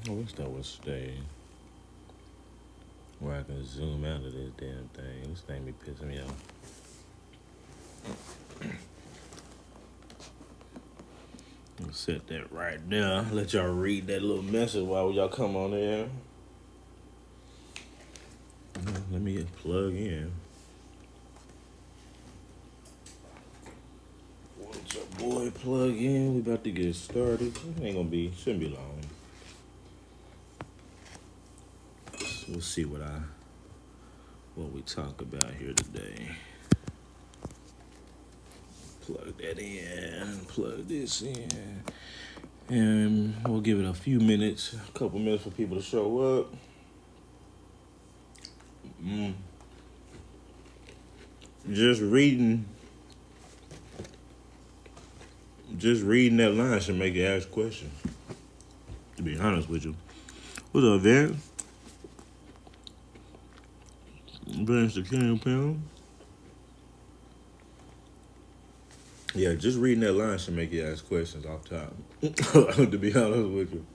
I wish that would stay where I can zoom out of this damn thing. This thing be pissing me off. I'll set that right there. Let y'all read that little message while y'all come on there. Let me plug in. Once your boy plug in, we about to get started. Shouldn't be long. We'll see what we talk about here today. Plug that in, plug this in. And we'll give it a few minutes, a couple minutes for people to show up. Just reading that line should make you ask questions. To be honest with you. What's up, Van? Vince the King Pound. Yeah, just reading that line should make you ask questions off top. To be honest with you.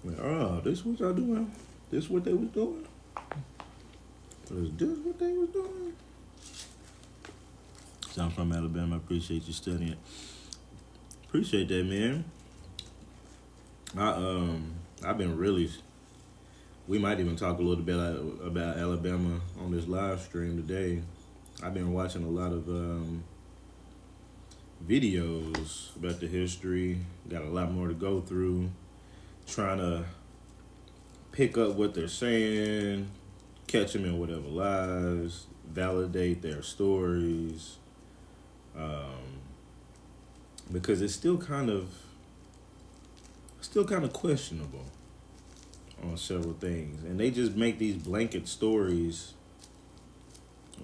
Like, oh, this what y'all doing? This what they was doing? Is this what they was doing? So I'm from Alabama. I appreciate you studying. Appreciate that, man. I've been really. We might even talk a little bit about Alabama on this live stream today. I've been watching a lot of videos about the history. Got a lot more to go through. Trying to pick up what they're saying, catch them in whatever lies, validate their stories. Because it's still kind of questionable on several things. And they just make these blanket stories.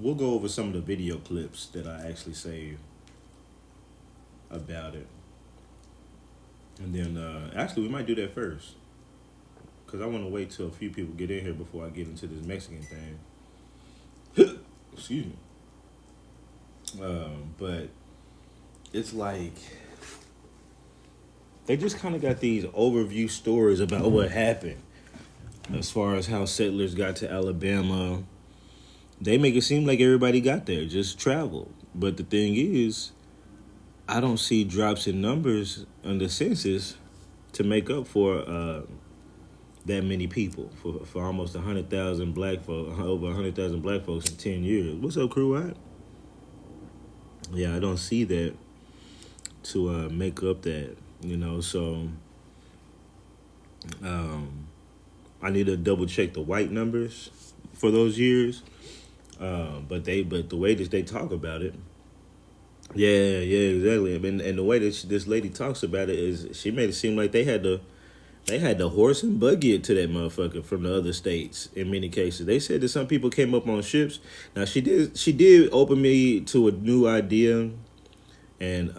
We'll go over some of the video clips that I actually saved about it. And then, actually, we might do that first. Because I want to wait till a few people get in here before I get into this Mexican thing. Excuse me. But it's like they just kind of got these overview stories about what happened as far as how settlers got to Alabama. They make it seem like everybody got there, just traveled. But the thing is, I don't see drops in numbers on the census to make up for that many people, for almost 100,000 black folks, over 100,000 black folks in 10 years. What's up, Crew White? Yeah, I don't see that to make up that, so I need to double check the white numbers for those years. But the way that they talk about it, yeah, exactly. I mean, and the way that this lady talks about it is she made it seem like they had the horse and buggy it to that motherfucker from the other states. In many cases, they said that some people came up on ships. Now she did open me to a new idea, and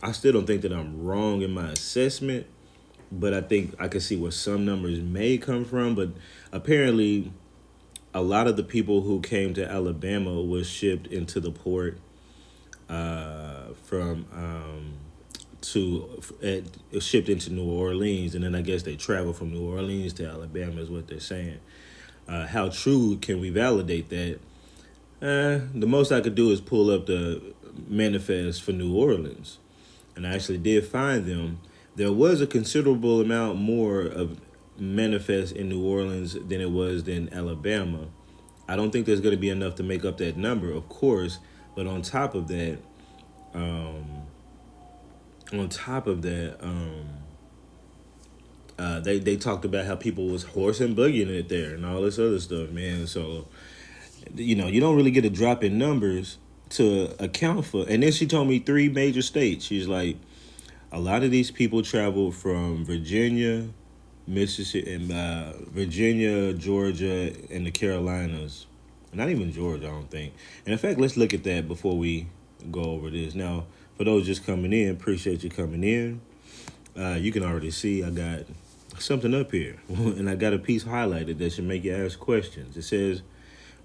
I still don't think that I'm wrong in my assessment, but I think I can see where some numbers may come from. But apparently, a lot of the people who came to Alabama was shipped into the port shipped into New Orleans, and then I guess they traveled from New Orleans to Alabama is what they're saying. How true can we validate that? The most I could do is pull up the manifest for New Orleans, and I actually did find them. There was a considerable amount more of manifest in New Orleans than it was in Alabama. I don't think there's going to be enough to make up that number, of course, but on top of that, they talked about how people was horse and buggying it there and all this other stuff, man. So, you don't really get a drop in numbers to account for. And then she told me 3 major states. She's like, a lot of these people traveled from Virginia, Mississippi, and Virginia, Georgia, and the Carolinas. Not even Georgia, I don't think. And in fact, let's look at that before we go over this. Now, for those just coming in, appreciate you coming in. You can already see I got something up here. And I got a piece highlighted that should make you ask questions. It says,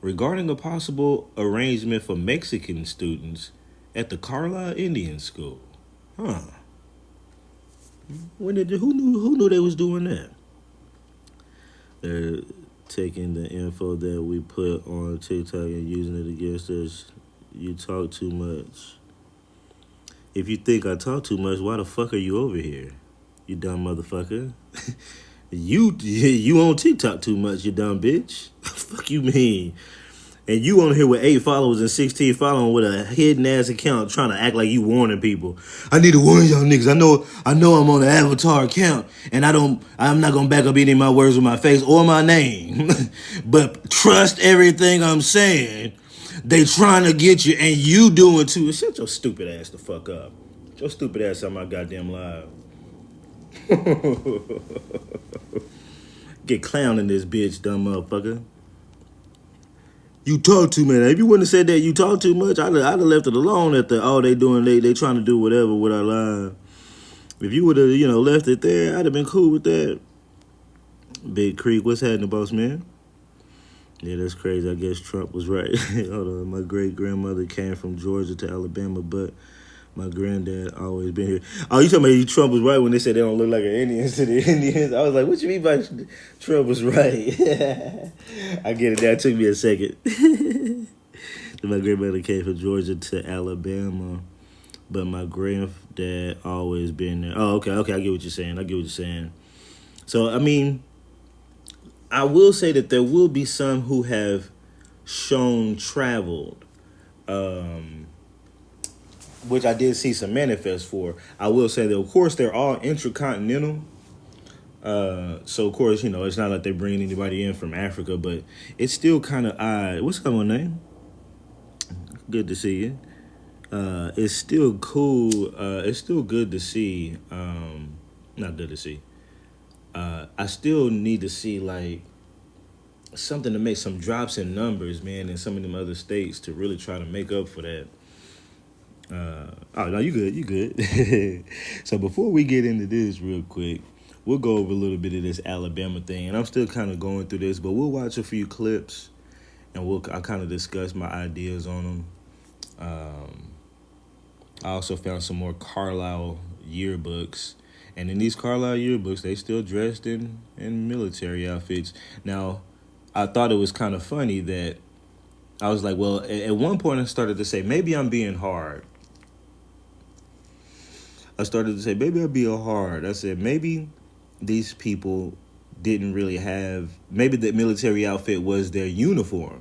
regarding a possible arrangement for Mexican students at the Carlisle Indian School. Huh. Who knew they was doing that? They're taking the info that we put on TikTok and using it against us. You talk too much. If you think I talk too much, why the fuck are you over here? You dumb motherfucker. You on TikTok too much, you dumb bitch. Fuck you mean? And you on here with 8 followers and 16 following with a hidden ass account trying to act like you warning people. I need to warn y'all niggas. I know I'm on an avatar account and I'm not gonna back up any of my words with my face or my name. But trust everything I'm saying. They trying to get you and you doing too. Shut your stupid ass the fuck up. Your stupid ass on my goddamn live. Get clown in this bitch, dumb motherfucker. You talk too much. If you wouldn't have said that you talk too much, I'd have left it alone at the all they doing, they trying to do whatever with our live. If you would have, left it there, I'd have been cool with that. Big Creek, what's happening, boss man? Yeah, that's crazy. I guess Trump was right. Hold on. My great grandmother came from Georgia to Alabama, but my granddad always been here. Oh, you talking about Trump was right when they said they don't look like an Indian to the Indians? I was like, what you mean by Trump was right? I get it. That took me a second. My grandmother came from Georgia to Alabama, but my granddad always been there. Oh, okay. I get what you're saying. So, I mean, I will say that there will be some who have shown traveled, which I did see some manifests for. I will say that, of course, they're all intercontinental. So, of course, it's not like they're bringing anybody in from Africa, but it's still kind of odd. What's your name? Good to see you. It's still cool. It's still good to see. Not good to see. I still need to see, like, something to make some drops in numbers, man, in some of them other states to really try to make up for that. Oh, no, you good. So before we get into this real quick, we'll go over a little bit of this Alabama thing. And I'm still kind of going through this, but we'll watch a few clips and I'll kind of discuss my ideas on them. I also found some more Carlisle yearbooks. And in these Carlisle yearbooks, they still dressed in military outfits. Now, I thought it was kind of funny that I was like, well, at one point I started to say, maybe I'm being hard. I said, maybe these people didn't really have, maybe the military outfit was their uniform.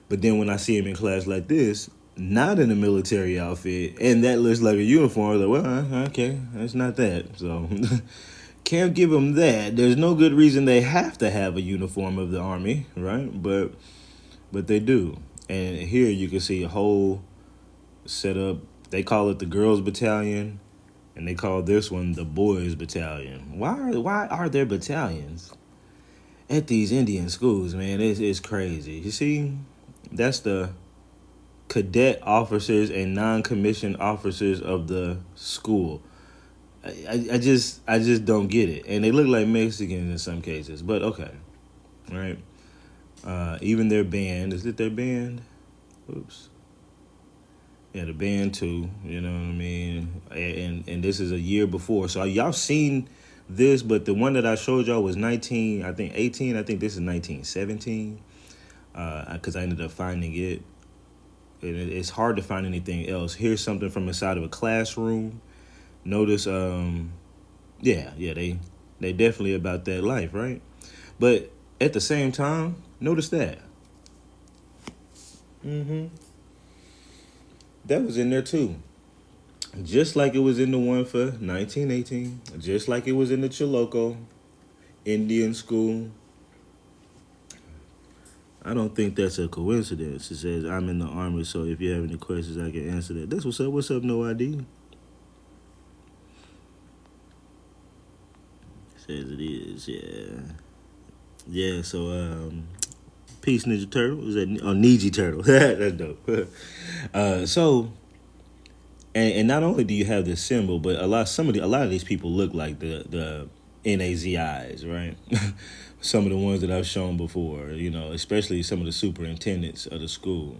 But then when I see them in class like this, not in a military outfit, and that looks like a uniform, I was like, well, okay, that's not that. So can't give them that. There's no good reason they have to have a uniform of the Army, right? But they do. And here you can see a whole setup. They call it the Girls Battalion, and they call this one the Boys Battalion. Why are there battalions at these Indian schools, man? It's crazy. You see, that's the cadet officers and non-commissioned officers of the school. I just don't get it. And they look like Mexicans in some cases, but okay. Right? Even their band, is it their band? Oops. Yeah, the band too, you know what I mean? And this is a year before. So y'all seen this, but the one that I showed y'all was 18. I think this is 1917. Because I ended up finding it. And it's hard to find anything else. Here's something from inside of a classroom. Notice, they definitely about that life, right? But at the same time, notice that. That was in there too. Just like it was in the one for 1918. Just like it was in the Chilocco Indian school. I don't think that's a coincidence. It says, I'm in the Army, so if you have any questions, I can answer that. That's what's up. What's up, No ID? Says it is, yeah. Yeah, so, Peace Ninja Turtle. Is that Niji Turtle? That's dope. So, and not only do you have this symbol, but a lot of these people look like the NAZIs, right? Some of the ones that I've shown before, especially some of the superintendents of the school.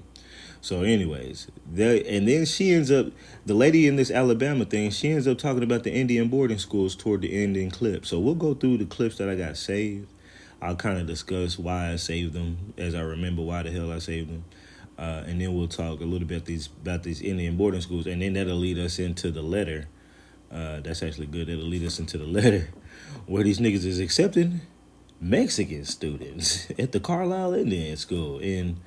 So, anyways, and then she ends up, the lady in this Alabama thing, she ends up talking about the Indian boarding schools toward the end in clip. So we'll go through the clips that I got saved. I'll kind of discuss why I saved them, as I remember why the hell I saved them, and then we'll talk a little bit about these Indian boarding schools, and then that'll lead us into the letter. That's actually good. That'll lead us into the letter where these niggas is accepting Mexican students at the Carlisle Indian School in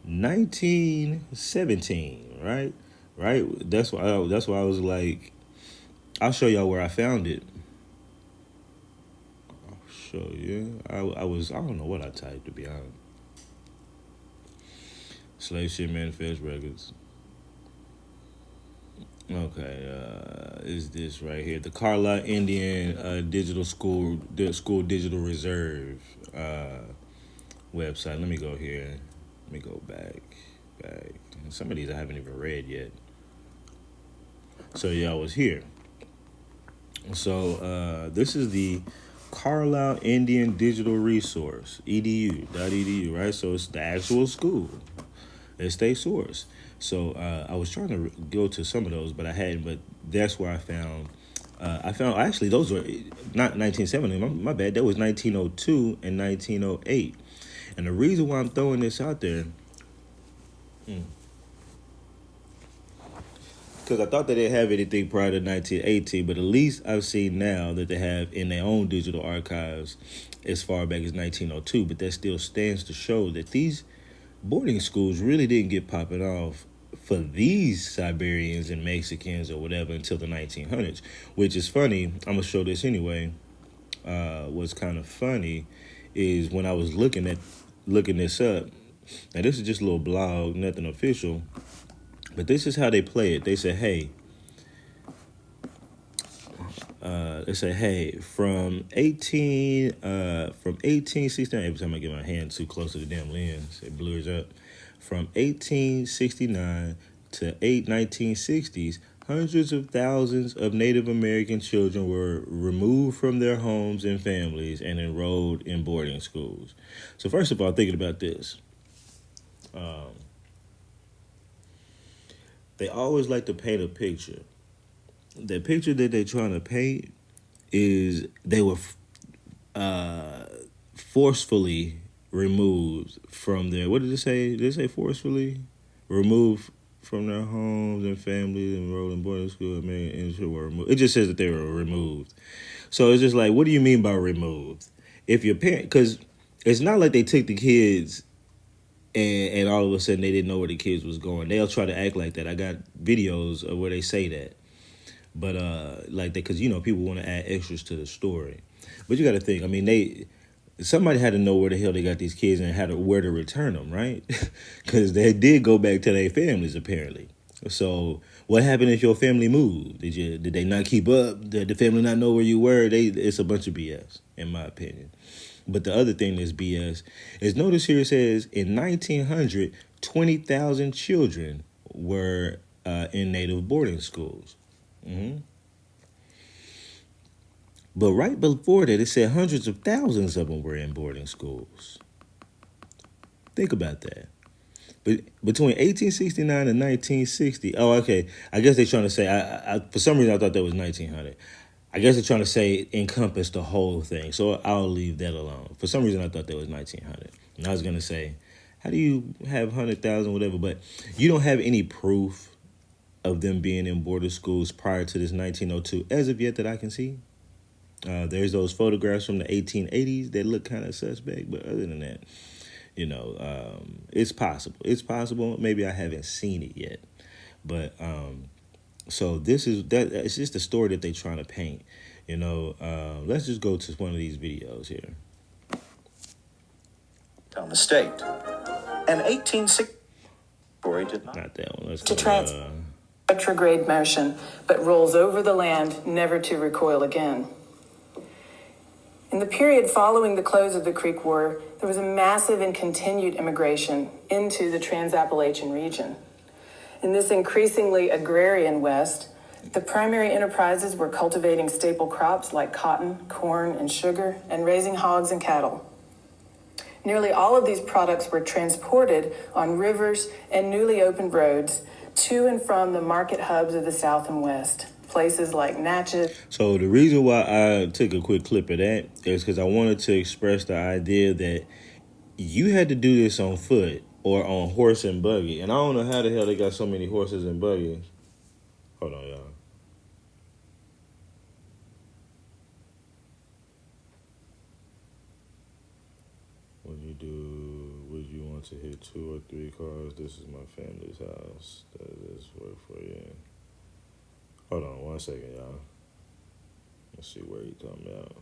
1917, right? That's why I was like, I'll show y'all where I found it. I'll show you. I don't know what I typed, to be honest. Slave ship manifest records. Okay, is this right here? The Carlisle Indian Digital School Digital Reserve website. Let me go here. Let me go back. Some of these I haven't even read yet. So yeah, I was here. So this is the Carlisle Indian Digital Resource, edu.edu, right? So it's the actual school. It's their source. So I was trying to go to some of those, but I hadn't. But that's where I found actually those were not 1970. My bad. That was 1902 and 1908. And the reason why I'm throwing this out there, because I thought that they didn't have anything prior to 1918, but at least I've seen now that they have in their own digital archives as far back as 1902. But that still stands to show that these boarding schools really didn't get popping off for these Siberians and Mexicans or whatever until the 1900s, which is funny. I'm going to show this anyway. What's kind of funny is when I was looking this up, now this is just a little blog, nothing official, but this is how they play it. They say, hey, from 1869, every time I get my hand too close to the damn lens, it blurs up. From 1869 to 1960s, hundreds of thousands of Native American children were removed from their homes and families and enrolled in boarding schools. So first of all, thinking about this, they always like to paint a picture. The picture that they're trying to paint is they were forcefully removed from their, what did it say? Did it say forcefully? Removed from their homes and families, enrolled in boarding school, were removed. It just says that they were removed. So it's just like, what do you mean by removed? If your parent, because it's not like they took the kids and all of a sudden they didn't know where the kids was going. They'll try to act like that. I got videos of where they say that. But like that, because people want to add extras to the story. But you got to think. I mean, somebody had to know where the hell they got these kids and where to return them, right? Because they did go back to their families apparently. So what happened if your family moved? Did they not keep up? Did the family not know where you were? It's a bunch of BS, in my opinion. But the other thing that's BS is, notice here it says in 1900, 20,000 children were in Native boarding schools. Mm-hmm. But right before that, it said hundreds of thousands of them were in boarding schools. Think about that. But between 1869 and 1960, oh, okay. I guess they're trying to say, I for some reason I thought that was 1900. I guess they're trying to say encompass the whole thing. So I'll leave that alone. For some reason I thought that was 1900. And I was going to say, how do you have 100,000, whatever? But you don't have any proof of them being in boarding schools prior to this 1902 as of yet that I can see. There's those photographs from the 1880s that look kind of suspect, but other than that, it's possible. It's possible. Maybe I haven't seen it yet, but so this is that. It's just the story that they're trying to paint. Let's just go to one of these videos here. Down the state, an 1860 story did not. Not that one. Let's to go. Retrograde motion, but rolls over the land, never to recoil again. In the period following the close of the Creek War, there was a massive and continued immigration into the Trans-Appalachian region. In this increasingly agrarian West, the primary enterprises were cultivating staple crops like cotton, corn, and sugar, and raising hogs and cattle. Nearly all of these products were transported on rivers and newly opened roads to and from the market hubs of the South and West, places like Natchez. So the reason why I took a quick clip of that is because I wanted to express the idea that you had to do this on foot or on horse and buggy. And I don't know how the hell they got so many horses and buggies. Hold on, y'all. When you do, would you want to hit 2 or 3 cars? This is my family's house. Does this work for you? Hold on 1 second, y'all. Let's see where he's talking about.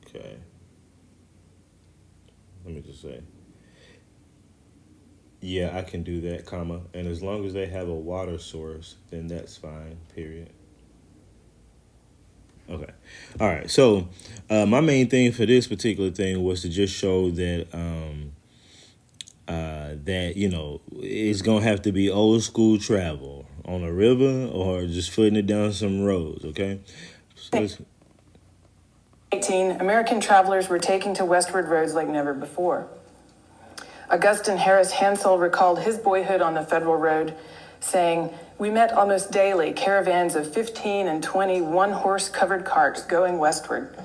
Okay. Let me just say. Yeah, I can do that, comma. And as long as they have a water source, then that's fine, period. Okay. All right. So my main thing for this particular thing was to just show that that, you know, it's going to have to be old school travel on a river or just footing it down some roads, okay? So 18, American travelers were taking to westward roads like never before. Augustin Harris Hansel recalled his boyhood on the Federal Road, saying, "We met almost daily caravans of 15 and 20 one-horse covered carts going westward,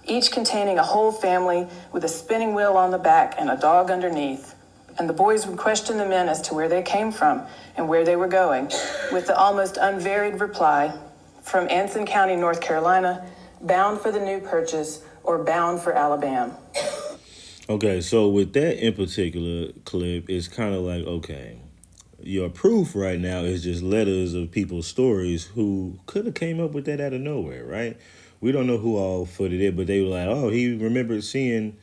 each containing a whole family with a spinning wheel on the back and a dog underneath. And the boys would question the men as to where they came from and where they were going, with the almost unvaried reply, from Anson County, North Carolina, bound for the New Purchase or bound for Alabama." Okay, so with that in particular clip, it's kind of like, okay, your proof right now is just letters of people's stories who could have came up with that out of nowhere, right? We don't know who all footed it, but they were like, oh, he remembered seeing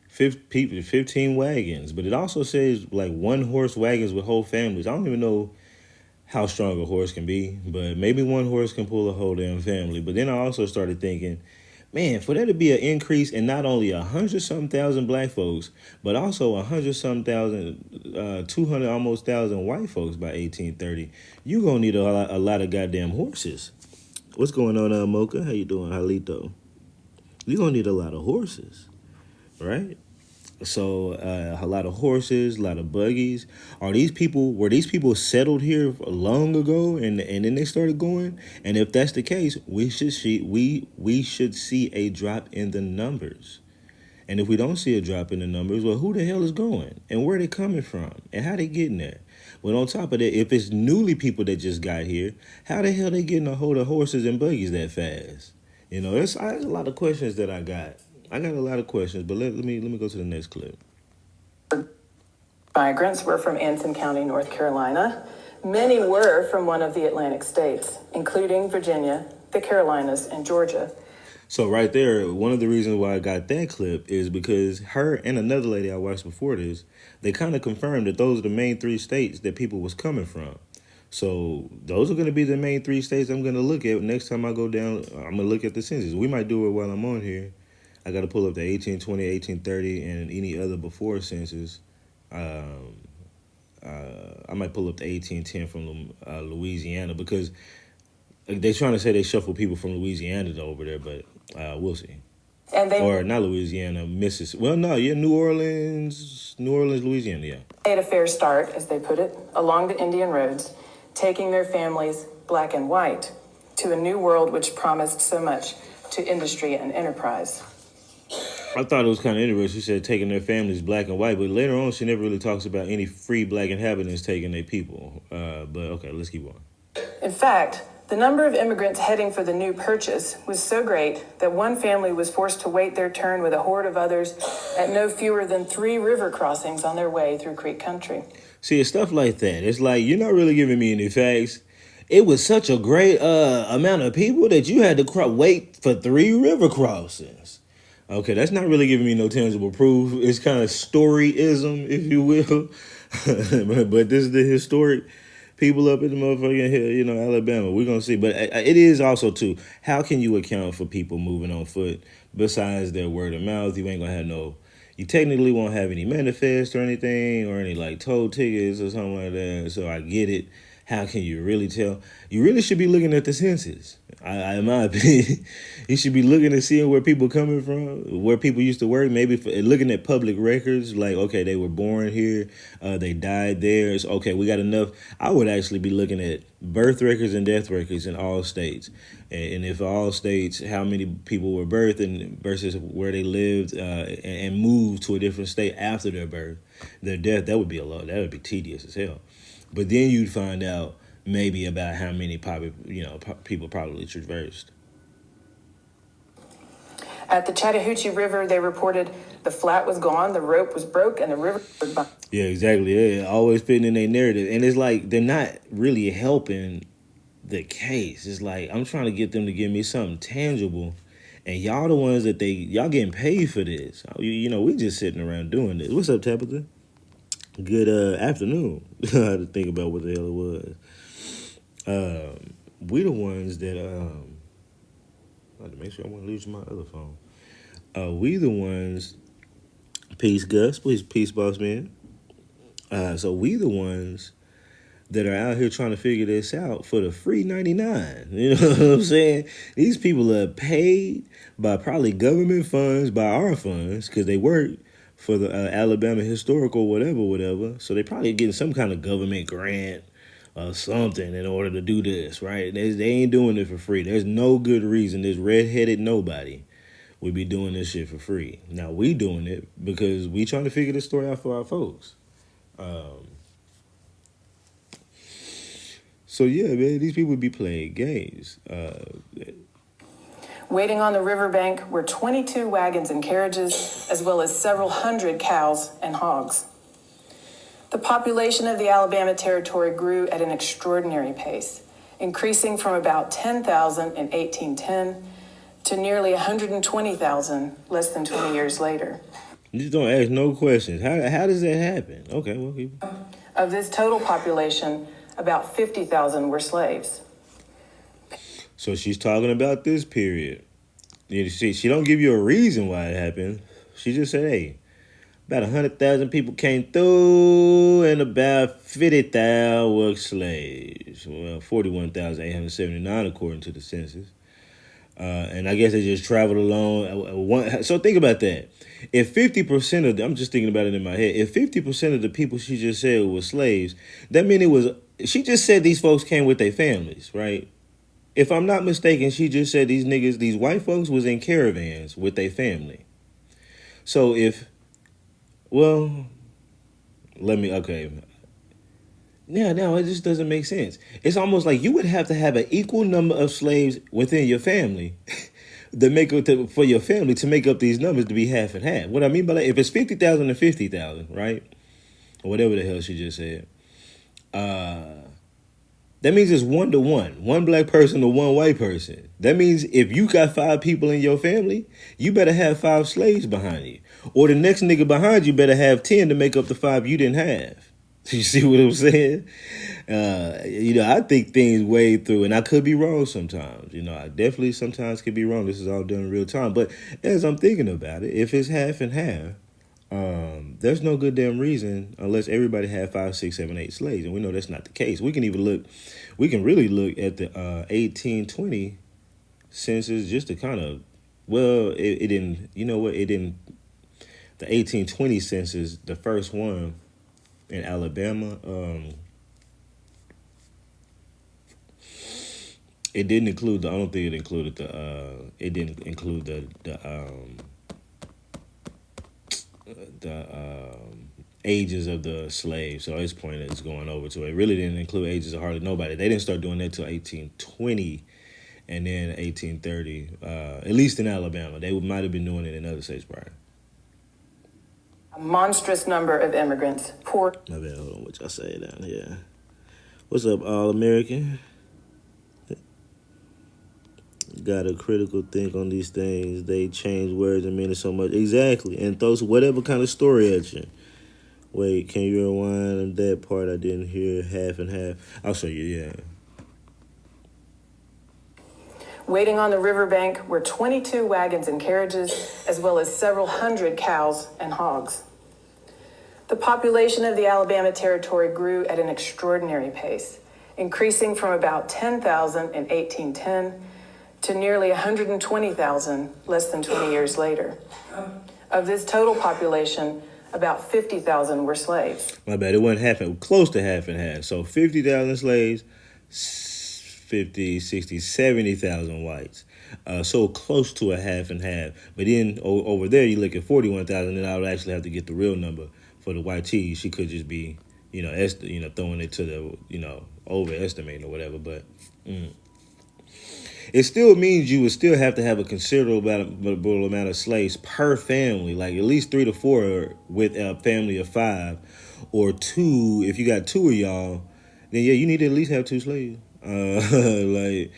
15 wagons. But it also says like one-horse wagons with whole families. I don't even know how strong a horse can be, but maybe one horse can pull a whole damn family. But then I also started thinking, man, for there to be an increase in not only 100-something thousand black folks, but also 100-something thousand, 200 almost thousand white folks by 1830, you gonna need a lot of goddamn horses. What's going on, Mocha? How you doing, Halito? You gonna need a lot of horses, right? So a lot of horses, a lot of buggies. Were these people settled here long ago and then they started going? And if that's the case, we should see a drop in the numbers. And if we don't see a drop in the numbers, well, who the hell is going? And where they coming from? And how they getting there? Well, on top of that, if it's newly people that just got here, how the hell they getting a hold of horses and buggies that fast? You know, there's a lot of questions that I got. I got a lot of questions, but let me go to the next clip. Migrants were from Anson County, North Carolina. Many were from one of the Atlantic states, including Virginia, the Carolinas, and Georgia. So right there, one of the reasons why I got that clip is because her and another lady I watched before this, they kind of confirmed that those are the main 3 states that people was coming from. So those are going to be the main 3 states I'm going to look at next time I go down. I'm going to look at the census. We might do it while I'm on here. I got to pull up the 1820, 1830, and any other before census. I might pull up the 1810 from Louisiana because they're trying to say they shuffle people from Louisiana to over there, but we'll see. Or not Louisiana, Mississippi. Well, no, yeah, New Orleans, Louisiana, yeah. They had a fair start, as they put it, along the Indian roads, taking their families, black and white, to a new world which promised so much to industry and enterprise. I thought it was kind of interesting. She said taking their families black and white, but later on she never really talks about any free black inhabitants taking their people. But okay, let's keep on. In fact, the number of immigrants heading for the New Purchase was so great that one family was forced to wait their turn with a horde of others at no fewer than 3 river crossings on their way through Creek Country. See, it's stuff like that. It's like, you're not really giving me any facts. It was such a great amount of people that you had to wait for 3 river crossings. Okay, that's not really giving me no tangible proof. It's kind of storyism, if you will. but this is the historic people up in the motherfucking, Alabama. We're going to see. But it is also, too, how can you account for people moving on foot besides their word of mouth? You ain't going to have you technically won't have any manifest or anything or any like toll tickets or something like that. So I get it. How can you really tell? You really should be looking at the census. In my opinion, you should be looking and seeing where people coming from, where people used to work. Maybe looking at public records, like okay, they were born here, they died there. It's okay. We got enough. I would actually be looking at birth records and death records in all states, and if all states, how many people were birthed and versus where they lived and moved to a different state after their birth, their death. That would be a lot. That would be tedious as hell. But then you'd find out maybe about how many people probably traversed. At the Chattahoochee River, they reported the flat was gone, the rope was broke, and the river was behind. Yeah, exactly. Yeah, always fitting in their narrative. And it's like they're not really helping the case. It's like I'm trying to get them to give me something tangible. And y'all the ones that y'all getting paid for this. We just sitting around doing this. What's up, Tabitha? Good afternoon. I had to think about what the hell it was. We the ones that I had to make sure I won't lose my other phone. We the ones. Peace, Gus. Please, peace, boss man. So we the ones that are out here trying to figure this out for the free 99. You know what I'm saying? These people are paid by probably government funds, by our funds, because they work for the Alabama Historical whatever. So they probably getting some kind of government grant or something in order to do this, right? They ain't doing it for free. There's no good reason this redheaded nobody would be doing this shit for free. Now, we doing it because we trying to figure this story out for our folks. So, yeah, man, these people be playing games. Waiting on the riverbank were 22 wagons and carriages, as well as several hundred cows and hogs. The population of the Alabama Territory grew at an extraordinary pace, increasing from about 10,000 in 1810 to nearly 120,000 less than 20 years later. You just don't ask no questions. How does that happen? Okay, well, keep... Of this total population, about 50,000 were slaves. So she's talking about this period. You see, she don't give you a reason why it happened. She just said, hey, about 100,000 people came through and about 50,000 were slaves. Well, 41,879 according to the census. And I guess they just traveled along. So think about that. If 50% of I'm just thinking about it in my head. If 50% of the people she just said were slaves, that meant she just said these folks came with their families, right? If I'm not mistaken, she just said these white folks was in caravans with their family. So okay. No, it just doesn't make sense. It's almost like you would have to have an equal number of slaves within your family for your family to make up these numbers to be half and half. What I mean by that, if it's 50,000 to 50,000, right? Or whatever the hell she just said. That means it's 1-to-1. One black person to one white person. That means if you got 5 people in your family, you better have 5 slaves behind you. Or the next nigga behind you better have 10 to make up the 5 you didn't have. You see what I'm saying? I think things way through, and I could be wrong sometimes. I definitely sometimes could be wrong. This is all done in real time. But as I'm thinking about it, if it's half and half, there's no good damn reason unless everybody had 5, 6, 7, 8 slaves, and we know that's not the case. We can really look at the 1820 census just to kind of, it didn't. You know what? It didn't. The 1820 census, the first one in Alabama, it didn't include I don't think it included it didn't include the ages of the slaves. So his point is going over to it. Really didn't include ages of hardly nobody. They didn't start doing that till 1820 and then 1830, at least in Alabama. They might have been doing it in other states prior. A monstrous number of immigrants poured. My bad, hold on, what y'all say down here. What's up, All-American? Got a critical think on these things. They change words and meaning so much. Exactly. And throws whatever kind of story at you. Wait, can you rewind that part? I didn't hear half and half. I'll show you, yeah. Waiting on the riverbank were 22 wagons and carriages, as well as several hundred cows and hogs. The population of the Alabama Territory grew at an extraordinary pace, increasing from about 10,000 in 1810 to nearly 120,000 less than 20 years later. Of this total population, about 50,000 were slaves. My bad, it wasn't half, close to half and half. So 50,000 slaves, 50, 60, 70,000 whites. So close to a half and half. But then over there, you look at 41,000, and I would actually have to get the real number for the YT. She could just be, throwing it to the, overestimating or whatever. But it still means you would still have to have a considerable amount of slaves per family, like at least 3 to 4 with a family of 5, or 2. If you got 2 of y'all, then yeah, you need to at least have 2 slaves. 3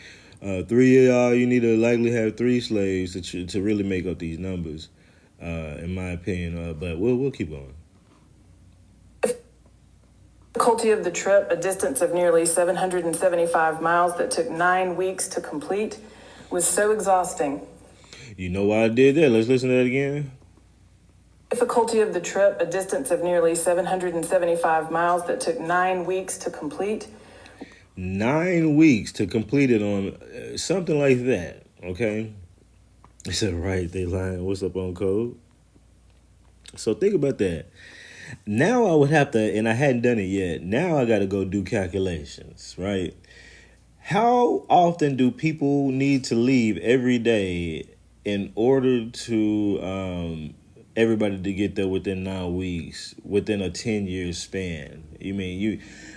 of y'all, you need to likely have 3 slaves to really make up these numbers, in my opinion. But we'll keep going. The difficulty of the trip, a distance of nearly 775 miles that took 9 weeks to complete, was so exhausting. You know why I did that? Let's listen to that again. Difficulty of the trip, a distance of nearly 775 miles that took 9 weeks to complete. 9 weeks to complete it on something like that, okay? I said, right, they lying. What's up on code? So think about that. Now I would have to, and I hadn't done it yet, now I got to go do calculations, right? How often do people need to leave every day in order to everybody to get there within 9 weeks, within a 10-year span?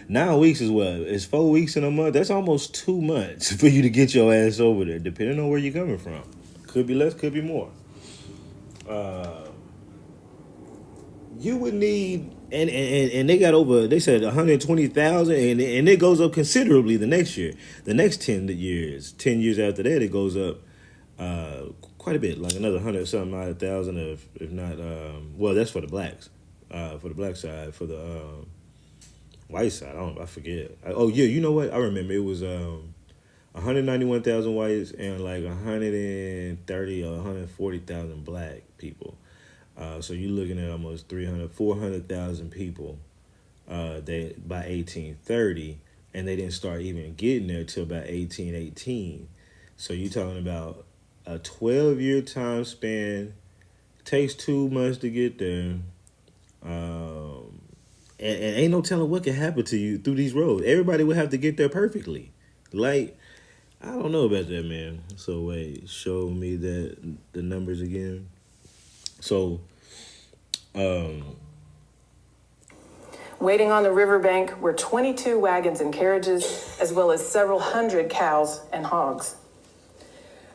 9 weeks is what? It's 4 weeks in a month. That's almost 2 months for you to get your ass over there, depending on where you're coming from. Could be less, could be more. You would need, and they got over, they said 120,000, and it goes up considerably the next year. The next 10 years after that, it goes up quite a bit, like another 100-something odd thousand, if not, well, that's for the blacks, for the black side. For the white side, I forget. You know what? I remember it was 191,000 whites and like 130 or 140,000 black people. So you're looking at almost 400,000 people by 1830, and they didn't start even getting there till about 1818. So you're talking about a 12-year time span. Takes 2 months to get there. And ain't no telling what can happen to you through these roads. Everybody would have to get there perfectly. Like, I don't know about that, man. So wait, show me the numbers again. So, Waiting on the riverbank were 22 wagons and carriages, as well as several hundred cows and hogs.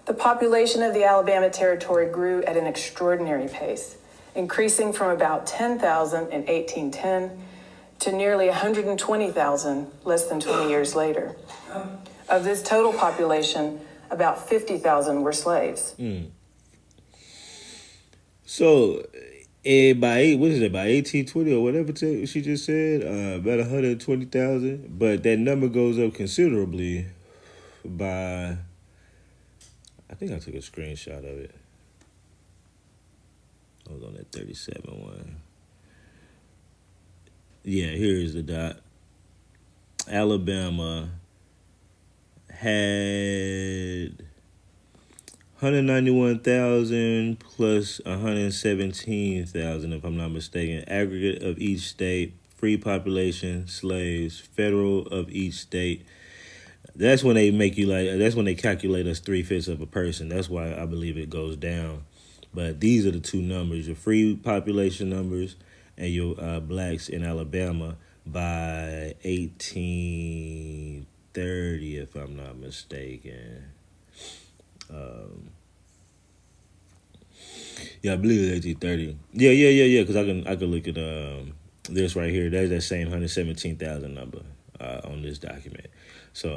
The population of the Alabama Territory grew at an extraordinary pace, increasing from about 10,000 in 1810 to nearly 120,000 less than 20 years later. Of this total population, about 50,000 were slaves. So, by 1820 or whatever she just said, about 120,000. But that number goes up considerably by, I think I took a screenshot of it. I was on that 37 one. Yeah, here's the dot. Alabama had 191,000 plus 117,000, if I'm not mistaken, aggregate of each state, free population, slaves, federal of each state. That's when they that's when they calculate us 3/5 of a person. That's why I believe it goes down. But these are the two numbers, your free population numbers and your blacks in Alabama by 1830, if I'm not mistaken. Yeah, I believe it's 1830. Yeah. Because I can look at this right here. There's that same 117,000 number on this document. So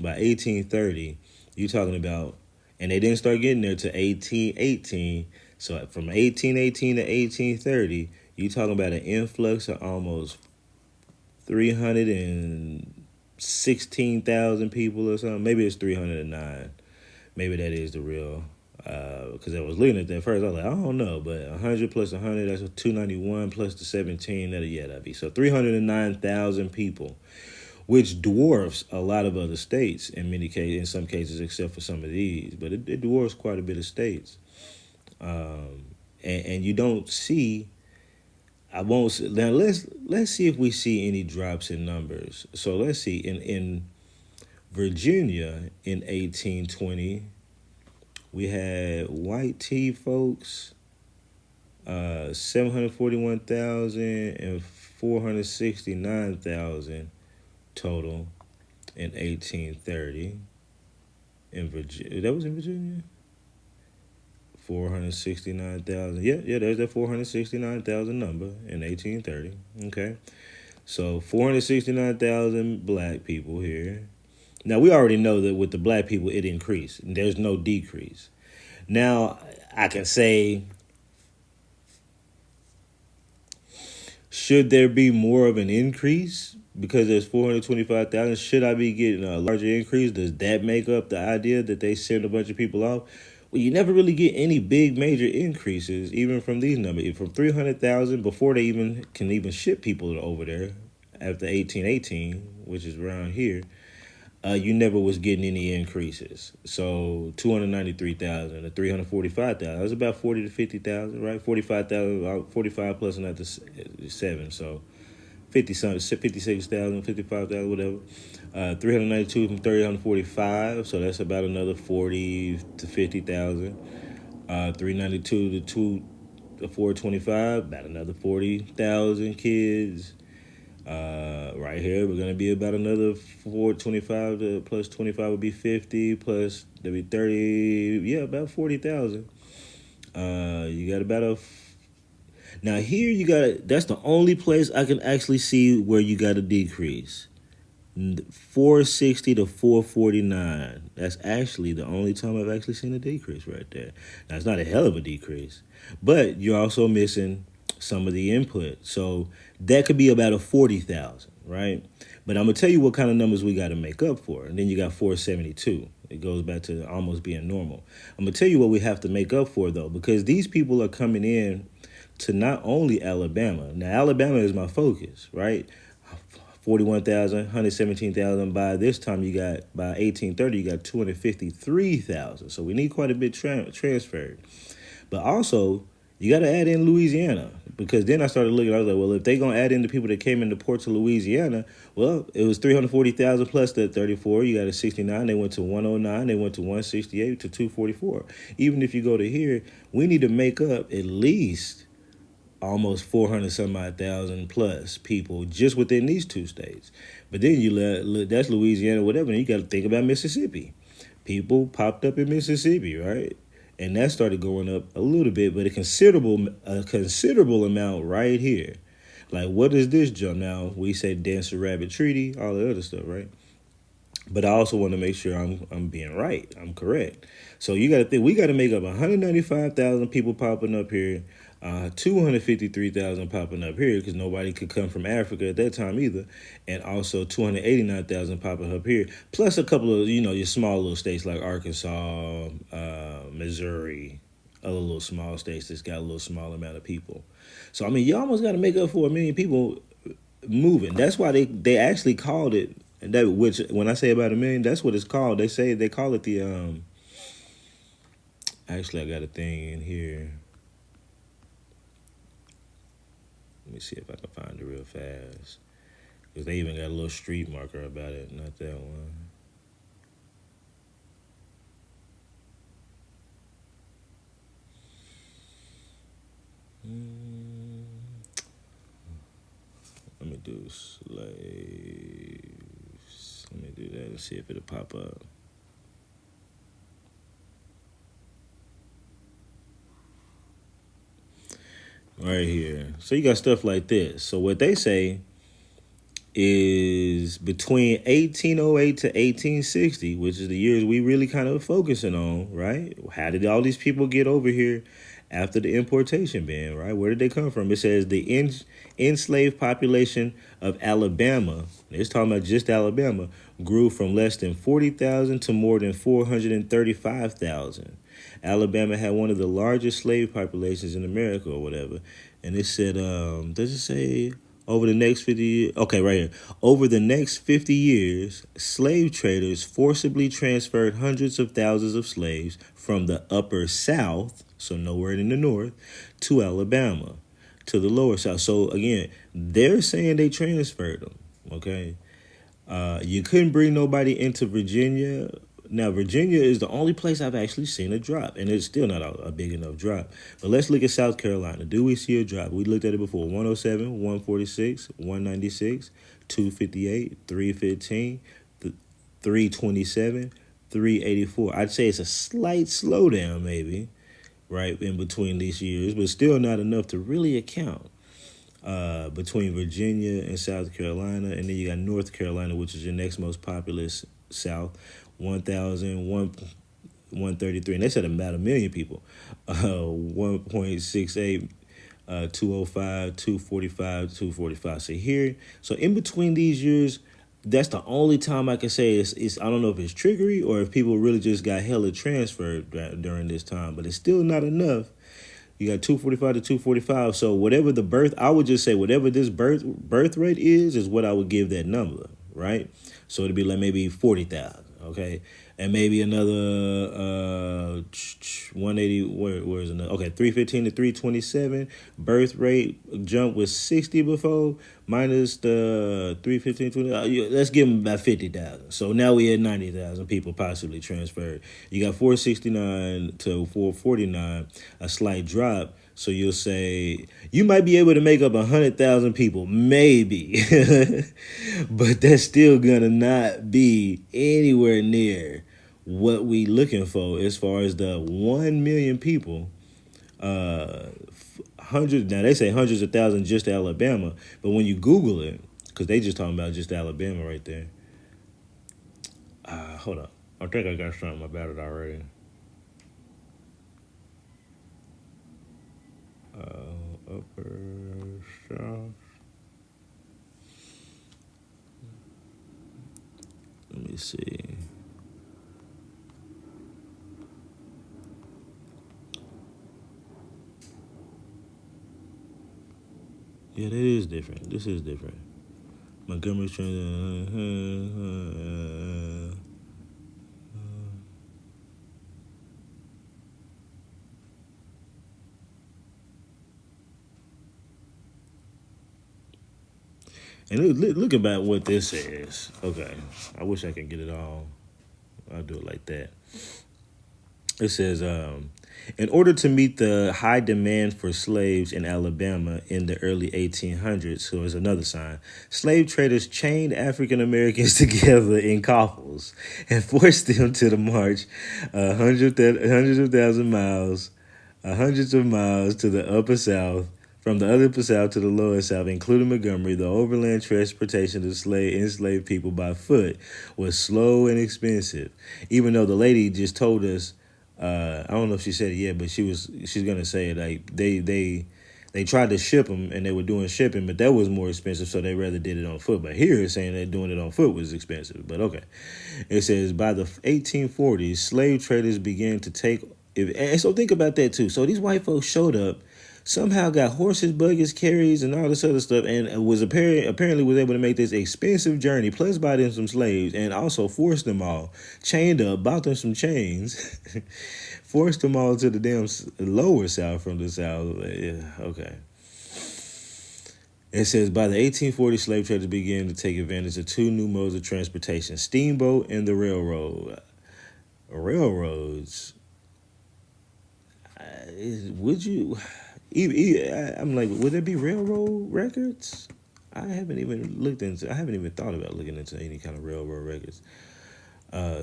by 1830, you're talking about, and they didn't start getting there to 1818. So from 1818 to 1830, you're talking about an influx of almost 316,000 people or something. Maybe it's 309. maybe that is the real. Because I was looking at that first, I was like, I don't know, but 100 plus 100, that's 291 plus the 17, that'd be so 309,000 people, which dwarfs a lot of other states in some cases, except for some of these, but it dwarfs quite a bit of states. And you don't see. I won't now. Let's see if we see any drops in numbers. So let's see in Virginia in 1820, we had white tea folks, 741,000 and 469,000 total in 1830. In Virginia, that was in Virginia. 469,000. Yeah, there's that 469,000 number in 1830. Okay. So 469,000 black people here. Now, we already know that with the black people, it increased. There's no decrease. Now, I can say, should there be more of an increase? Because there's 425,000, should I be getting a larger increase? Does that make up the idea that they send a bunch of people off? Well, you never really get any big major increases, even from these numbers. From 300,000 before they can ship people over there after 1818, which is around here, you never was getting any increases. So 293,000 to 345,000. That's about 40 to 50,000, right? 45,000, 45 plus another 7. So 56,000, 55,000, whatever. 392 from 345, so that's about another 40 to 50,000. 392 to 425, about another 40,000 kids. Right here, we're gonna be about another 425 to plus 25 would be 50, plus there'll be 30. Yeah, about 40,000. You got about now here that's the only place I can actually see where you got a decrease. 460 to 449. That's actually the only time I've actually seen a decrease right there. Now, it's not a hell of a decrease, but you're also missing some of the input. So that could be about a 40,000, right? But I'm going to tell you what kind of numbers we got to make up for. And then you got 472. It goes back to almost being normal. I'm going to tell you what we have to make up for, though, because these people are coming in to not only Alabama. Now, Alabama is my focus, right? 41,000, 117,000. By this time, by 1830, you got 253,000. So we need quite a bit transferred. But also, you got to add in Louisiana, because then I started looking. I was like, well, if they're going to add in the people that came into ports of Louisiana, well, it was 340,000 plus that 34. You got a 69. They went to 109. They went to 168 to 244. Even if you go to here, we need to make up at least almost 400 some odd thousand plus people just within these two states. But then that's Louisiana, whatever. And you got to think about Mississippi. People popped up in Mississippi, right? And that started going up a little bit, but a considerable amount right here. Like, what is this jump? Now, we say Dancer Rabbit Treaty, all the other stuff, right? But I also want to make sure I'm being right. I'm correct. So you got to think, we got to make up 195,000 people popping up here, 253,000 popping up here, because nobody could come from Africa at that time either, and also 289,000 popping up here, plus a couple of, your small little states like Arkansas, Missouri, other little small states that's got a little small amount of people. So, I mean, you almost got to make up for 1 million people moving. That's why they actually called it, which when I say about 1 million, that's what it's called. They call it the, actually I got a thing in here. Let me see if I can find it real fast. Because they even got a little street marker about it. Not that one. Let me do slaves. Let me do that and see if it'll pop up. Right here. So you got stuff like this. So what they say is between 1808 to 1860, which is the years we really kind of focusing on, right? How did all these people get over here after the importation ban, right? Where did they come from? It says the enslaved population of Alabama, it's talking about just Alabama, grew from less than 40,000 to more than 435,000. Alabama had one of the largest slave populations in America or whatever. And it said, does it say over the next 50 years? Okay, right here. Over the next 50 years, slave traders forcibly transferred hundreds of thousands of slaves from the upper South, so nowhere in the North, to Alabama, to the lower South. So again, they're saying they transferred them, okay? You couldn't bring nobody into Virginia. Now, Virginia is the only place I've actually seen a drop, and it's still not a big enough drop. But let's look at South Carolina. Do we see a drop? We looked at it before. 107, 146, 196, 258, 315, 327, 384. I'd say it's a slight slowdown maybe, right, in between these years, but still not enough to really account. Between Virginia and South Carolina, and then you got North Carolina, which is your next most populous South, 133, and they said about 1 million people, 1.68, 205, 245, 245. So here, so in between these years, that's the only time I can say it's I don't know if it's trickery or if people really just got hella transferred during this time, but it's still not enough. You got 245 to 245. So whatever the birth, I would just say whatever this birth rate is what I would give that number, right? So it'd be like maybe 40,000, okay? And maybe another 180, where's another? Okay, 315 to 327. Birth rate jump was 60 before, minus the 315, 20. Let's give them about 50,000. So now we had 90,000 people possibly transferred. You got 469 to 449, a slight drop. So you'll say you might be able to make up 100,000 people, maybe, but that's still gonna not be anywhere near what we looking for as far as the 1 million people. Hundreds, now they say hundreds of thousands just Alabama, but when you Google it, because they just talking about just Alabama right there. Hold up, I think I got something about it already. Upper South. Let me see. Yeah, that is different. This is different. Montgomery's trying to. And look about what this is. Okay, I wish I could get it all. I'll do it like that. It says, in order to meet the high demand for slaves in Alabama in the early 1800s, so is another sign, slave traders chained African Americans together in coffles and forced them to the march hundreds of miles to the upper South. From the upper South to the lower South, including Montgomery, the overland transportation of enslaved people by foot was slow and expensive. Even though the lady just told us, I don't know if she said it yet, but she's gonna say it. Like they tried to ship them and they were doing shipping, but that was more expensive, so they rather did it on foot. But here it's saying that doing it on foot was expensive. But okay, it says by the 1840s, slave traders began to take. And so think about that too. So these white folks showed up. Somehow got horses, buggies, carries, and all this other stuff, and was apparently was able to make this expensive journey, plus buy them some slaves, and also forced them all, chained up, bought them some chains, forced them all to the damn lower South from the South. Yeah, okay. It says, by the 1840s, slave traders began to take advantage of two new modes of transportation, steamboat and the railroad. Railroads. Would you... I'm like, would there be railroad records? I haven't even thought about looking into any kind of railroad records.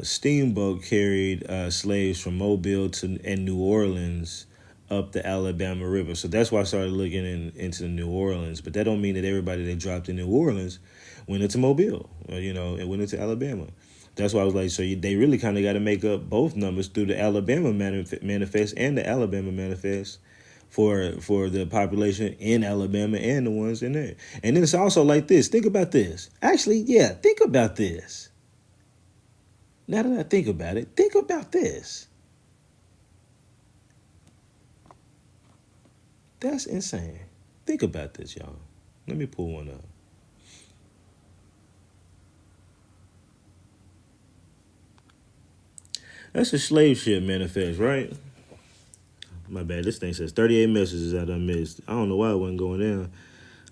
Steamboat carried slaves from Mobile and New Orleans up the Alabama River. So that's why I started looking into New Orleans. But that don't mean that everybody that dropped in New Orleans went into Mobile, and went into Alabama. That's why I was like, so they really kind of got to make up both numbers through the Alabama manifest and the Alabama manifest for the population in Alabama and the ones in there. And then it's also like this. Think about this. Actually, yeah, think about this. Now that I think about it, think about this. That's insane. Think about this, y'all. Let me pull one up. That's a slave ship manifest, right? My bad. This thing says 38 messages I done missed. I don't know why it wasn't going down.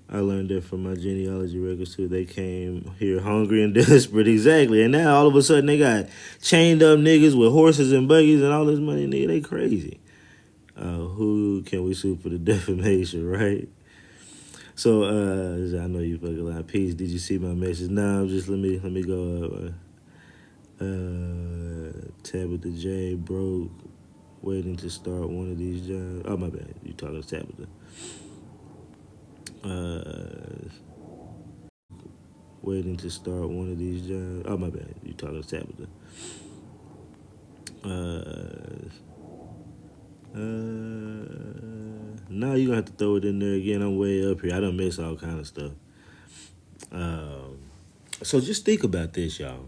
I learned that from my genealogy records too. They came here hungry and desperate, exactly. And now all of a sudden they got chained up niggas with horses and buggies and all this money. Nigga, they crazy. Who can we sue for the defamation, right? So I know you fucking lie. Peace. Did you see my message? Nah, just let me go. Tabitha J broke, waiting to start one of these jobs. Oh my bad. You talking to Tabitha? Waiting to start one of these jobs. Oh my bad. You talking to Tabitha? Now you're gonna have to throw it in there again. I'm way up here. I done miss all kind of stuff. So just think about this, y'all.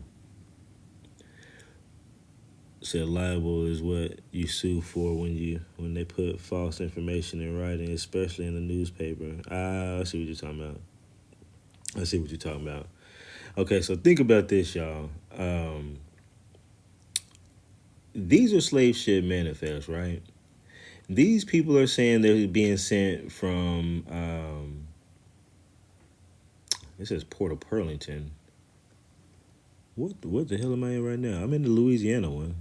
Said libel is what you sue for when they put false information in writing, especially in the newspaper. I see what you're talking about. Okay, so think about this, y'all. These are slave ship manifests, right? These people are saying they're being sent from, it says Port of Pearlington. What the hell am I in right now? I'm in the Louisiana one.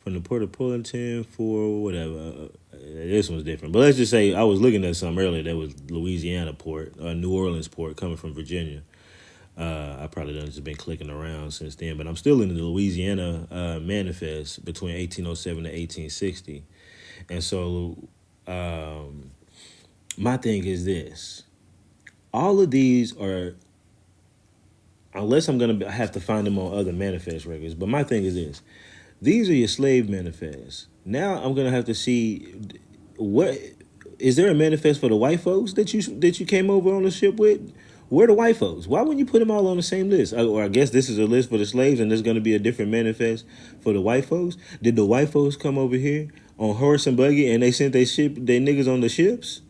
From the Port of Pearlington for whatever. This one's different. But let's just say I was looking at something earlier that was Louisiana port, New Orleans port coming from Virginia. I probably done just been clicking around since then, but I'm still in the Louisiana manifest between 1807 to 1860. And so my thing is this. All of these are, unless I'm going to have to find them on other manifest records, but my thing is this. These are your slave manifests. Now I'm going to have to see, what is there a manifest for the white folks that you came over on the ship with? Where are the white folks? Why wouldn't you put them all on the same list? Or I guess this is a list for the slaves and there's going to be a different manifest for the white folks. Did the white folks come over here on horse and buggy and they sent their niggas on the ships?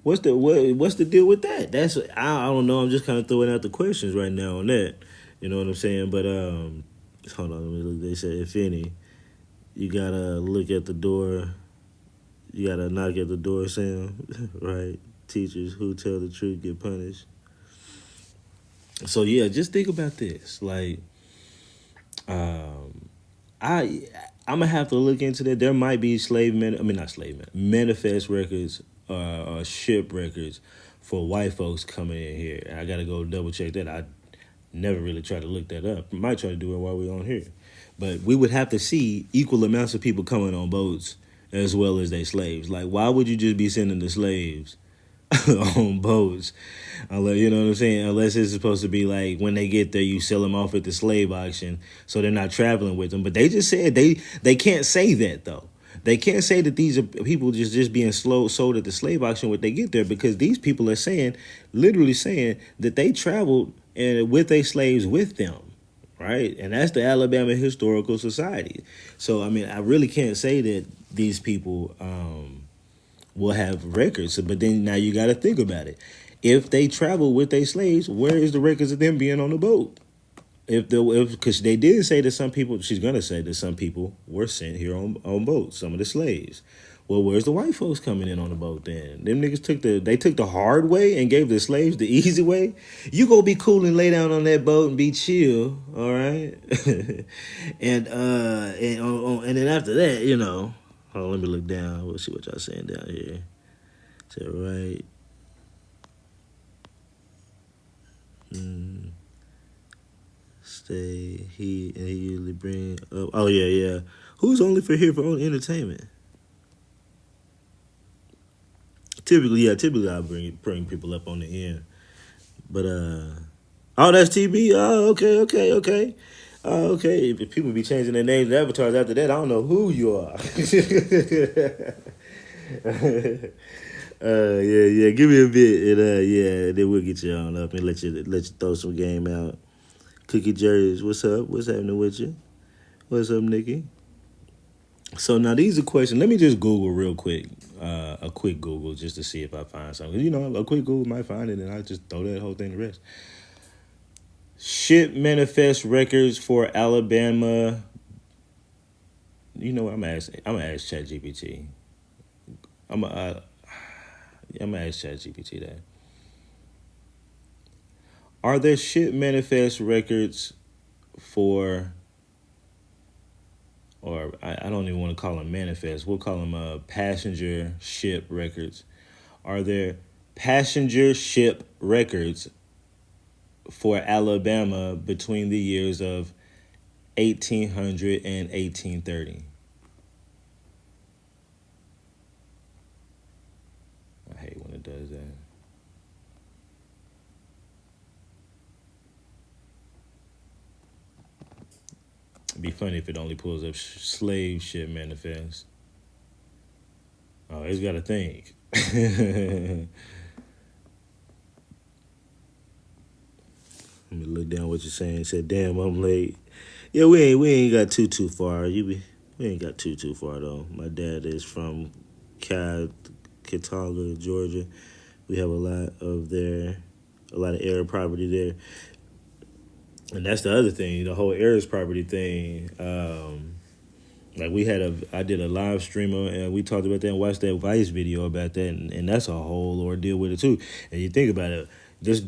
What's the deal with that? I don't know. I'm just kind of throwing out the questions right now on that. You know what I'm saying? But hold on, let me look. They said, if any, you gotta look at the door. You gotta knock at the door, Sam. Right? Teachers who tell the truth get punished. So yeah, just think about this. Like, I'm gonna have to look into that. There might be manifest records or ship records for white folks coming in here. I gotta go double check that. I never really tried to look that up. Might try to do it while we're on here. But we would have to see equal amounts of people coming on boats as well as they slaves. Like, why would you just be sending the slaves on boats? Unless, you know what I'm saying? Unless it's supposed to be like when they get there, you sell them off at the slave auction, so they're not traveling with them. But they just said they can't say that, though. They can't say that these are people just being sold at the slave auction when they get there, because these people are literally saying that they traveled and with their slaves with them. Right. And that's the Alabama Historical Society. So, I mean, I really can't say that these people will have records. But then now you got to think about it. If they travel with their slaves, where is the records of them being on the boat? Because they did say that some people, she's going to say that some people were sent here on boats, some of the slaves. Well, where's the white folks coming in on the boat then? Them niggas took the hard way and gave the slaves the easy way. You go be cool and lay down on that boat and be chill, all right? and then after that, you know, hold on, let me look down. We'll see what y'all saying down here. Is that right? He usually bring up. Oh yeah. Who's only for own entertainment? Typically I bring people up on the end. But oh, that's TB. Oh, okay. Okay. If people be changing their names and avatars after that, I don't know who you are. Yeah. Give me a bit, and then we'll get you on up and let you throw some game out. Cookie Jerry's, what's up? What's happening with you? What's up, Nikki? So now these are questions. Let me just Google real quick. A quick Google just to see if I find something. You know, a quick Google might find it, and I just throw that whole thing to rest. Ship manifest records for Alabama. You know what? I'm gonna ask ChatGPT. I'm gonna ask ChatGPT that. Are there ship manifest records for, or I don't even want to call them manifest. We'll call them passenger ship records. Are there passenger ship records for Alabama between the years of 1800 and 1830? I hate when it does that. It'd be funny if it only pulls up slave ship manifest. Oh, it's got to think. Let me look down what you're saying. It said, "Damn, I'm late." Yeah, we ain't got too far. We ain't got too far though. My dad is from Catawba, Georgia. We have a lot of Arab property there. And that's the other thing, the whole Arab property thing. Like I did a live streamer and we talked about that and watched that Vice video about that, and that's a whole ordeal with it too. And you think about it,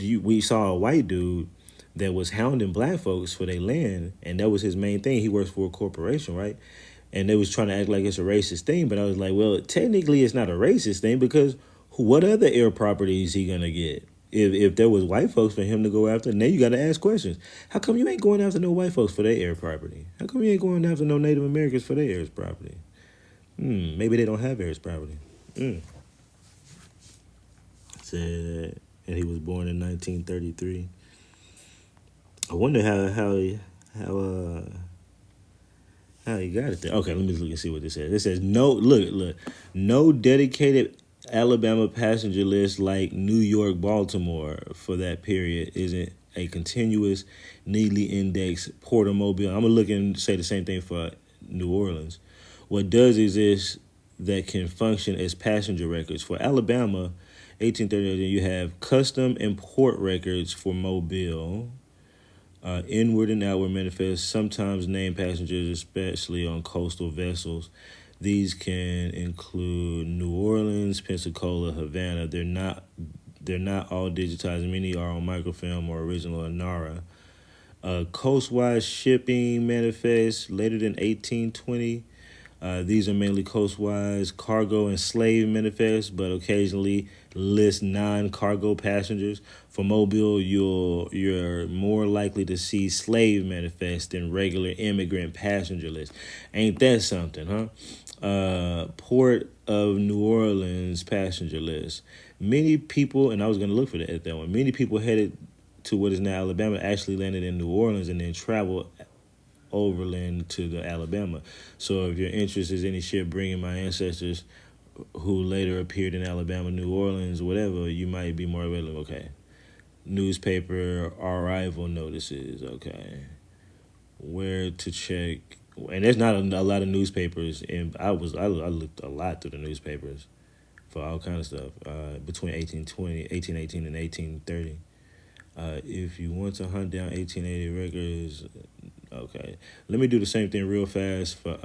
we saw a white dude that was hounding black folks for their land, and that was his main thing. He works for a corporation, right? And they was trying to act like it's a racist thing, but I was like, well, technically it's not a racist thing because what other air property is he gonna get? If there was white folks for him to go after, now you got to ask questions. How come you ain't going after no white folks for their air property? How come you ain't going after no Native Americans for their air property? Maybe they don't have air property. Said, and he was born in 1933. I wonder how he got it there. Okay, let me look and see what this says. It says no dedicated Alabama passenger list like New York, Baltimore for that period isn't a continuous, neatly indexed port or mobile. I'm gonna look and say the same thing for New Orleans. What does exist that can function as passenger records for Alabama, 1830? You have custom and port records for Mobile. Inward and outward manifest, sometimes named passengers, especially on coastal vessels. These can include New Orleans, Pensacola, Havana. They're not all digitized. Many are on microfilm or original Anara. Coastwise shipping manifest later than 1820. These are mainly coastwise cargo and slave manifests, but occasionally list non-cargo passengers. For Mobile, you're more likely to see slave manifest than regular immigrant passenger list. Ain't that something, huh? Port of New Orleans passenger list. Many people, and I was going to look for that one. Many people headed to what is now Alabama actually landed in New Orleans and then traveled overland to the Alabama. So if your interest is any ship bringing my ancestors who later appeared in Alabama, New Orleans, whatever, you might be more available. Okay. Newspaper arrival notices. Okay. Where to check. And there's not a lot of newspapers. And I looked a lot through the newspapers for all kinds of stuff between 1818 and 1830. If you want to hunt down 1880 records, okay. Let me do the same thing real fast for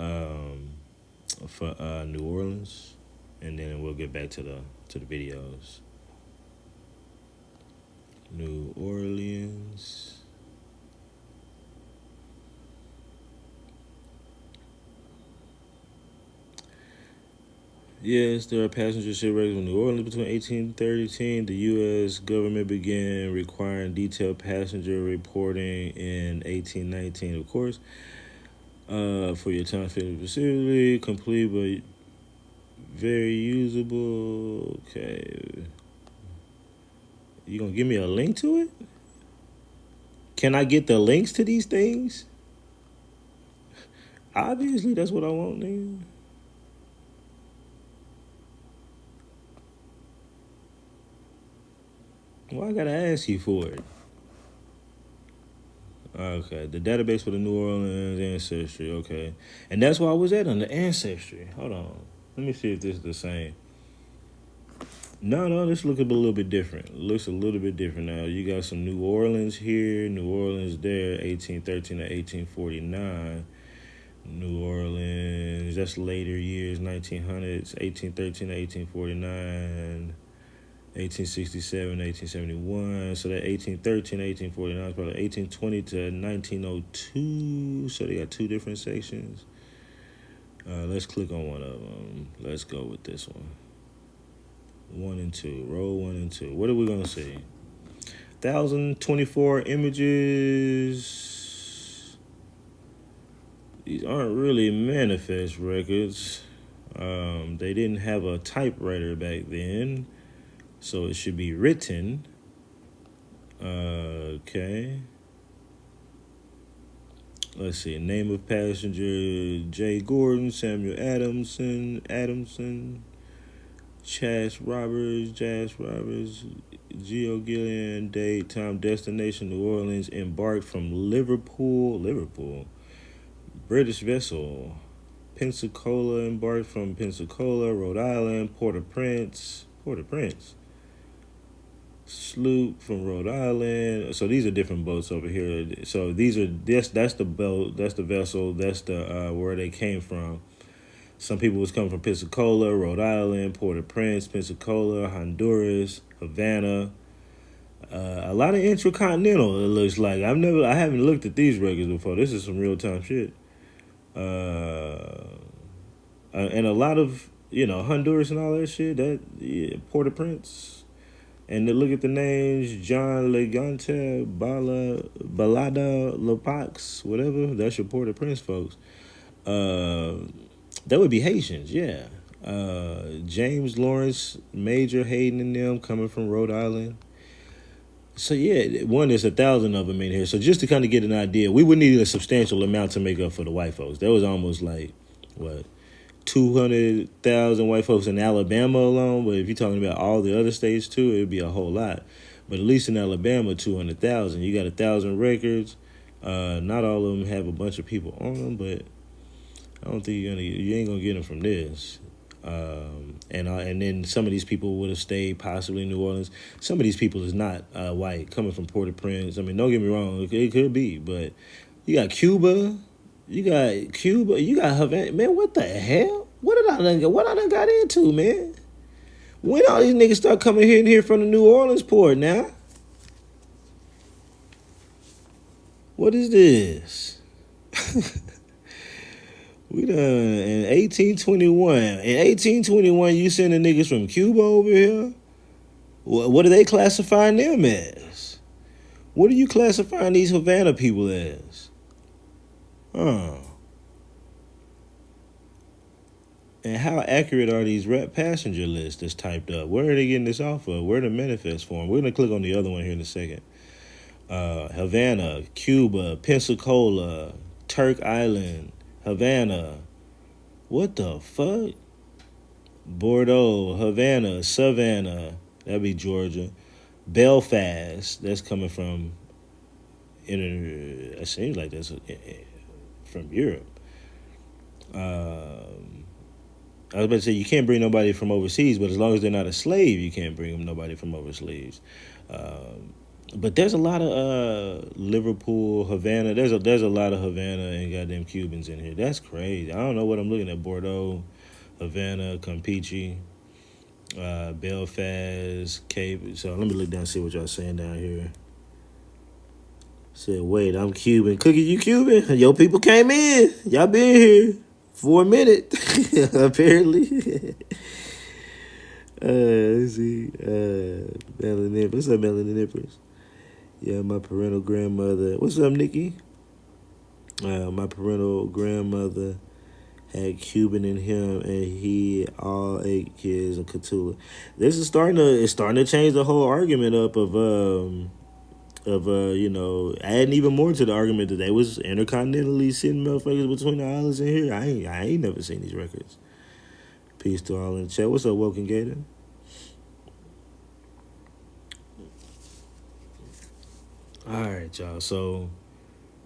New Orleans, and then we'll get back to the videos. New Orleans. Yes, there are passenger ship records in New Orleans between 1813. The U.S. government began requiring detailed passenger reporting in 1819, of course. For your time facility, complete but very usable. Okay. You gonna give me a link to it? Can I get the links to these things? Obviously, that's what I want, nigga. Well, I gotta ask you for it. All Okay, the database for the New Orleans Ancestry. Okay, and that's where I was at on the Ancestry. Hold on, let me see if this is the same. No, this looks a little bit different. It looks a little bit different now. You got some New Orleans here, New Orleans there, 1813 to 1849. New Orleans, that's later years, 1900s, 1813 to 1849. 1867, 1871. So that 1813, 1849 is probably 1820 to 1902. So they got two different sections. Let's click on one of them. Let's go with this one. 1 and 2. Row 1 and 2. What are we going to see? 1,024 images. These aren't really manifest records. They didn't have a typewriter back then. So it should be written. Okay. Let's see. Name of passenger: Jay Gordon, Samuel Adamson, Chas Roberts, Geo Gillian. Date, time, destination: New Orleans. Embarked from Liverpool. British vessel. Pensacola. Embarked from Pensacola, Rhode Island. Port-au-Prince. Sloop from Rhode Island. So these are different boats over here. So these are that's the boat, that's the vessel, that's the where they came from. Some people was coming from Pensacola, Rhode Island, Port-au-Prince, Pensacola, Honduras, Havana. A lot of intercontinental. It looks like I haven't looked at these records before. This is some real time shit. And a lot of Honduras and all that shit. Port-au-Prince. And to look at the names, John Legante, Balada, Lopax, whatever. That's your Port-au-Prince folks. That would be Haitians, yeah. James Lawrence, Major Hayden and them coming from Rhode Island. So yeah, there's 1,000 of them in here. So just to kind of get an idea, we would need a substantial amount to make up for the white folks. That was almost like, 200,000 white folks in Alabama alone. But if you're talking about all the other states too, it would be a whole lot. But at least in Alabama, 200,000. You got 1,000 records. Not all of them have a bunch of people on them, but I don't think you ain't gonna get them from this. And then some of these people would have stayed possibly in New Orleans. Some of these people is not white, coming from Port-au-Prince. I mean, don't get me wrong, it could be, but you got Cuba. You got Havana. Man, what the hell? What I done got into, man? When all these niggas start coming here from the New Orleans port now? What is this? We done in 1821. In 1821, you sending niggas from Cuba over here? What are they classifying them as? What are you classifying these Havana people as? And how accurate are these rep passenger lists that's typed up? Where are they getting this off of? Where the manifest form? We're going to click on the other one here in a second. Havana, Cuba, Pensacola, Turk Island, Havana. What the fuck? Bordeaux, Havana, Savannah. That'd be Georgia. Belfast. That's coming from... It seems like that's from Europe. I was about to say you can't bring nobody from overseas, but as long as they're not a slave, you can't bring nobody from overseas. But there's a lot of Liverpool, Havana. There's a lot of Havana and goddamn Cubans in here. That's crazy. I don't know what I'm looking at. Bordeaux, Havana, Campeche, Belfast, Cape. So let me look down and see what y'all saying down here. Said, wait, I'm Cuban. Cookie, you Cuban? Your people came in. Y'all been here for a minute, apparently. Let's see. Melanie, what's up, Melanie Nippers? Yeah, my parental grandmother. What's up, Nikki? My parental grandmother had Cuban in him, and he all 8 kids in Catula. This is starting to change the whole argument up of adding even more to the argument that they was intercontinentally sitting motherfuckers between the islands in here. I ain't never seen these records. Peace to all in the chat. What's up, Woken Gator? All right, y'all. So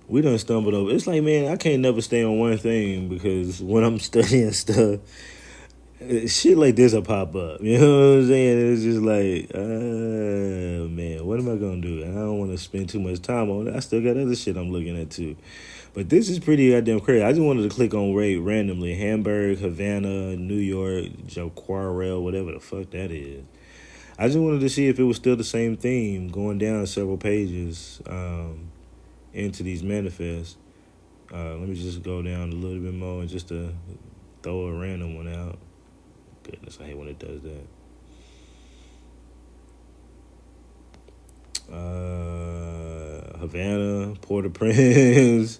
We done stumbled over. It's like, man, I can't never stay on one thing because when I'm studying stuff, shit like this will pop up. You know what I'm saying? It's just like, man, what am I gonna do? And I don't want to spend too much time on it. I still got other shit I'm looking at too. But this is pretty goddamn crazy. I just wanted to click on rate randomly. Hamburg, Havana, New York, Jaguarel, whatever the fuck that is. I just wanted to see if it was still the same theme going down several pages into these manifests. Let me just go down a little bit more and just to throw a random one out. Goodness, I hate when it does that. Havana, Port-au-Prince,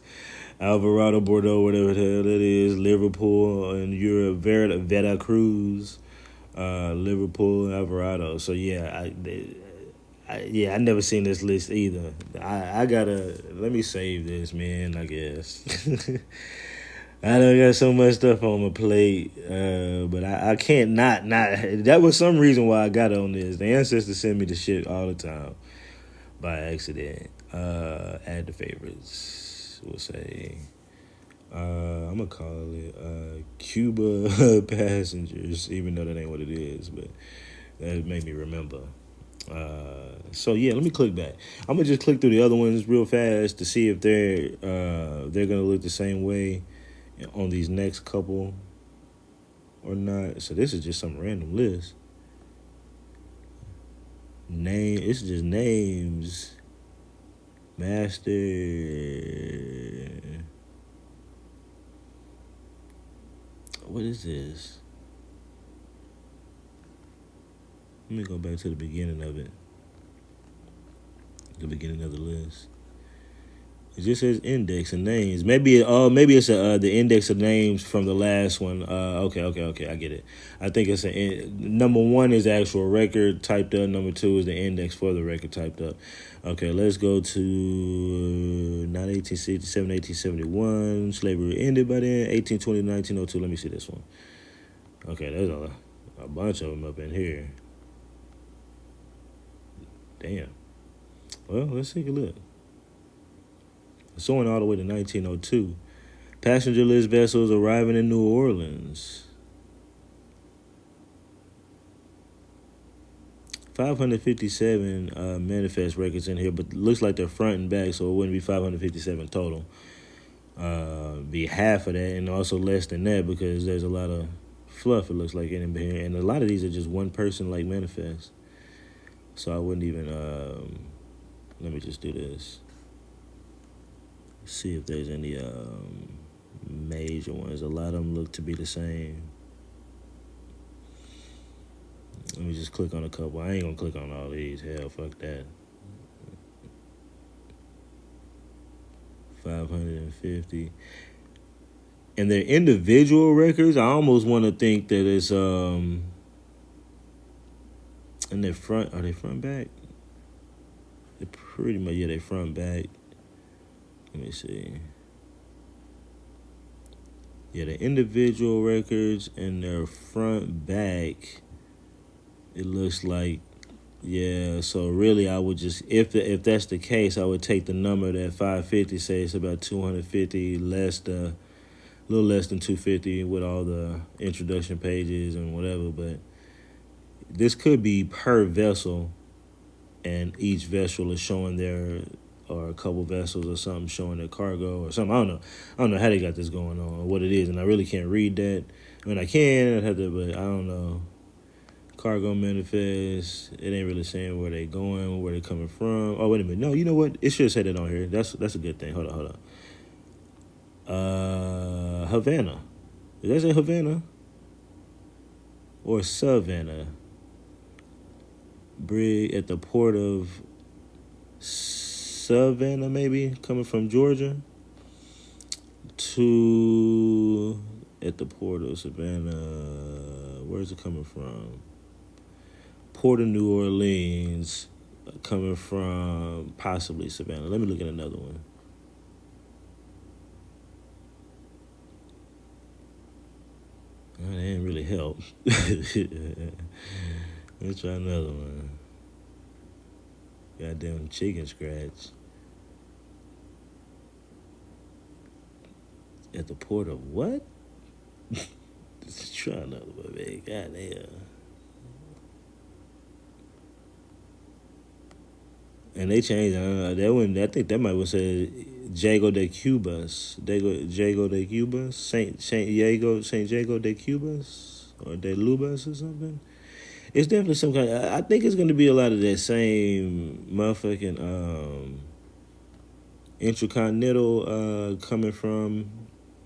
Alvarado, Bordeaux, whatever the hell that is, Liverpool in Europe, Veracruz, Liverpool, Alvarado. So yeah, I never seen this list either. I gotta let me save this, man. I guess. I done got so much stuff on my plate, but I can't not. That was some reason why I got on this. The ancestors send me the shit all the time by accident. Add the favorites. We'll say. I'm gonna call it Cuba Passengers, even though that ain't what it is, but that made me remember. So yeah, let me click back. I'm gonna just click through the other ones real fast to see if they're gonna look the same way on these next couple or not. So this is just some random list. It's just names. Master. What is this? Let me go back to the beginning of it. The beginning of the list. It just says index and names. Maybe it's the index of names from the last one. Okay, I get it. I think it's number one is the actual record typed up. Number two is the index for the record typed up. Okay, let's go to not 1867, 1871. Slavery ended by then. 1820, 1902. Let me see this one. Okay, there's a bunch of them up in here. Damn. Well, let's take a look. Soaring all the way to 1902. Passenger list vessels arriving in New Orleans. 557 manifest records in here, but looks like they're front and back, so it wouldn't be 557 total. Be half of that, and also less than that because there's a lot of fluff, it looks like, in here. And a lot of these are just one person, like, manifest. So I wouldn't even, let me just do this. See if there's any major ones. A lot of them look to be the same. Let me just click on a couple. I ain't gonna click on all these. Hell, fuck that. 550. And their individual records, I almost want to think that it's in their front. Are they front back? They're pretty much, yeah, they front back. Let me see. Yeah, the individual records and their front back, it looks like, yeah. So really, I would just, if that's the case, I would take the number that 550 say it's about 250 less a little less than 250 with all the introduction pages and whatever. But this could be per vessel, and each vessel is showing their, or a couple vessels or something showing their cargo or something. I don't know how they got this going on or what it is, and I really can't read that. I mean, I can, I'd have to, but I don't know. Cargo manifest, it ain't really saying where they going, where they coming from. Oh, wait a minute. No, you know what? It should say that on here. That's a good thing. Hold on. Havana. Does that say Havana? Or Savannah? Brig at the port of Savannah, maybe, coming from Georgia, to at the port of Savannah. Where's it coming from? Port of New Orleans, coming from possibly Savannah. Let me look at another one. Oh, that didn't really help. Let's try another one. Goddamn chicken scratch. At the port of what? Try another one, man. God damn. And they changed. That one, I think that might have said Jago de Cubas. Jago de Cubas. Saint Jago de Cubas or de Lubas or something. It's definitely some kind. I think it's going to be a lot of that same motherfucking intercontinental coming from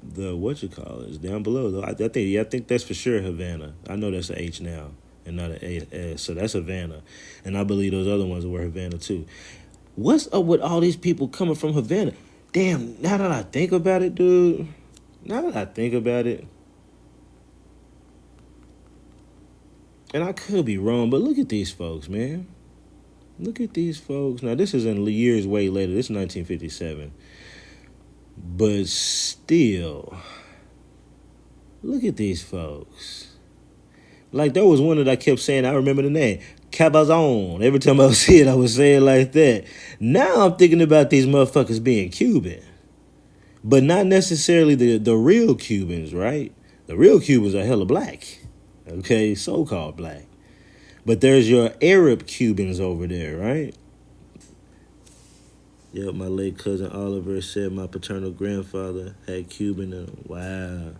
the what you call it down below though. I think that's for sure Havana. I know that's an H now and not an S, so that's Havana, and I believe those other ones were Havana too. What's up with all these people coming from Havana? Damn, now that I think about it, dude. Now that I think about it, and I could be wrong, but look at these folks, man. Look at these folks. Now this is in years way later. This is 1957. But still, look at these folks. Like, there was one that I kept saying, I remember the name, Cabazon. Every time I would see it, I would say it like that. Now I'm thinking about these motherfuckers being Cuban. But not necessarily the real Cubans, right? The real Cubans are hella black. Okay, so-called black. But there's your Arab Cubans over there, right? Yep, my late cousin Oliver said my paternal grandfather had Cuban in him. Wow.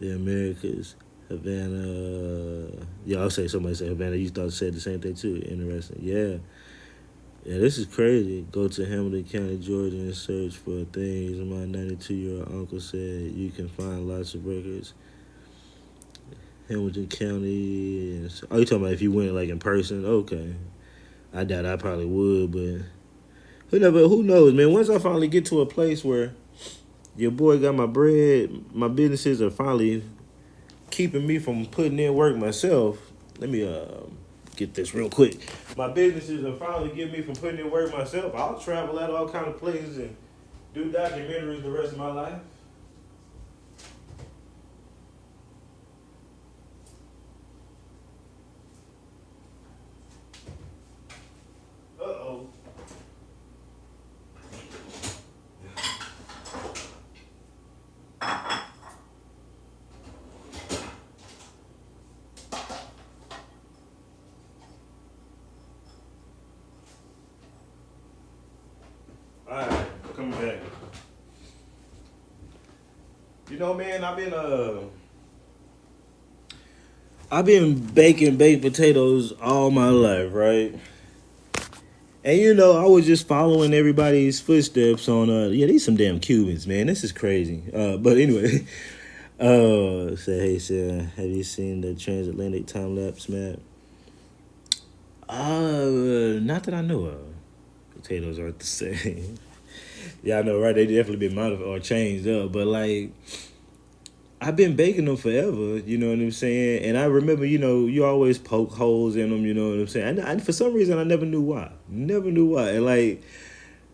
The Americas, Havana. Yeah, I'll say somebody said Havana. You thought said the same thing too. Interesting. Yeah. Yeah, this is crazy. Go to Hamilton County, Georgia and search for things. My 92-year-old uncle said you can find lots of records. Hamilton County. Oh, you talking about if you went like in person? Okay. I doubt I probably would, but who knows, man? Once I finally get to a place where your boy got my bread, my businesses are finally keeping me from putting in work myself. Let me get this real quick. My businesses are finally getting me from putting in work myself. I'll travel at all kind of places and do documentaries the rest of my life. Uh-oh. Alright, coming back. You know, man, I've been baking baked potatoes all my life, right? And you know, I was just following everybody's footsteps on these some damn Cubans, man. This is crazy. But anyway, say hey Sarah, have you seen the transatlantic time lapse map? Not that I know of. Potatoes aren't the same. Yeah, I know, right? They definitely been modified or changed up, but like I've been baking them forever, you know what I'm saying? And I remember, you know, you always poke holes in them, you know what I'm saying? And for some reason, I never knew why. Never knew why. And like,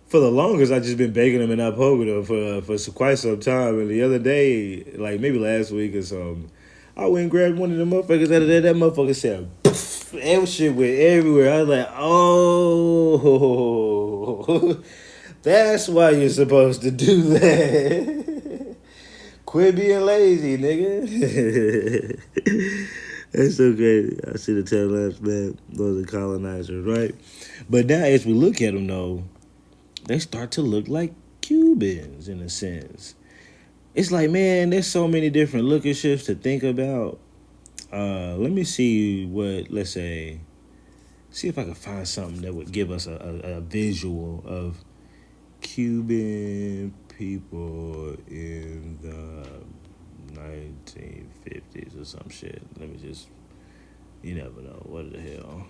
for the longest, I just been baking them and not poking them for quite some time. And the other day, like maybe last week or something, I went and grabbed one of the motherfuckers out of there. That motherfucker said, poof, and shit went everywhere. I was like, oh, that's why you're supposed to do that. Quit being lazy, nigga. That's so crazy. I see the time lapse, man. Those are colonizers, right? But now as we look at them, though, they start to look like Cubans in a sense. It's like, man, there's so many different looking shifts to think about. Let me see see if I can find something that would give us a visual of Cuban people in the 1950s or some shit. Let me just, you never know. What the hell?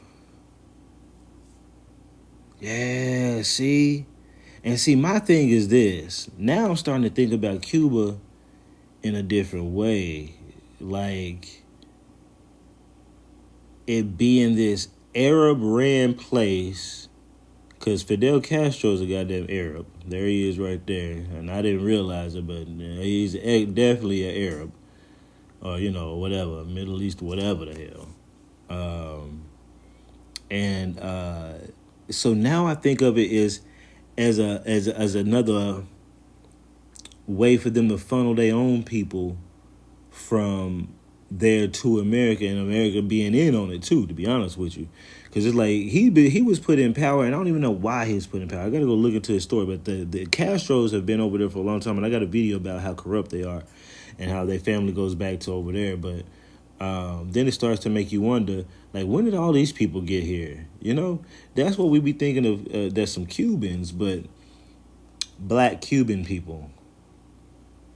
Yeah, see? And see, my thing is this. Now I'm starting to think about Cuba in a different way. Like, it being this Arab-ran place. Because Fidel Castro's a goddamn Arab. There he is right there. And I didn't realize it, but he's definitely an Arab. Or, you know, whatever. Middle East, whatever the hell. So now I think of it as another way for them to funnel their own people from there to America, and America being in on it too, to be honest with you. Because it's like he was put in power, and I don't even know why he was put in power. I got to go look into his story, but the Castros have been over there for a long time, and I got a video about how corrupt they are and how their family goes back to over there. But then it starts to make you wonder, like, when did all these people get here? You know, that's what we be thinking of. There's some Cubans, but black Cuban people.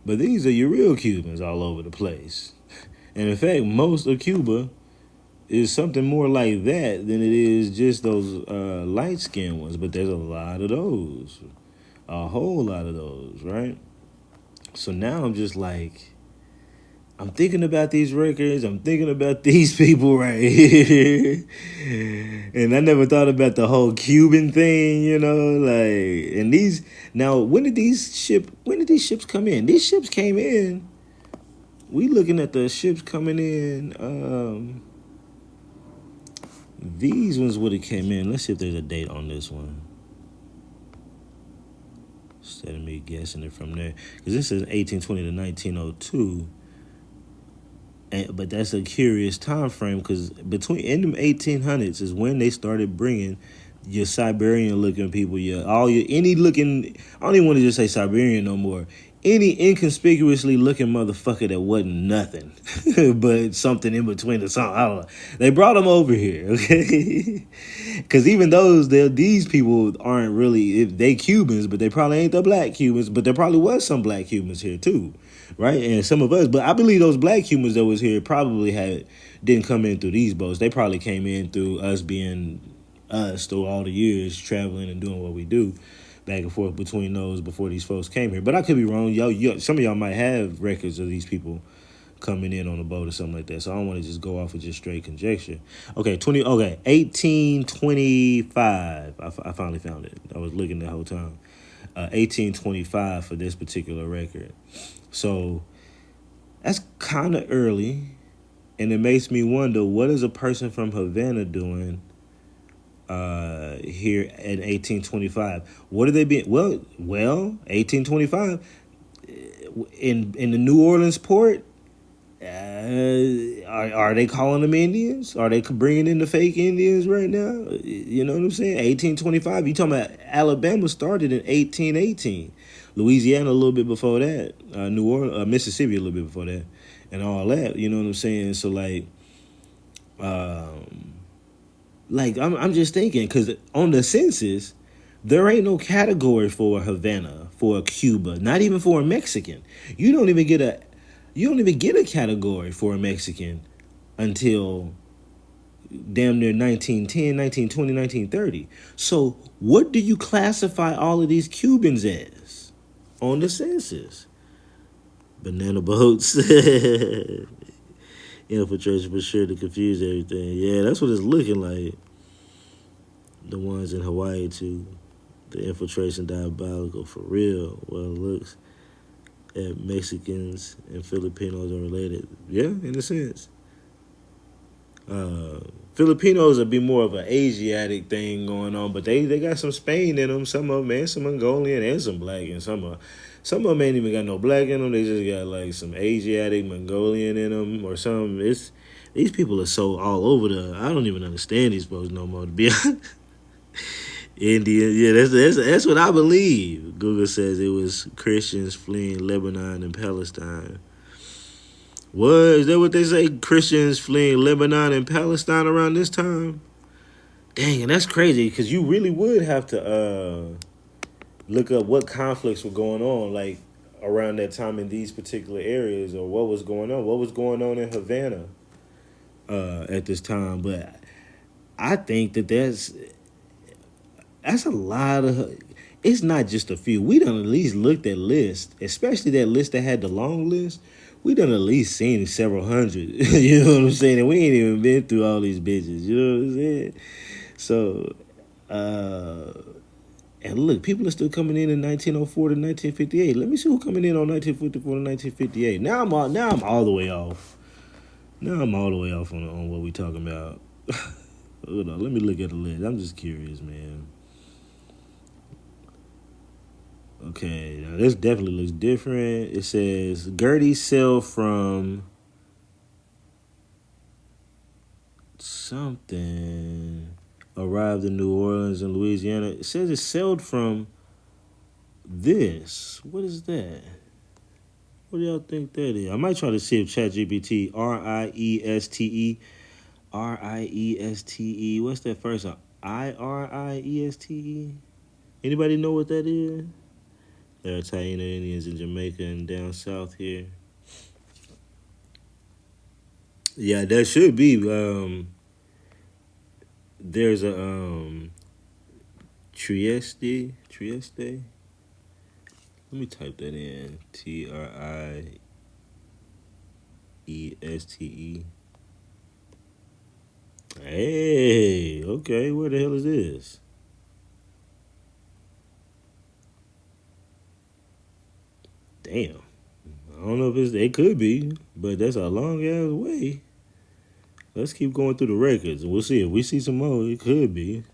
But these are your real Cubans all over the place. And in fact, most of Cuba is something more like that than it is just those light-skinned ones. But there's a lot of those. A whole lot of those, right? So now I'm just like, I'm thinking about these records. I'm thinking about these people right here. And I never thought about the whole Cuban thing, you know, like, and these, now, when did these ships come in? These ships came in. We looking at the ships coming in. These ones would have came in. Let's see if there's a date on this one. Instead of me guessing it from there. Because this is 1820 to 1902. But that's a curious time frame, because in the 1800s is when they started bringing your Siberian looking people, any looking, I don't even want to just say Siberian no more, any inconspicuously looking motherfucker that wasn't nothing but something in between the song. I don't know. They brought them over here, okay? Because even these people aren't really, they Cubans, but they probably ain't the black Cubans, but there probably was some black Cubans here too, right? And some of us, but I believe those black Cubans that was here probably didn't come in through these boats. They probably came in through us being us through all the years traveling and doing what we do back and forth between those before these folks came here. But I could be wrong. Some of y'all might have records of these people coming in on a boat or something like that. So I don't want to just go off of just straight conjecture. Okay, 1825. I finally found it. I was looking the whole time. 1825 for this particular record. So that's kind of early, and it makes me wonder, what is a person from Havana doing here in 1825? What are they being? Well, 1825 in the New Orleans port. Are they calling them Indians? Are they bringing in the fake Indians right now? You know what I'm saying? 1825. You talking about Alabama started in 1818. Louisiana a little bit before that. New Orleans, Mississippi a little bit before that, and all that. You know what I'm saying? So I'm just thinking, because on the census, there ain't no category for Havana, for Cuba, not even for a Mexican. You don't even get a category for a Mexican until damn near 1910, 1920, 1930. So what do you classify all of these Cubans as on the census? Banana boats. Infiltration for sure to confuse everything. Yeah, that's what it's looking like. The ones in Hawaii too. The infiltration diabolical for real. Well, it looks at Mexicans and Filipinos are related. Yeah, in a sense. Filipinos would be more of an Asiatic thing going on, but they got some Spain in them. Some of them, and some Mongolian and some black, and some of them ain't even got no black in them. They just got like some Asiatic, Mongolian in them, or some. These people are so all over I don't even understand these folks no more, to be honest. Indian, yeah, that's what I believe. Google says it was Christians fleeing Lebanon and Palestine. Is that what they say? Christians fleeing Lebanon and Palestine around this time? Dang, and that's crazy, because you really would have to look up what conflicts were going on, like, around that time in these particular areas, or what was going on. What was going on in Havana at this time? But I think that's a lot of... It's not just a few. We done at least looked at lists, especially that list that had the long list. We done at least seen several hundred. You know what I'm saying? And we ain't even been through all these bitches. You know what I'm saying? So, and look, people are still coming in 1904 to 1958. Let me see who coming in on 1954 to 1958. Now I'm all the way off. Now I'm all the way off on what we talking about. Hold on, let me look at the list. I'm just curious, man. Okay, now this definitely looks different. It says Gertie sailed from something, arrived in New Orleans and Louisiana. It says it sailed from this. What is that? What do y'all think that is? I might try to see if ChatGPT, Riestee. What's that first one? Irieste? Anybody know what that is? There are Italian Indians in Jamaica and down south here. Yeah, that should be. There's a Trieste. Let me type that in. Trieste. Hey, okay, where the hell is this? Damn. I don't know if it could be, but that's a long ass way. Let's keep going through the records and we'll see if we see some more. It could be.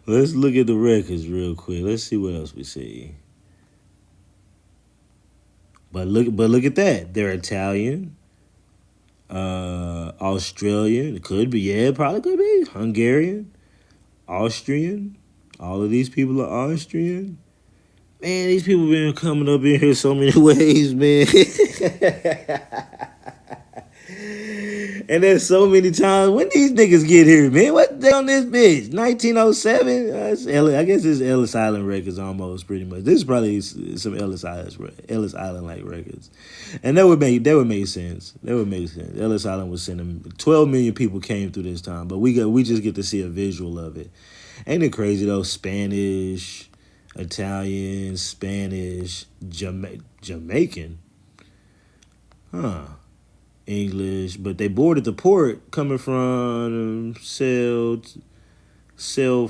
Let's look at the records real quick. Let's see what else we see. But look at that. They're Italian, Australian. It could be. Yeah, it probably could be Hungarian, Austrian. All of these people are Austrian. Man, these people been coming up in here so many ways, man. And there's so many times when these niggas get here, man. What they on this bitch? 1907? I guess it's Ellis Island records almost, pretty much. This is probably some Ellis Island like records, and that would make sense. That would make sense. Ellis Island was sending 12 million people came through this time, but we just get to see a visual of it. Ain't it crazy though? Spanish, Italian, Spanish, Jamaican, huh? English, but they boarded the port coming from sailed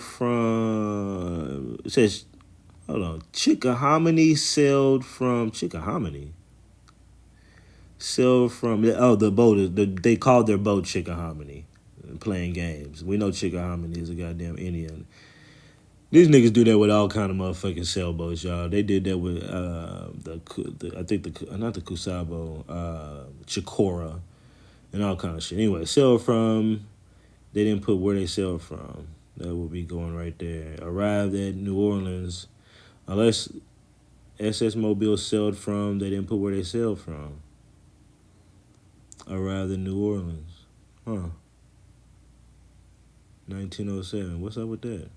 from, it says, hold on, Chickahominy sailed from Chickahominy. Sailed from the boat, they called their boat Chickahominy, playing games. We know Chickahominy is a goddamn Indian. These niggas do that with all kind of motherfucking sailboats, y'all. They did that with not the Kusabo, Chikora, and all kind of shit. Anyway, sailed from. They didn't put where they sailed from. That would be going right there. Arrived at New Orleans, unless SS Mobile sailed from. They didn't put where they sailed from. Arrived in New Orleans, huh? 1907. What's up with that?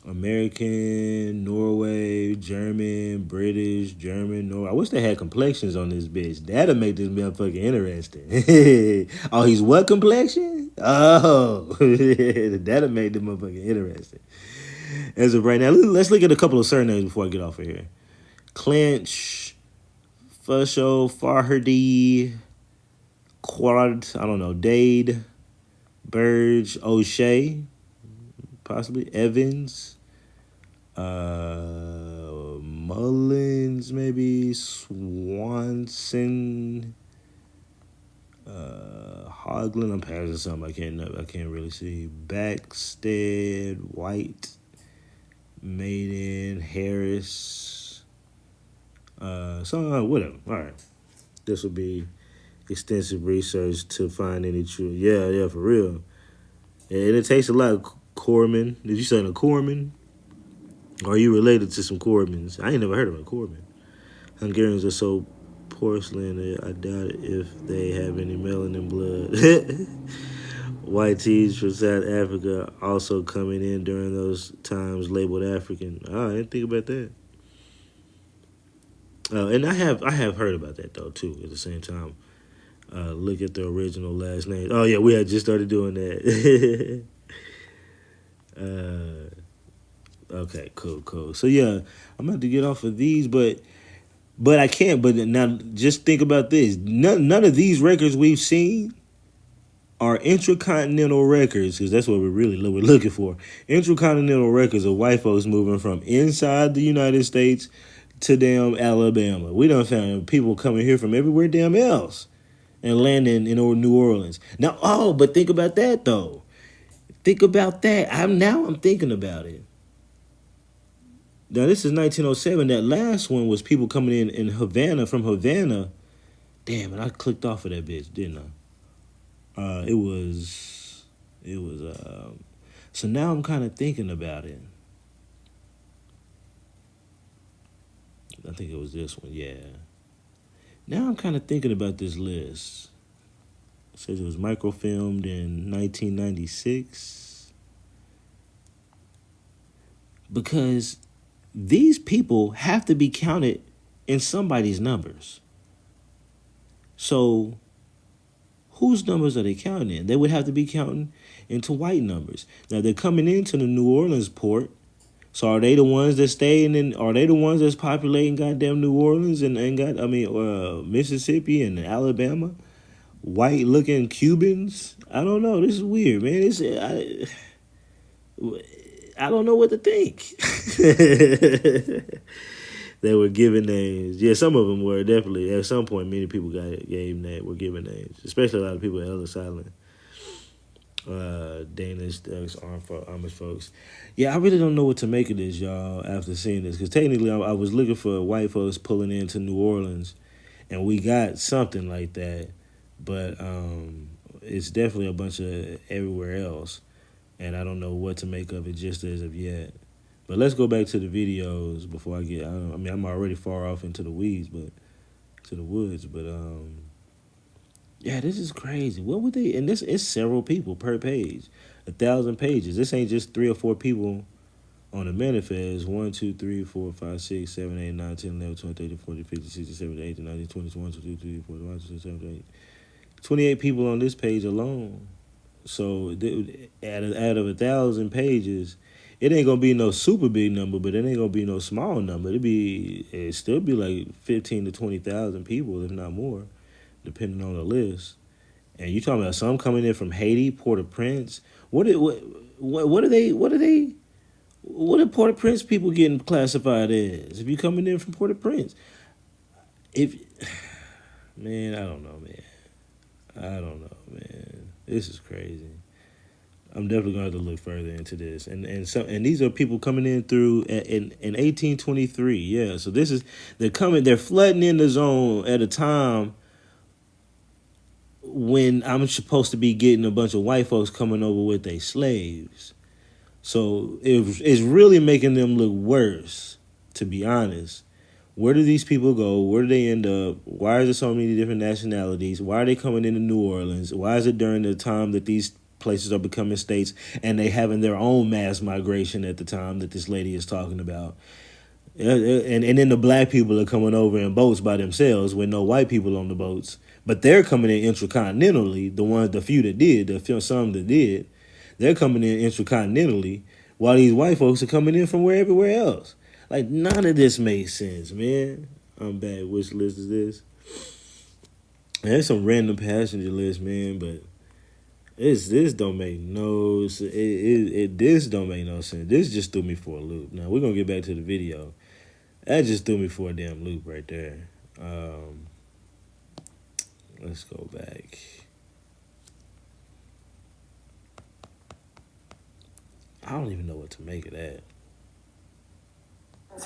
American, Norway, German, British, German, Norway. I wish they had complexions on this bitch. That'll make this motherfucker interesting. Oh, he's what complexion? Oh, that'll make this motherfucker interesting. As of right now, let's look at a couple of surnames before I get off of here. Clinch, Fusho, Farhardy, Quad, I don't know, Dade, Burge, O'Shea, possibly Evans, Mullins, maybe Swanson, Hoglin. I'm passing something. I can't really see. Backstead, White, Maiden, Harris. Whatever. All right. This will be extensive research to find any true. Yeah, for real. And it takes a lot. Corman. Did you say a Corman? Or are you related to some Cormans? I ain't never heard of a Corman. Hungarians are so porcelain that I doubt if they have any melanin blood. White teas from South Africa also coming in during those times labeled African. Oh, I didn't think about that. And I have heard about that though too at the same time. Look at the original last name. Oh yeah, we had just started doing that. Okay, cool. So yeah, I'm about to get off of these, but I can't. But now, just think about this: none of these records we've seen are intracontinental records, because that's what we're looking for. Intracontinental records of white folks moving from inside the United States to damn Alabama. We done found people coming here from everywhere damn else and landing in New Orleans. Now, but think about that though. Think about that. I'm thinking about it. Now this is 1907. That last one was people coming in Havana from Havana. Damn, and I clicked off of that bitch, didn't I? It was. So now I'm kind of thinking about it. I think it was this one, yeah. Now I'm kind of thinking about this list. It says it was microfilmed in 1996. Because these people have to be counted in somebody's numbers. So whose numbers are they counting in? They would have to be counting into white numbers. Now they're coming into the New Orleans port. So are they the ones that staying in? Are they the ones that's populating goddamn New Orleans and Mississippi and Alabama? White looking Cubans? I don't know. This is weird, man. I don't know what to think. They were giving names. Yeah, some of them were definitely. At some point, many people were given names, especially a lot of people at Ellis Island. Danish, Amish folks. Yeah, I really don't know what to make of this, y'all, after seeing this. Because technically, I was looking for white folks pulling into New Orleans, and we got something like that. But it's definitely a bunch of everywhere else. And I don't know what to make of it just as of yet. But let's go back to the videos before I'm already far off into the woods, but yeah, this is crazy. What would they, and this is several people per page, 1,000 pages. This ain't just 3 or 4 people on the manifest. 1, 2, 3, 4, 5, 6, 7, 8, 9, 10, 11, 12, 13, 14, 15, 16, 17, 18, 19, 20, 21, 22, 23, 24, 25, 26, 27, 28. 28 people on this page alone. So out of 1,000 pages, it ain't gonna be no super big number, but it ain't gonna be no small number. It still be like 15 to 20,000 people, if not more, depending on the list. And you talking about some coming in from Haiti, Port-au-Prince. What are Port-au-Prince people getting classified as? If you coming in from Port-au-Prince, man, I don't know, man. This is crazy. I'm definitely going to have to look further into this. And these are people coming in through in 1823. Yeah, so they're flooding in the zone at a time when I'm supposed to be getting a bunch of white folks coming over with their slaves. So it's really making them look worse, to be honest. Where do these people go? Where do they end up? Why is there so many different nationalities? Why are they coming into New Orleans? Why is it during the time that these places are becoming states and they having their own mass migration at the time that this lady is talking about? And then the black people are coming over in boats by themselves with no white people on the boats. But they're coming in intracontinentally, the few that did, some that did. They're coming in intracontinentally while these white folks are coming in from everywhere else. Like, none of this makes sense, man. I'm back. Which list is this? There's some random passenger list, man, but this don't make no sense. This don't make no sense. This just threw me for a loop. Now, we're going to get back to the video. That just threw me for a damn loop right there. Let's go back. I don't even know what to make of that.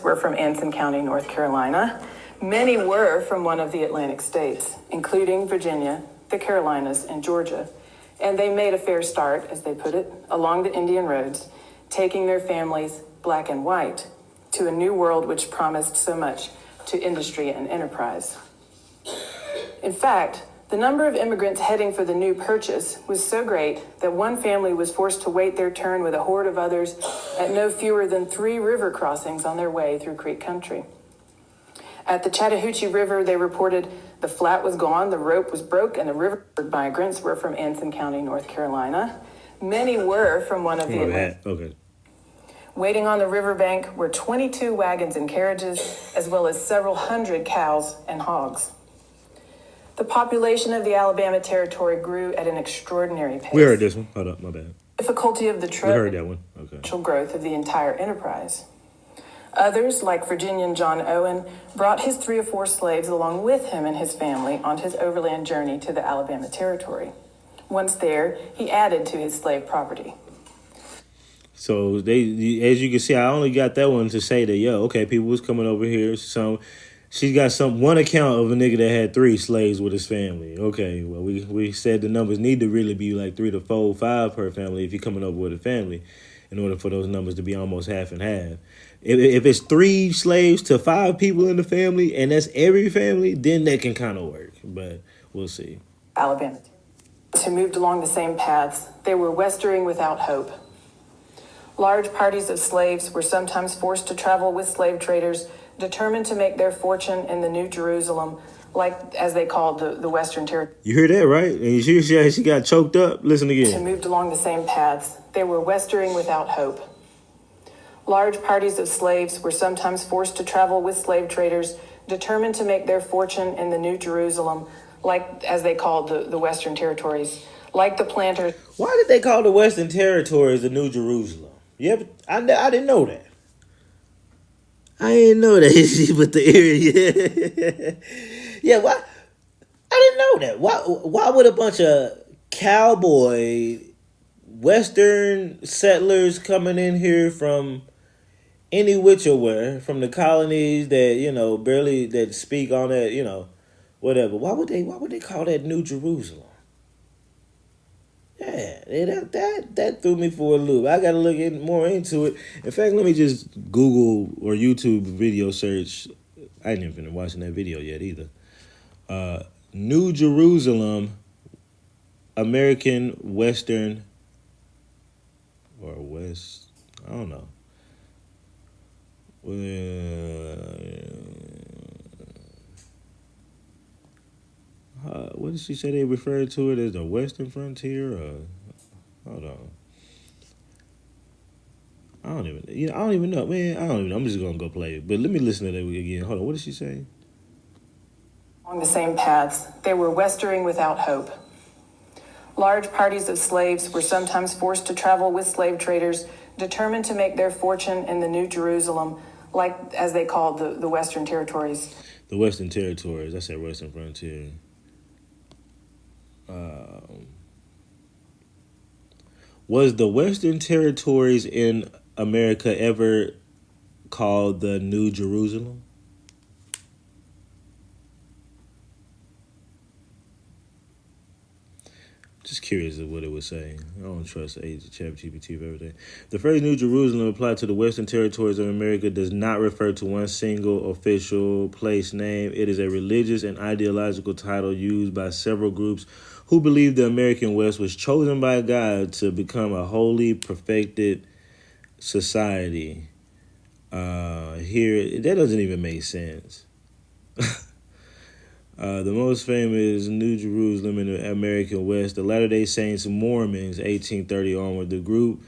Were from Anson County, North Carolina. Many were from one of the Atlantic states, including Virginia, the Carolinas, and Georgia. And they made a fair start, as they put it, along the Indian roads, taking their families, black and white, to a new world which promised so much to industry and enterprise. In fact, the number of immigrants heading for the new purchase was so great that one family was forced to wait their turn with a horde of others at no fewer than 3 river crossings on their way through Creek Country. At the Chattahoochee River, they reported the flat was gone, the rope was broke, and the river migrants were from Anson County, North Carolina. Many were from one of the... Okay. Waiting on the riverbank were 22 wagons and carriages, as well as several hundred cows and hogs. The population of the Alabama Territory grew at an extraordinary pace. We heard this one. Hold up, my bad. Difficulty of the trip. We heard that one. Okay. Growth of the entire enterprise. Others, like Virginian John Owen, brought his 3 or 4 slaves along with him and his family on his overland journey to the Alabama Territory. Once there, he added to his slave property. So they, as you can see, I only got that one to say that, yo, okay, people was coming over here. She's got one account of a nigga that had 3 slaves with his family. Okay, well, we said the numbers need to really be like 3 to 4, 5 per family if you're coming over with a family, in order for those numbers to be almost half and half. If it's 3 slaves to 5 people in the family, and that's every family, then that can kind of work. But we'll see. Alabama, who moved along the same paths. They were westering without hope. Large parties of slaves were sometimes forced to travel with slave traders, determined to make their fortune in the New Jerusalem, like as they called the Western Territory. You hear that, right? And you see she got choked up? Listen Who again. moved along the same paths. They were westering without hope. Large parties of slaves were sometimes forced to travel with slave traders, determined to make their fortune in the New Jerusalem, like as they called the Western Territories. Like the planters. Why did they call the Western Territories the New Jerusalem? Yeah, I didn't know that. I didn't know that. But the area, yeah. Why? I didn't know that. Why would a bunch of cowboy Western settlers coming in here from any which or where, from the colonies that barely that speak on that whatever? Why would they call that New Jerusalem? Yeah, that threw me for a loop. I got to look more into it. In fact, let me just Google or YouTube video search. I ain't even been watching that video yet either. New Jerusalem, American Western or West. I don't know. What did she say they referred to it as, the Western Frontier? Hold on. I don't even know, man. I don't even know. I'm just gonna go play it. But let me listen to that again. Hold on. What did she say? On the same paths, they were westering without hope. Large parties of slaves were sometimes forced to travel with slave traders, determined to make their fortune in the New Jerusalem, like as they called the Western Territories. The Western Territories. I said Western Frontier. Was the Western Territories in America ever called the New Jerusalem? Just curious of what it would say. I don't trust ChatGPT for everything. The phrase New Jerusalem applied to the Western Territories of America does not refer to one single official place name. It is a religious and ideological title used by several groups who believe the American West was chosen by God to become a wholly perfected society. Here, that doesn't even make sense. The most famous New Jerusalem in the American West, the Latter-day Saints Mormons, 1830 onward, the group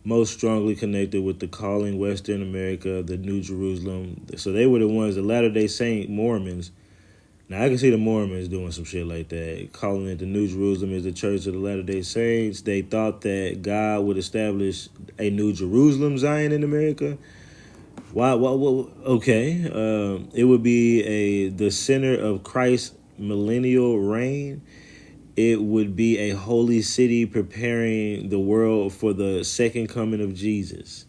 most strongly connected with the calling Western America, the New Jerusalem. So they were the ones, the Latter-day Saint Mormons. Now, I can see the Mormons doing some shit like that, calling it the New Jerusalem is the Church of the Latter-day Saints. They thought that God would establish a New Jerusalem, Zion, in America. Why? Okay. It would be the center of Christ's millennial reign. It would be a holy city preparing the world for the second coming of Jesus.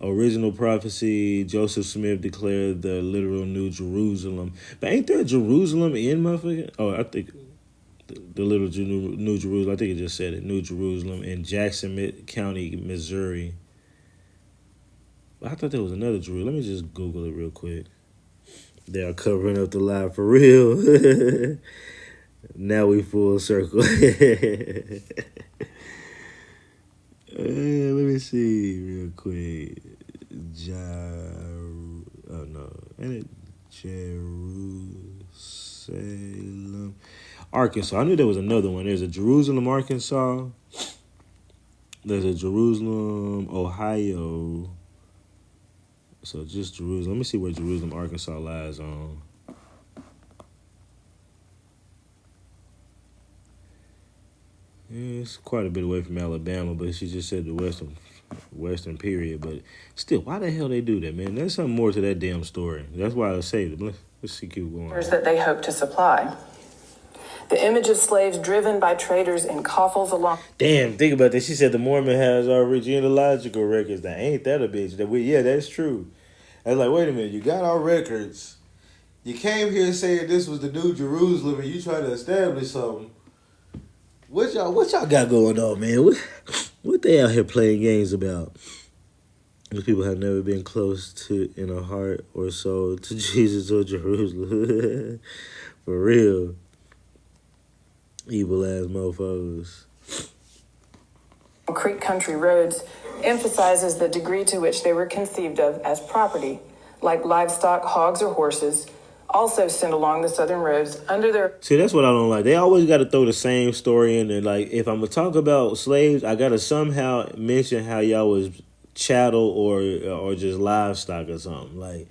Original prophecy, Joseph Smith declared the literal New Jerusalem. But ain't there a Jerusalem in motherfucking? Oh, I think the little New Jerusalem, I think it just said it, New Jerusalem in Jackson County, Missouri. I thought there was another Jerusalem. Let me just Google it real quick. They are covering up the lie for real. Now we full circle. Let me see real quick. Oh no, ain't it Jerusalem, Arkansas? I knew there was another one. There's a Jerusalem, Arkansas. There's a Jerusalem, Ohio. So just Jerusalem. Let me see where Jerusalem, Arkansas lies on. Yeah, it's quite a bit away from Alabama, but she just said the western period. But still, why the hell they do that, man? There's something more to that damn story. That's why I saved it. Let's keep going. That they hope to supply. The image of slaves driven by traders in coffles along. Damn, think about that. She said the Mormon has our genealogical records. Now, ain't that a bitch? Yeah, that's true. I was like, wait a minute, you got our records. You came here saying this was the New Jerusalem and you trying to establish something. What y'all got going on, man? What they out here playing games about? These people have never been close to in a heart or soul to Jesus or Jerusalem. For real. Evil ass mofos. Creek country roads emphasizes the degree to which they were conceived of as property, like livestock, hogs, or horses, also sent along the southern roads under their. See, that's what I don't like. They always got to throw the same story in there. Like, if I'm gonna talk about slaves, I gotta somehow mention how y'all was chattel or just livestock or something. Like,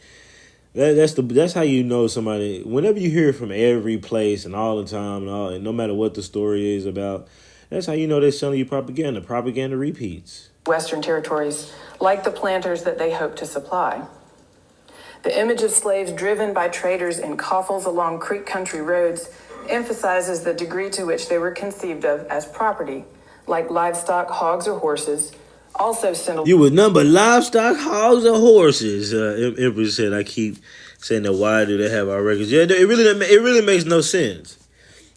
that's how you know somebody. Whenever you hear it from every place and all the time and no matter what the story is about, that's how you know they're selling you propaganda. Propaganda repeats. Western territories, like the planters that they hope to supply. The image of slaves driven by traders in coffles along Creek country roads emphasizes the degree to which they were conceived of as property, like livestock, hogs, or horses, also sent. You would number livestock, hogs, or horses. Empress said, I keep saying that, why do they have our records? Yeah, it really makes no sense.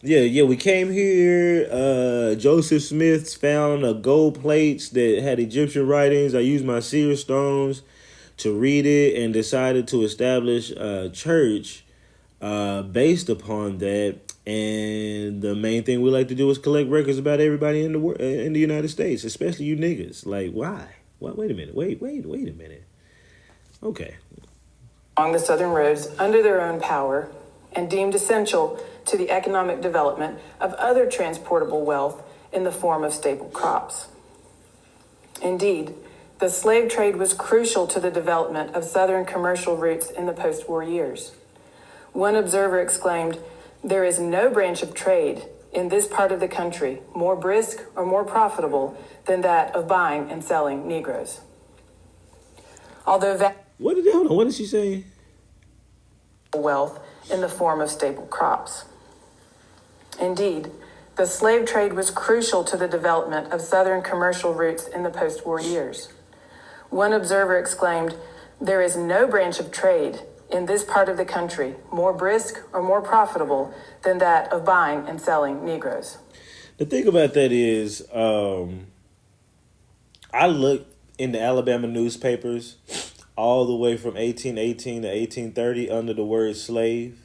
Yeah, we came here. Joseph Smith found gold plates that had Egyptian writings. I used my seer stones to read it and decided to establish a church based upon that. And the main thing we like to do is collect records about everybody in the United States, especially you niggas. Like, why? What? Wait a minute. Wait a minute. Okay. Along the southern roads under their own power and deemed essential to the economic development of other transportable wealth in the form of staple crops. Indeed, the slave trade was crucial to the development of Southern commercial routes in the post-war years. One observer exclaimed, "There is no branch of trade in this part of the country more brisk or more profitable than that of buying and selling Negroes." Although What did she say? Wealth in the form of staple crops. Indeed, the slave trade was crucial to the development of Southern commercial routes in the post-war years. One observer exclaimed, "There is no branch of trade in this part of the country more brisk or more profitable than that of buying and selling Negroes." The thing about that is, I looked in the Alabama newspapers all the way from 1818 to 1830 under the word slave.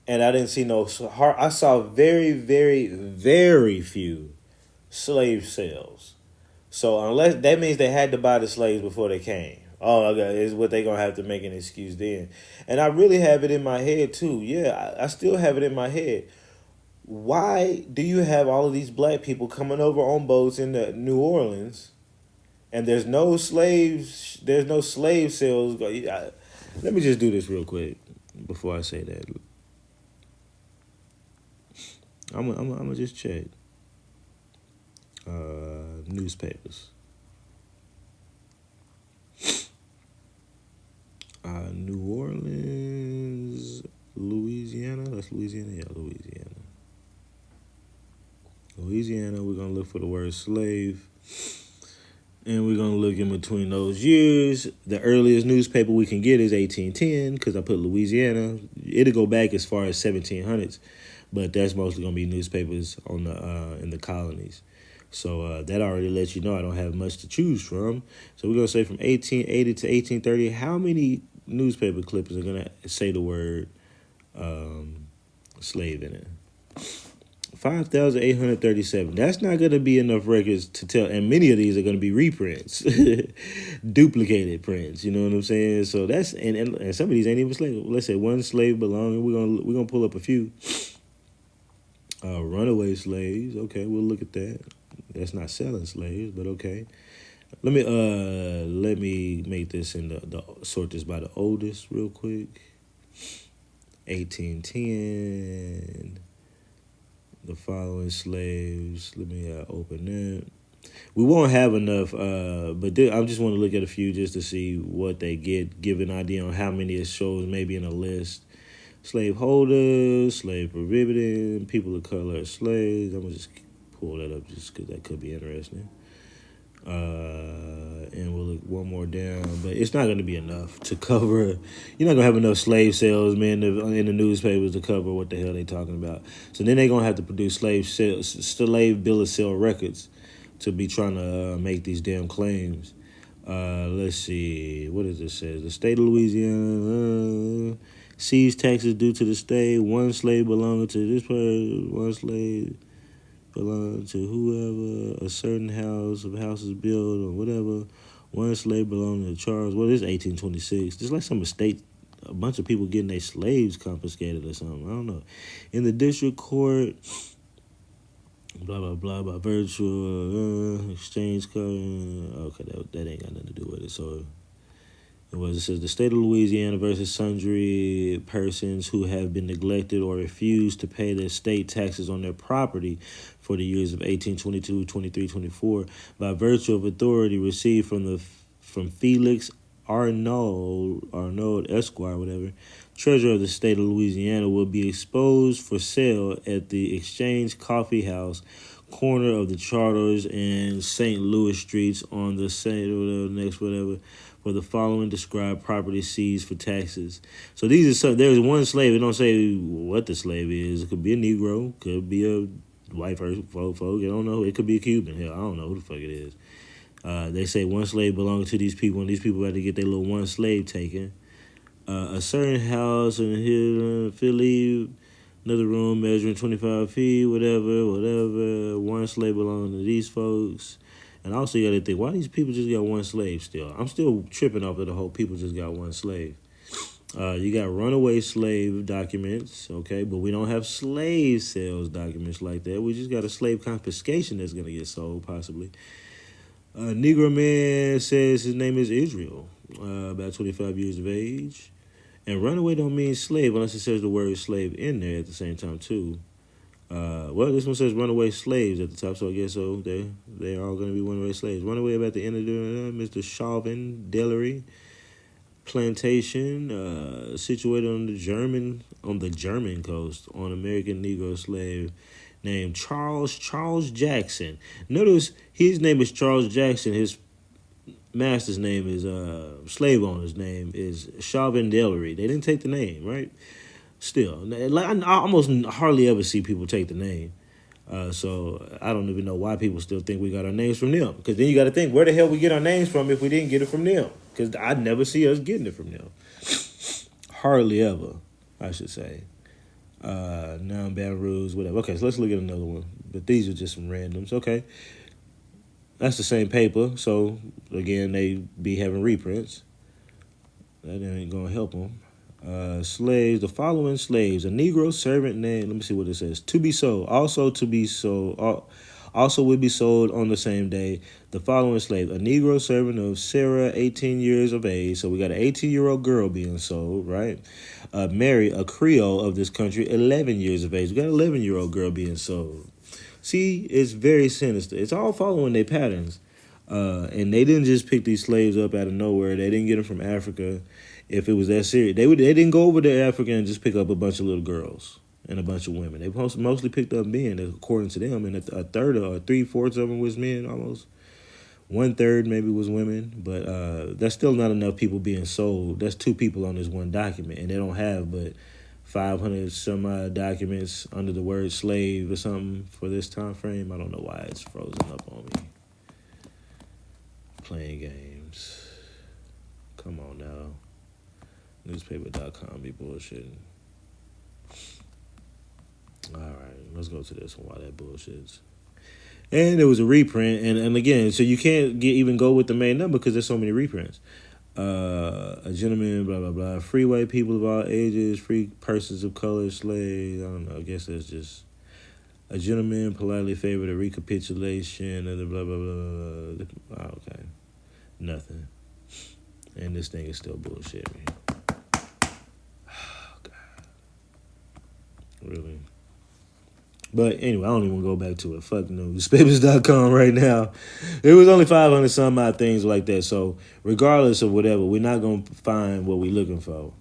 And I didn't see I saw very, very, very few slave sales. So unless that means they had to buy the slaves before they came. Oh, okay, is what they gonna have to make an excuse then. And I really have it in my head too. Yeah, I still have it in my head. Why do you have all of these black people coming over on boats in New Orleans, and there's no slaves? There's no slave sales. Let me just do this real quick before I say that. I'm gonna just check newspapers. New Orleans, Louisiana. That's Louisiana. Yeah, Louisiana. Louisiana. We're gonna look for the word slave, and we're gonna look in between those years. The earliest newspaper we can get is 1810 because I put Louisiana. It'll go back as far as 1700s. But that's mostly gonna be newspapers on in the colonies, so that already lets you know I don't have much to choose from. So we're gonna say from 1880 to 1830. How many newspaper clippings are gonna say the word slave in it? 5,837. That's not gonna be enough records to tell, and many of these are gonna be reprints, duplicated prints. You know what I'm saying? So that's and some of these ain't even slave. Let's say one slave belonging. We're gonna pull up a few. Runaway slaves. Okay, we'll look at that. That's not selling slaves, but okay. Let me make this in the sort this by the oldest real quick. 1810. The following slaves. Let me open that. We won't have enough, but I just want to look at a few just to see what they get. Give an idea on how many it shows maybe in a list. Slave holders, slave prohibited, people of color, slaves. I'm going to just pull that up just because that could be interesting. And we'll look one more down, but it's not going to be enough to cover. You're not going to have enough slave sales, man, in the newspapers to cover what the hell they talking about. So then they're going to have to produce slave bill of sale records to be trying to make these damn claims. Let's see. What does it say? The state of Louisiana seized taxes due to the state. One slave belonging to this person. One slave belonging to whoever. A certain house of houses built or whatever. One slave belonging to Charles. What is 1826? Just like some estate. A bunch of people getting their slaves confiscated or something. I don't know. In the district court. Blah, blah, blah, by virtual exchange code. Okay, that ain't got nothing to do with it. So it says the state of Louisiana versus sundry persons who have been neglected or refused to pay their state taxes on their property for the years of 1822, 23, 24 by virtue of authority received from Felix Arnold Esquire, whatever, treasurer of the state of Louisiana, will be exposed for sale at the Exchange Coffee House, corner of the Charters and St. Louis Streets on the for the following described property seized for taxes. So there's one slave. It don't say what the slave is. It could be a Negro, could be a white folk. I don't know. It could be a Cuban. Hell, I don't know who the fuck it is. They say one slave belonging to these people, and these people had to get their little one slave taken. A certain house in here, Philly, another room measuring 25 feet, whatever. One slave belonging to these folks. And also you got to think, why these people just got one slave still? I'm still tripping off of the whole people just got one slave. You got runaway slave documents, okay, but we don't have slave sales documents like that. We just got a slave confiscation that's going to get sold, possibly. A Negro man says his name is Israel, about 25 years of age. And runaway don't mean slave unless it says the word slave in there at the same time, too. Well, this one says runaway slaves at the top, so I guess so. They're all going to be runaway slaves. Runaway about the end of the Mr. Chauvin Delary plantation, situated on the German coast, on American Negro slave named Charles Jackson. Notice his name is Charles Jackson. His master's name is slave owner's name is Chauvin Delary. They didn't take the name, right? Still, like I almost hardly ever see people take the name. So I don't even know why people still think we got our names from them. Because then you got to think, where the hell we get our names from if we didn't get it from them? Because I never see us getting it from them. Hardly ever, I should say. Now Baton Rouge, whatever. Okay, so let's look at another one. But these are just some randoms. Okay. That's the same paper. So, again, they be having reprints. That ain't going to help them. Slaves, the following slaves, a Negro servant named, let me see what it says, to be sold, also would be sold on the same day. The following slave, a Negro servant of Sarah, 18 years of age. So we got an 18-year-old girl being sold, right? Mary, a Creole of this country, 11 years of age. We got an 11-year-old girl being sold. See, it's very sinister. It's all following their patterns. And they didn't just pick these slaves up out of nowhere. They didn't get them from Africa. If it was that serious, they didn't go over to Africa and just pick up a bunch of little girls and a bunch of women. They mostly picked up men, according to them, and a third or 3/4 of them was men, almost 1/3 maybe was women. But that's still not enough people being sold. That's 2 people on this one document, and they don't have but 500 some odd documents under the word slave or something for this time frame. I don't know why it's frozen up on me. Playing games. Come on now. Newspaper.com be bullshitting. All right, let's go to this one while that bullshits. And there was a reprint, and again, so you can't even go with the main number because there's so many reprints. A gentleman, blah, blah, blah. Free white people of all ages, free persons of color, slaves. I don't know, I guess that's just... A gentleman politely favored a recapitulation of the blah, blah, blah, blah. Oh, okay. Nothing. And this thing is still bullshit me. Really. But anyway, I don't even want to go back to it. Fuck newspapers.com right now. It was only 500 some odd things like that. So regardless of whatever, we're not going to find what we're looking for.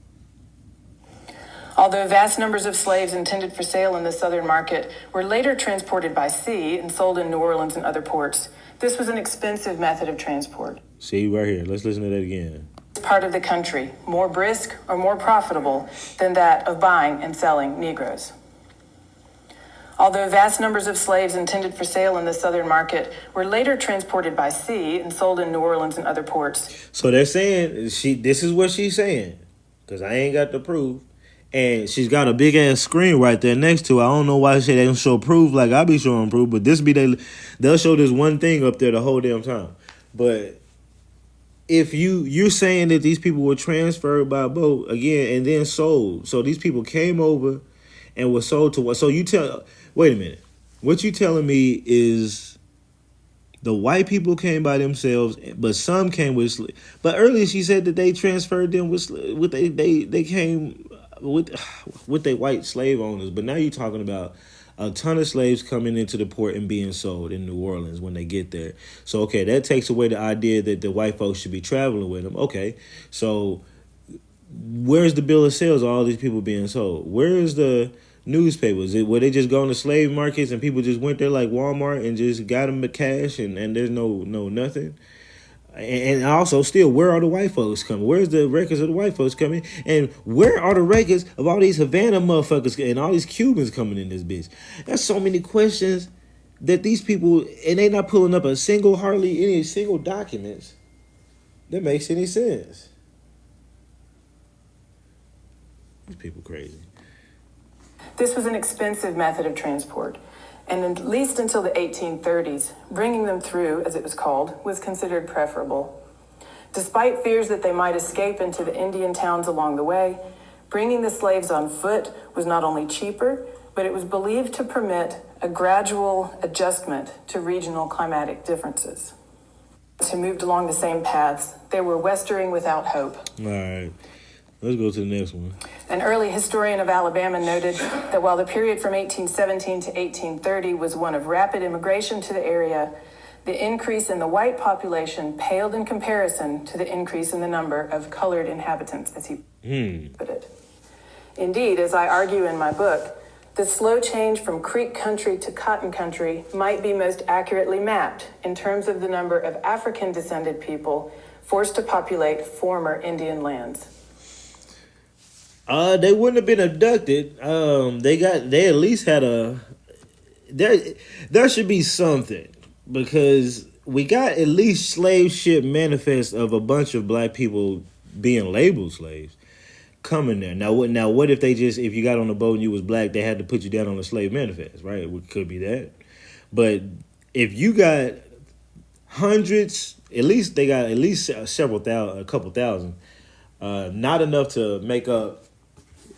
Although vast numbers of slaves intended for sale in the southern market were later transported by sea and sold in New Orleans and other ports, this was an expensive method of transport. See, right here. Let's listen to that again. Part of the country, more brisk or more profitable than that of buying and selling Negroes. Although vast numbers of slaves intended for sale in the southern market were later transported by sea and sold in New Orleans and other ports. So they're saying, this is what she's saying, because I ain't got the proof. And she's got a big ass screen right there next to her. I don't know why they don't show proof like I be showing proof, but they'll show this one thing up there the whole damn time. But if you're saying that these people were transferred by boat again and then sold, so these people came over and were sold to what? So wait a minute, what you telling me is the white people came by themselves, but some came with. But earlier she said that they transferred them with they came with their white slave owners. But now you're talking about a ton of slaves coming into the port and being sold in New Orleans when they get there. So, okay, that takes away the idea that the white folks should be traveling with them. Okay, so where's the bill of sales of all these people being sold? Where's the newspapers? Were they just going to slave markets and people just went there like Walmart and just got them the cash and there's no nothing? And also, still, where are the white folks coming? Where's the records of the white folks coming? And where are the records of all these Havana motherfuckers and all these Cubans coming in this bitch? There's so many questions that these people, and they not pulling up hardly any single documents that makes any sense. These people crazy. This was an expensive method of transport. And at least until the 1830s, bringing them through, as it was called, was considered preferable. Despite fears that they might escape into the Indian towns along the way, bringing the slaves on foot was not only cheaper, but it was believed to permit a gradual adjustment to regional climatic differences. Who moved along the same paths, they were westering without hope. All right. Let's go to the next one. An early historian of Alabama noted that while the period from 1817 to 1830 was one of rapid immigration to the area, the increase in the white population paled in comparison to the increase in the number of colored inhabitants, as he put it. Indeed, as I argue in my book, the slow change from Creek country to cotton country might be most accurately mapped in terms of the number of African-descended people forced to populate former Indian lands. They wouldn't have been abducted. They at least had there should be something, because we got at least slave ship manifest of a bunch of black people being labeled slaves coming there. Now what if if you got on the boat and you was black, they had to put you down on a slave manifest, right? It could be that. But if you got hundreds, at least they got at least a couple thousand, not enough to make up.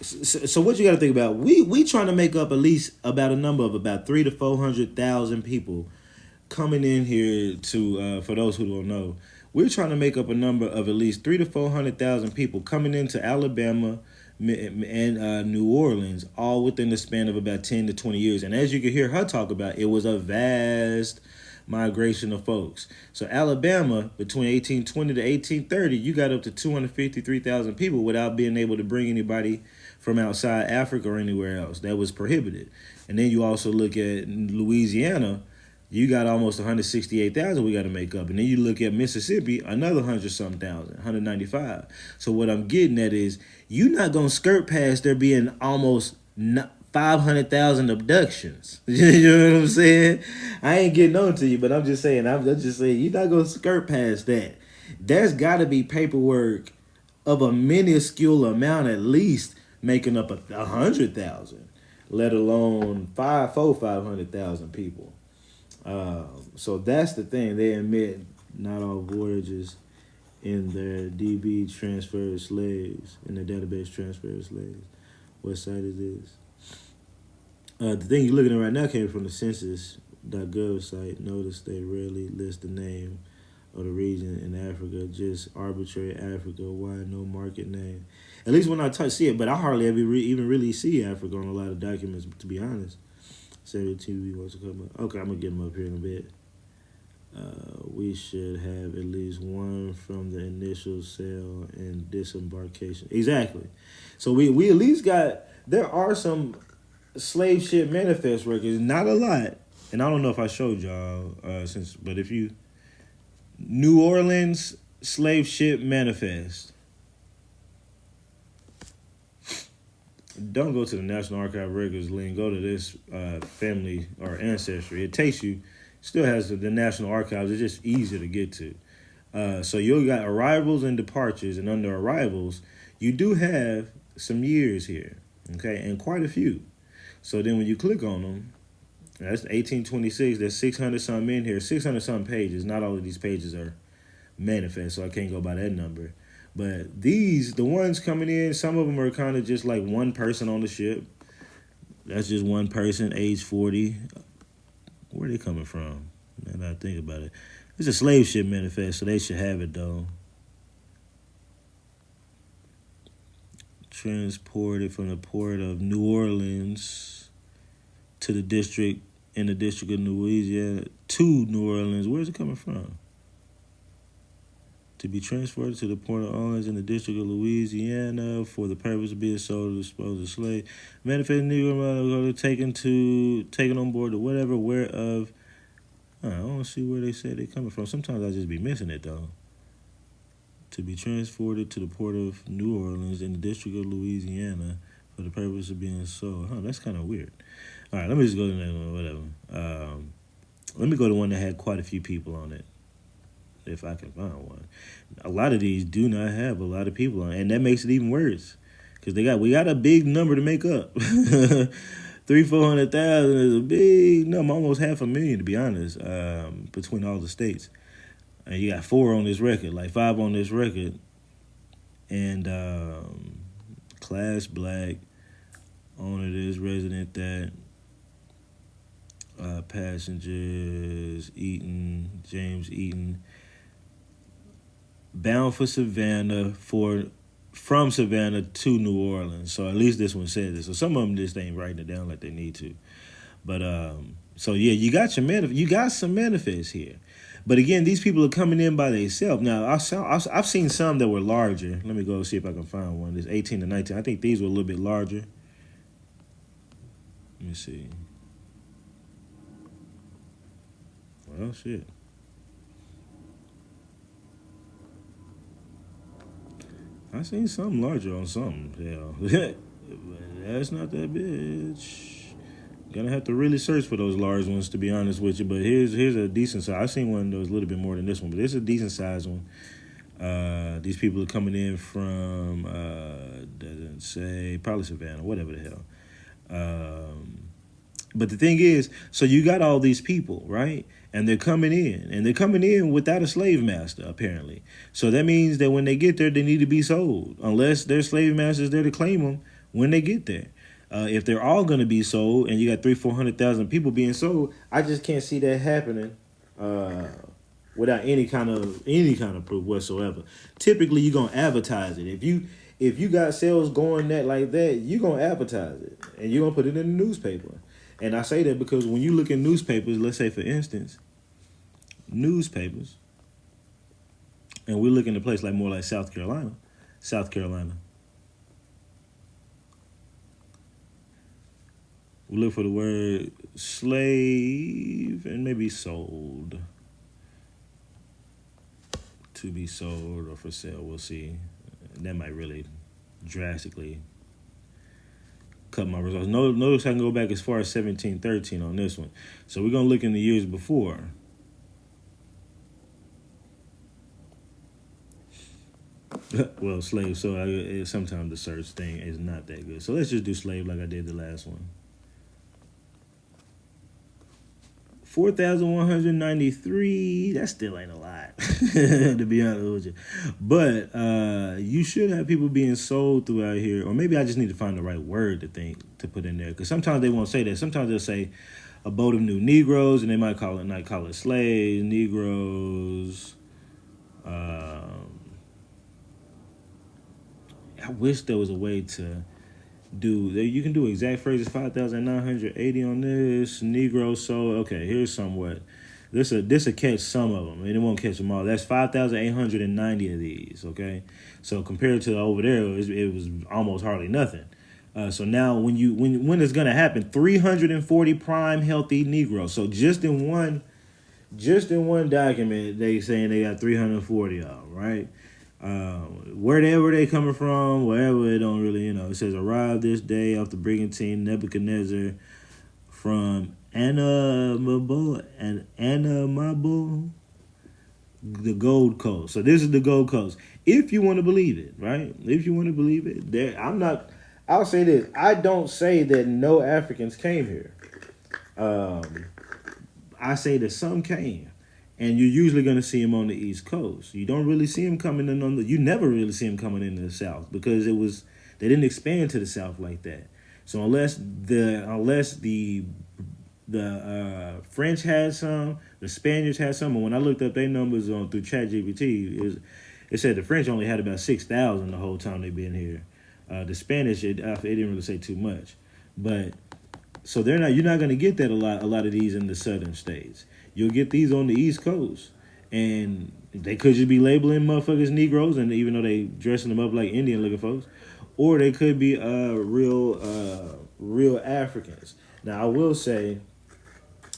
So what you got to think about? We trying to make up at least about a number of about 300,000 to 400,000 people coming in here to. For those who don't know, we're trying to make up a number of at least 300,000 to 400,000 people coming into Alabama and New Orleans, all within the span of about 10 to 20 years. And as you can hear her talk about, it was a vast migration of folks. So Alabama, between 1820 to 1830, you got up to 253,000 people without being able to bring anybody from outside Africa or anywhere else. That was prohibited. And then you also look at Louisiana, you got almost 168,000 we got to make up. And then you look at Mississippi, another 100-something thousand, 195. So what I'm getting at is, you're not going to skirt past there being almost 500,000 abductions. You know what I'm saying? I ain't getting on to you, but I'm just saying, you're not going to skirt past that. There's got to be paperwork of a minuscule amount at least making up 100,000, let alone 500,000 people. So that's the thing. They admit not all voyages in their DB transferred slaves, in their database transferred slaves. What site is this? The thing you're looking at right now came from the census.gov site. Notice they rarely list the name of the region in Africa, just arbitrary Africa. Why no market name? At least when I see it, but I hardly ever even really see Africa on a lot of documents, to be honest. Saturday TV wants to come up. Okay, I'm going to get them up here in a bit. We should have at least one from the initial sale and disembarkation. Exactly. So we at least got there are some slave ship manifest records, not a lot. And I don't know if I showed y'all but if you New Orleans slave ship manifest. Don't go to the National Archive Records link. Go to this family or ancestry. It takes you, still has the National Archives. It's just easier to get to. So you got arrivals and departures, and under arrivals, you do have some years here, okay, and quite a few. So then when you click on them, that's 1826. There's 600 something in here, 600 something pages. Not all of these pages are manifest, so I can't go by that number. But these, the ones coming in, some of them are kind of just like one person on the ship. That's just one person, age 40. Where are they coming from? Now I think about it. It's a slave ship manifest, so they should have it, though. Transported from the port of New Orleans to the district, in the district of Louisiana, to New Orleans. Where's it coming from? To be transferred to the port of Orleans in the district of Louisiana for the purpose of being sold or disposed of slave. Manifest Negro taken on board or whatever, whereof. I don't see where they say they're coming from. Sometimes I just be missing it, though. To be transported to the port of New Orleans in the district of Louisiana for the purpose of being sold. That's kind of weird. All right, let me just go to the next one, whatever. Let me go to one that had quite a few people on it, if I can find one. A lot of these do not have a lot of people on it, and that makes it even worse because we got a big number to make up. 300,000-400,000 is a big number, almost 500,000 to be honest, between all the states. And you got 4 on this record, like 5 on this record, and class black, owner this, resident that, passengers, James Eaton. Bound for Savannah from Savannah to New Orleans. So at least this one says it. So some of them just ain't writing it down like they need to. But so yeah, you got some manifests here. But again, these people are coming in by themselves. Now I've seen some that were larger. Let me go see if I can find one. There's 18 to 19. I think these were a little bit larger. Let me see. Well, shit. I seen something larger on something. Yeah. That's not that bitch. Gonna have to really search for those large ones, to be honest with you. But here's a decent size. I've seen one that was a little bit more than this one, but it's a decent size one. These people are coming in from doesn't say, probably Savannah, whatever the hell. But the thing is, so you got all these people, right? And they're coming in without a slave master, apparently. So that means that when they get there, they need to be sold, unless their slave master's there to claim them when they get there. If they're all going to be sold, and you got 300,000-400,000 people being sold, I just can't see that happening without any kind of proof whatsoever. Typically, you're gonna advertise it. If you got sales going like that, you're gonna advertise it, and you're gonna put it in the newspaper. And I say that because when you look in newspapers, let's say for instance, newspapers, and we look in a place like more like South Carolina. We look for the word slave and maybe sold. To be sold or for sale, we'll see. That might really drastically cut my results. Notice I can go back as far as 1713 on this one. So we're going to look in the years before. Well, slave, so sometimes the search thing is not that good. So let's just do slave like I did the last one. 4,193, that still ain't a lot, to be honest with you. But you should have people being sold throughout here. Or maybe I just need to find the right word to put in there. Because sometimes they won't say that. Sometimes they'll say a boat of new Negroes, and they might call it slaves, Negroes. I wish there was a way to you can do exact phrases. 5,980 on this Negro. So okay, here's somewhat. This will catch some of them, and it won't catch them all. That's 5,890 of these. Okay, so compared to over there, it was almost hardly nothing. So now when it's gonna happen, 340 prime healthy Negroes. So just in one document, they saying they got 340 of them, right? Wherever they coming from, wherever, it don't really, it says arrived this day off the brigantine Nebuchadnezzar from Anamabo, the Gold Coast. So this is the Gold Coast. If you want to believe it, right? If you want to believe it, I'll say this. I don't say that no Africans came here. I say that some came. And you're usually going to see them on the East Coast. You don't really see them coming in you never really see them coming into the South because they didn't expand to the South like that. So unless the French had some, the Spaniards had some, and when I looked up their numbers through ChatGPT, it said the French only had about 6,000 the whole time they've been here. The Spanish, it didn't really say too much, but so you're not going to get that a lot of these in the southern states. You'll get these on the East Coast, and they could just be labeling motherfuckers Negroes, and even though they dressing them up like Indian looking folks, or they could be real Africans. Now I will say,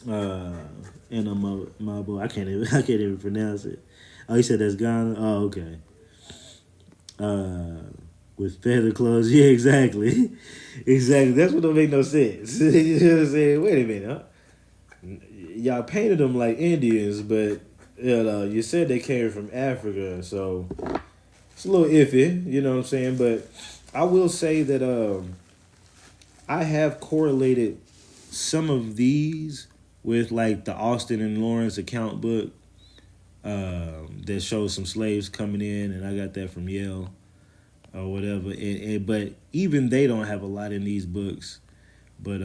and my boy, I can't even pronounce it. Oh, he said that's Ghana. Oh, okay. With feather clothes, yeah, exactly. Exactly. That's what don't make no sense. You know what I'm saying? Wait a minute, huh? Y'all painted them like Indians, but you said they came from Africa, so it's a little iffy, you know what I'm saying? But I will say that I have correlated some of these with like the Austin and Lawrence account book that shows some slaves coming in, and I got that from Yale or whatever. But even they don't have a lot in these books. But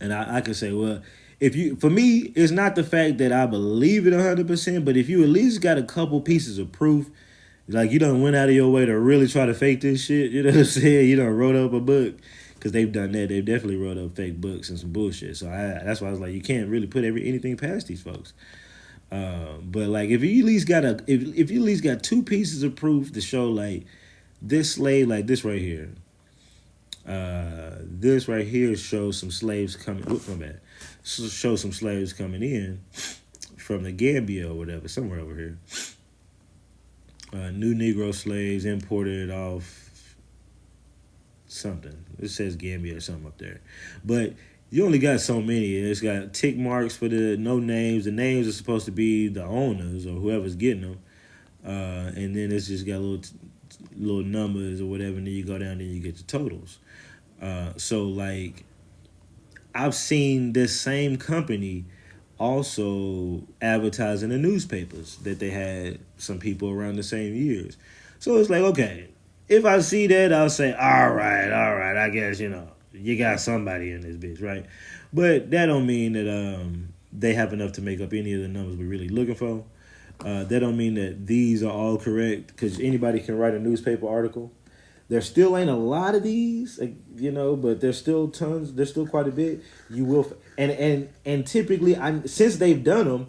and I could say, well, for me, it's not the fact that I believe it 100%, but if you at least got a couple pieces of proof, like you done went out of your way to really try to fake this shit, you know what I'm saying? You done wrote up a book, because they've done that. They've definitely wrote up fake books and some bullshit. So that's why I was like, you can't really put anything past these folks. But like, if you at least got if you at least got two pieces of proof to show like this slave, like this right here. This right here shows some slaves coming. Shows some slaves coming in from the Gambia or whatever, somewhere over here. New Negro slaves imported off something. It says Gambia or something up there, but you only got so many. It's got tick marks for the no names. The names are supposed to be the owners or whoever's getting them, and then it's just got little numbers or whatever. And then you go down and you get the totals. So like, I've seen this same company also advertise in the newspapers that they had some people around the same years. So it's like, okay, if I see that, I'll say, all right, I guess, you got somebody in this bitch, right? But that don't mean that they have enough to make up any of the numbers we're really looking for. That don't mean that these are all correct, because anybody can write a newspaper article. There still ain't a lot of these, but there's still tons. There's still quite a bit. You will, and typically, since they've done them,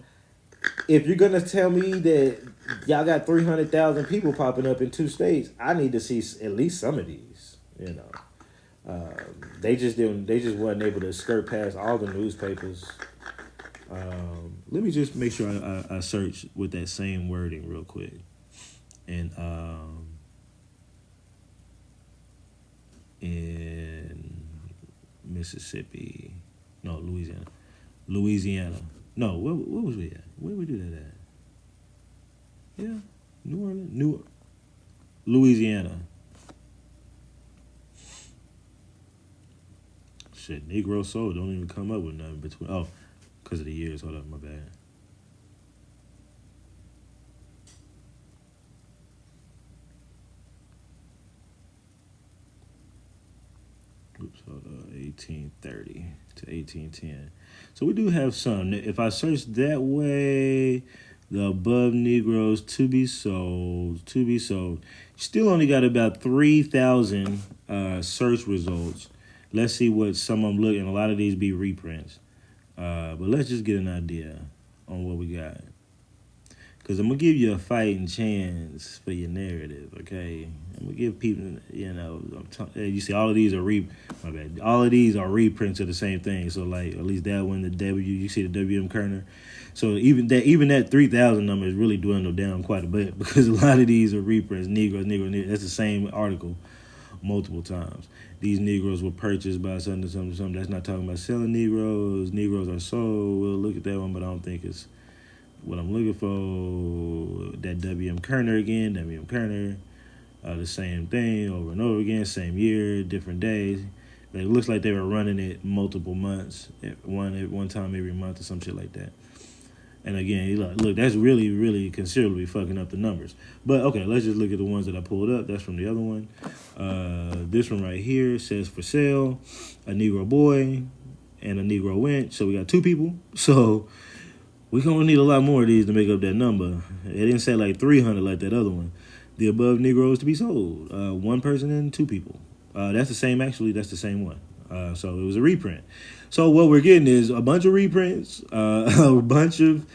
if you're gonna tell me that y'all got 300,000 people popping up in 2 states, I need to see at least some of these. They just didn't. They just wasn't able to skirt past all the newspapers. Let me just make sure I search with that same wording real quick, and in Mississippi, no, Louisiana. No, where was we at? Where we do that at? Yeah, New Orleans, Louisiana. Shit, Negro Soul don't even come up with nothing between. Oh, because of the years. Hold up, my bad. Oops, hold on. 1830 to 1810. So we do have some. If I search that way, the above Negroes to be sold. Still only got about 3,000 search results. Let's see what some of them look, and a lot of these be reprints. But let's just get an idea on what we got. Because I'm going to give you a fighting chance for your narrative, okay? I'm going to give people, you see, all of these are my bad. All of these are reprints of the same thing. So, like, at least that one, you see the W.M. Kerner. So, even that 3,000 number is really dwindled down quite a bit because a lot of these are reprints. Negroes. That's the same article multiple times. These Negroes were purchased by something. That's not talking about selling Negroes. Negroes are sold. We'll look at that one, but I don't think it's what I'm looking for. That W.M. Kerner again, W.M. Kerner, the same thing over and over again, same year, different days. It looks like they were running it multiple months, one time every month or some shit like that. And again, look, that's really, really considerably fucking up the numbers. But okay, let's just look at the ones that I pulled up. That's from the other one. This one right here says for sale, a Negro boy and a Negro wench. So we got 2 people. So we're going to need a lot more of these to make up that number. It didn't say like 300 like that other one. The above Negroes to be sold. 1 person and 2 people. That's the same one. So it was a reprint. So what we're getting is a bunch of reprints, a bunch of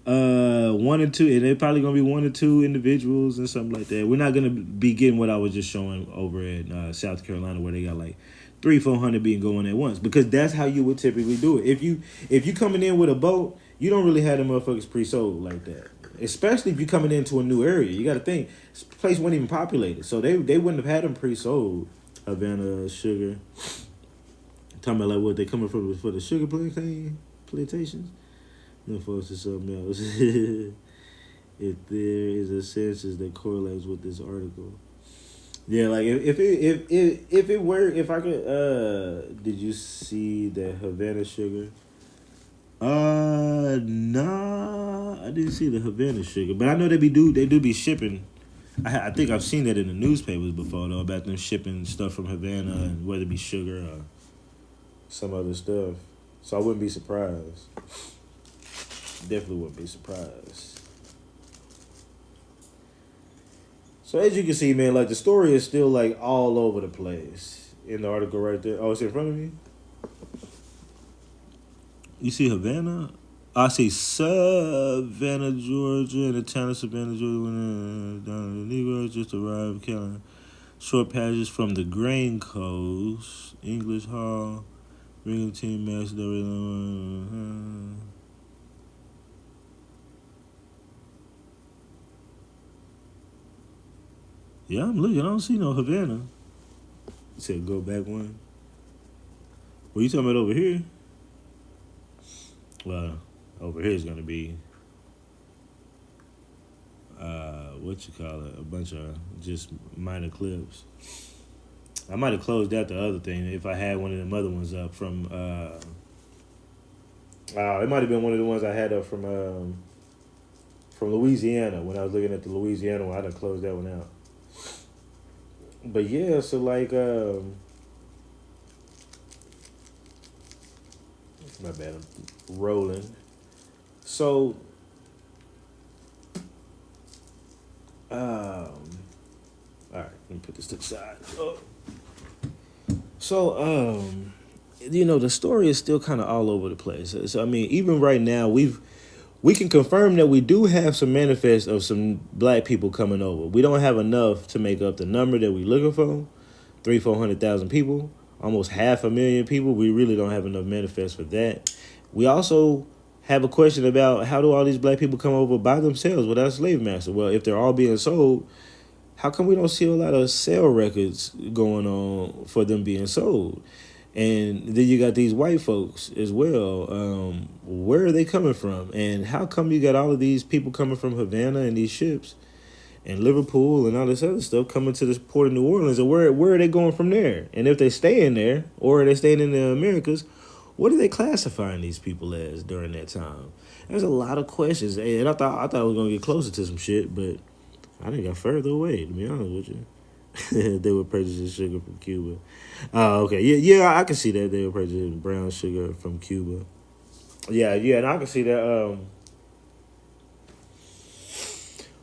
1 or 2, and they're probably going to be 1 or 2 individuals and something like that. We're not going to be getting what I was just showing over at South Carolina where they got like 300-400 being going at once, because that's how you would typically do it. If you coming in with a boat, you don't really have the motherfuckers pre-sold like that. Especially if you're coming into a new area. You got to think, this place wasn't even populated. So they wouldn't have had them pre-sold. Havana sugar. Talking about like what they coming from for the sugar plantations. No, folks, it's something else. If there is a census that correlates with this article. Yeah, like if I could, did you see the Havana sugar? Nah, I didn't see the Havana sugar, but I know they do be shipping. I think I've seen that in the newspapers before though, about them shipping stuff from Havana, and whether it be sugar or some other stuff. So I wouldn't be surprised. Definitely wouldn't be surprised. So as you can see, man, like the story is still like all over the place in the article right there. Oh, it's in front of me. You see Havana? I see Savannah, Georgia, and the town of Savannah, Georgia. The Negroes just arrived. Carolina. Short passages from the Grain Coast, English Hall, Ring Team Master. Yeah, I'm looking. I don't see no Havana. You said go back one. What you talking about over here? Well, over here is going to be, a bunch of just minor clips. I might have closed out the other thing if I had one of them other ones up from, it might have been one of the ones I had up from Louisiana. When I was looking at the Louisiana one, I done closed that one out. But yeah, so like, my bad, I'm rolling. So, all right, let me put this to the side. Oh. So, the story is still kind of all over the place. So, I mean, even right now, we can confirm that we do have some manifests of some black people coming over. We don't have enough to make up the number that we're looking for, 300,000-400,000 people, almost 500,000 people. We really don't have enough manifests for that. We also have a question about how do all these black people come over by themselves without a slave master? Well, if they're all being sold, how come we don't see a lot of sale records going on for them being sold? And then you got these white folks as well. Where are they coming from? And how come you got all of these people coming from Havana and these ships and Liverpool and all this other stuff coming to this port of New Orleans? And where are they going from there? And if they stay in there or are they staying in the Americas, what are they classifying these people as during that time? There's a lot of questions. And I thought I was going to get closer to some shit, but I didn't got further away, to be honest with you. They were purchasing sugar from Cuba. Okay. Yeah, I can see that. They were purchasing brown sugar from Cuba. Yeah, and I can see that.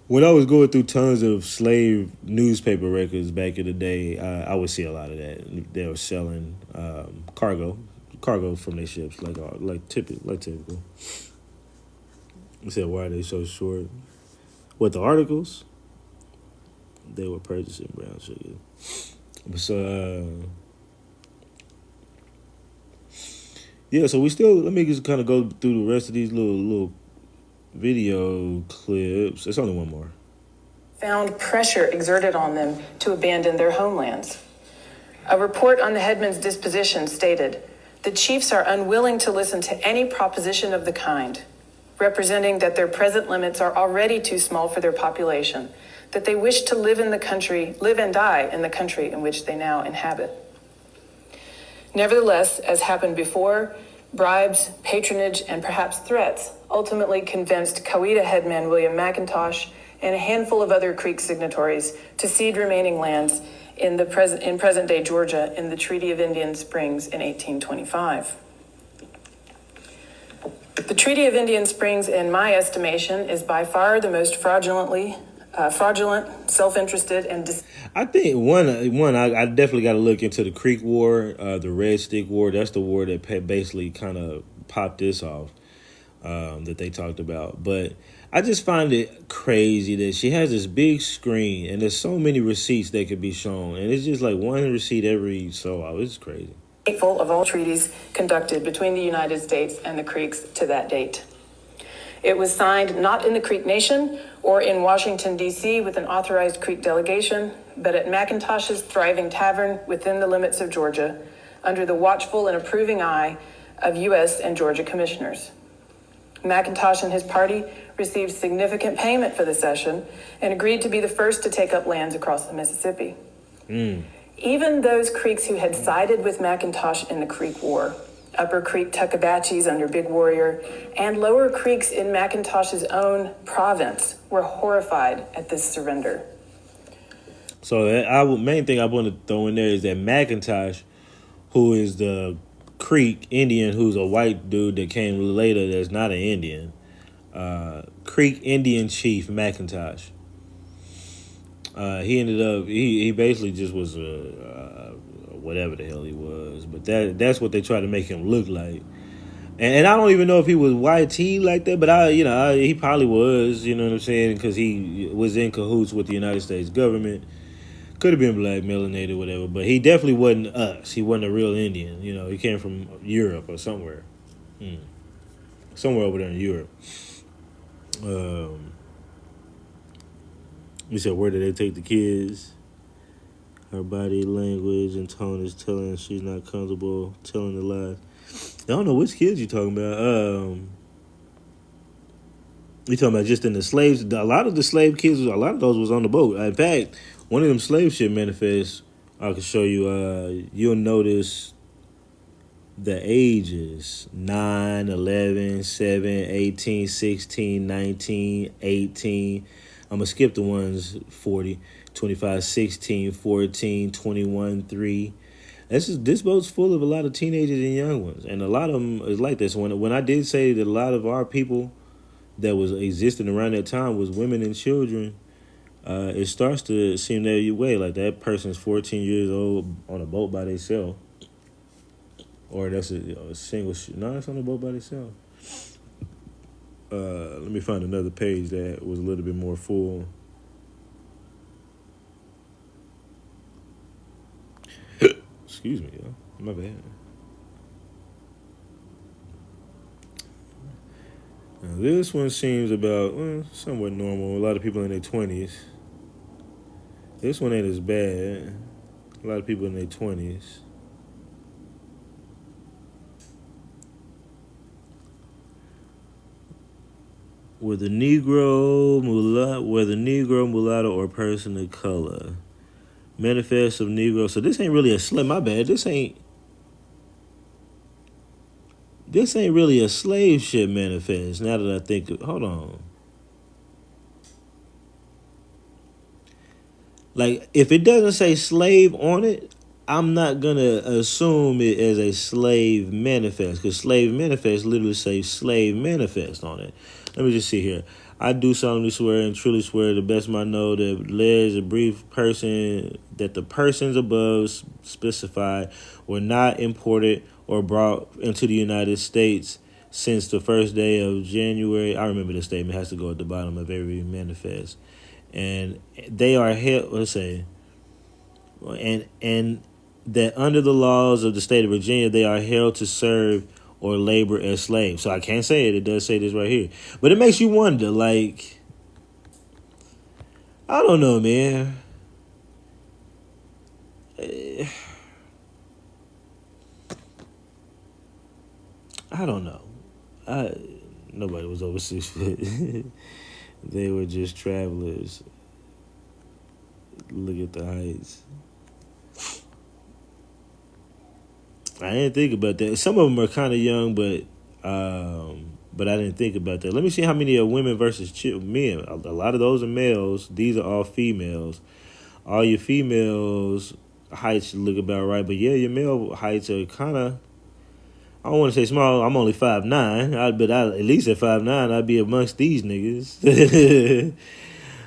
When I was going through tons of slave newspaper records back in the day, I would see a lot of that. They were selling cargo from their ships, like typical. I said, why are they so short? What, the articles? They were purchasing brown sugar. So, yeah, so we still, let me just kind of go through the rest of these little video clips. There's only one more. Found pressure exerted on them to abandon their homelands. A report on the headman's disposition stated, the chiefs are unwilling to listen to any proposition of the kind, representing that their present limits are already too small for their population, that they wish to live in the country, live and die in the country in which they now inhabit. Nevertheless, as happened before, bribes, patronage, and perhaps threats ultimately convinced Coweta headman William McIntosh and a handful of other Creek signatories to cede remaining lands in present-day Georgia in the Treaty of Indian Springs in 1825. The Treaty of Indian Springs, in my estimation, is by far the most fraudulent, self-interested, and I think I definitely got to look into the Creek War, the Red Stick War. That's the war that basically kind of popped this off, that they talked about. But I just find it crazy that she has this big screen and there's so many receipts that could be shown, and it's just like one receipt every so often. It's crazy. Full of all treaties conducted between the United States and the Creeks to that date. It was signed not in the Creek Nation or in Washington, D.C. with an authorized Creek delegation, but at McIntosh's thriving tavern within the limits of Georgia, under the watchful and approving eye of U.S. and Georgia commissioners. McIntosh and his party received significant payment for the session and agreed to be the first to take up lands across the Mississippi. Even those Creeks who had sided with McIntosh in the Creek War, Upper Creek Tuckabachis under Big Warrior, and Lower Creeks in McIntosh's own province, were horrified at this surrender. So main thing I want to throw in there is that McIntosh, who is the Creek Indian, who's a white dude that came later that's not an Indian, Creek Indian Chief McIntosh. He ended up, he basically just was whatever the hell he was, but that's what they tried to make him look like. And I don't even know if he was YT like that, but he probably was, you know what I'm saying, because he was in cahoots with the United States government. Could have been black, melanated, whatever, but he definitely wasn't us. He wasn't a real Indian. You know, he came from Europe or somewhere. Somewhere over there in Europe. You said, where did they take the kids? Her body language and tone is telling she's not comfortable telling the lies. I don't know which kids you talking about. You talking about just in the slaves? A lot of the slave kids, a lot of those was on the boat. In fact, one of them slave ship manifests I can show you. You'll notice the ages: 9, 11, 7, 18, 16, 19, 18. I'm going to skip the ones 40, 25, 16, 14, 21, 3. This boat's full of a lot of teenagers and young ones. And a lot of them is like this. When I did say that a lot of our people that was existing around that time was women and children, it starts to seem that way. Like that person's 14 years old on a boat by themselves. Or that's a single... No, it's on a boat by themselves. Let me find another page that was a little bit more full. Excuse me, y'all. My bad. Now, this one seems about somewhat normal. A lot of people in their 20s. This one ain't as bad. A lot of people in their 20s. Whether Negro, mulatto, or person of color. Manifest of Negro. So this ain't really a slave. My bad. This ain't really a slave ship manifest. Now that I think hold on. Like, if it doesn't say slave on it, I'm not gonna assume it as a slave manifest, because slave manifest literally say slave manifest on it. Let me just see here. I do solemnly swear and truly swear to the best of my know that Les, a brief person, that the persons above specified were not imported or brought into the United States since the first day of January. I remember the statement has to go at the bottom of every manifest, and they are held. Let's say, and that under the laws of the state of Virginia, they are held to serve or labor as slaves. So I can't say it. It does say this right here, but it makes you wonder. Like, I don't know, man. I don't know. Nobody was over 6 feet. They were just travelers. Look at the heights. I didn't think about that. Some of them are kind of young, but I didn't think about that. Let me see how many are women versus men. A lot of those are males. These are all females. All your females heights look about right, but yeah, your male heights are kind of. I don't want to say small. I'm only 5'9". But at least at 5'9", I'd be amongst these niggas.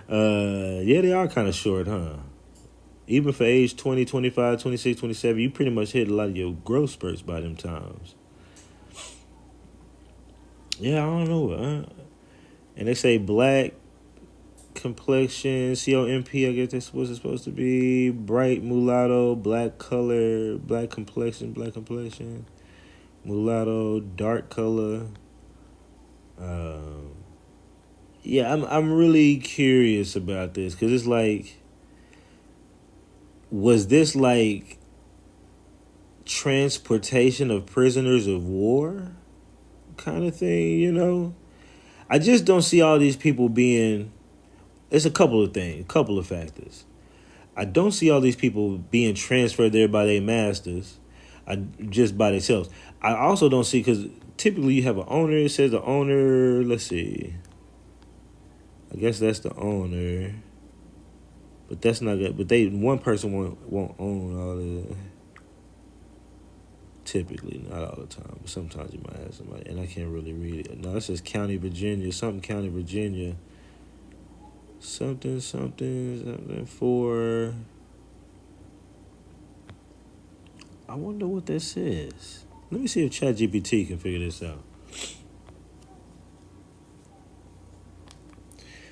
Yeah, they are kind of short, huh? Even for age 20, 25, 26, 27, you pretty much hit a lot of your growth spurts by them times. Yeah, I don't know. And they say black complexion, COMP, I guess that's what it's supposed to be. Bright mulatto, black color, black complexion, mulatto, dark color. Yeah, I'm really curious about this because it's like, was this like transportation of prisoners of war kind of thing? You know, I just don't see all these people being. It's a couple of things, a couple of factors. I don't see all these people being transferred there by their masters, just by themselves. I also don't see, because typically you have an owner. It says the owner. Let's see. I guess that's the owner, but that's not good. But one person won't own all the. Typically, not all the time, but sometimes you might have somebody, and I can't really read it. No, it says County Virginia, something County Virginia. Something for. I wonder what this is. Let me see if ChatGPT can figure this out.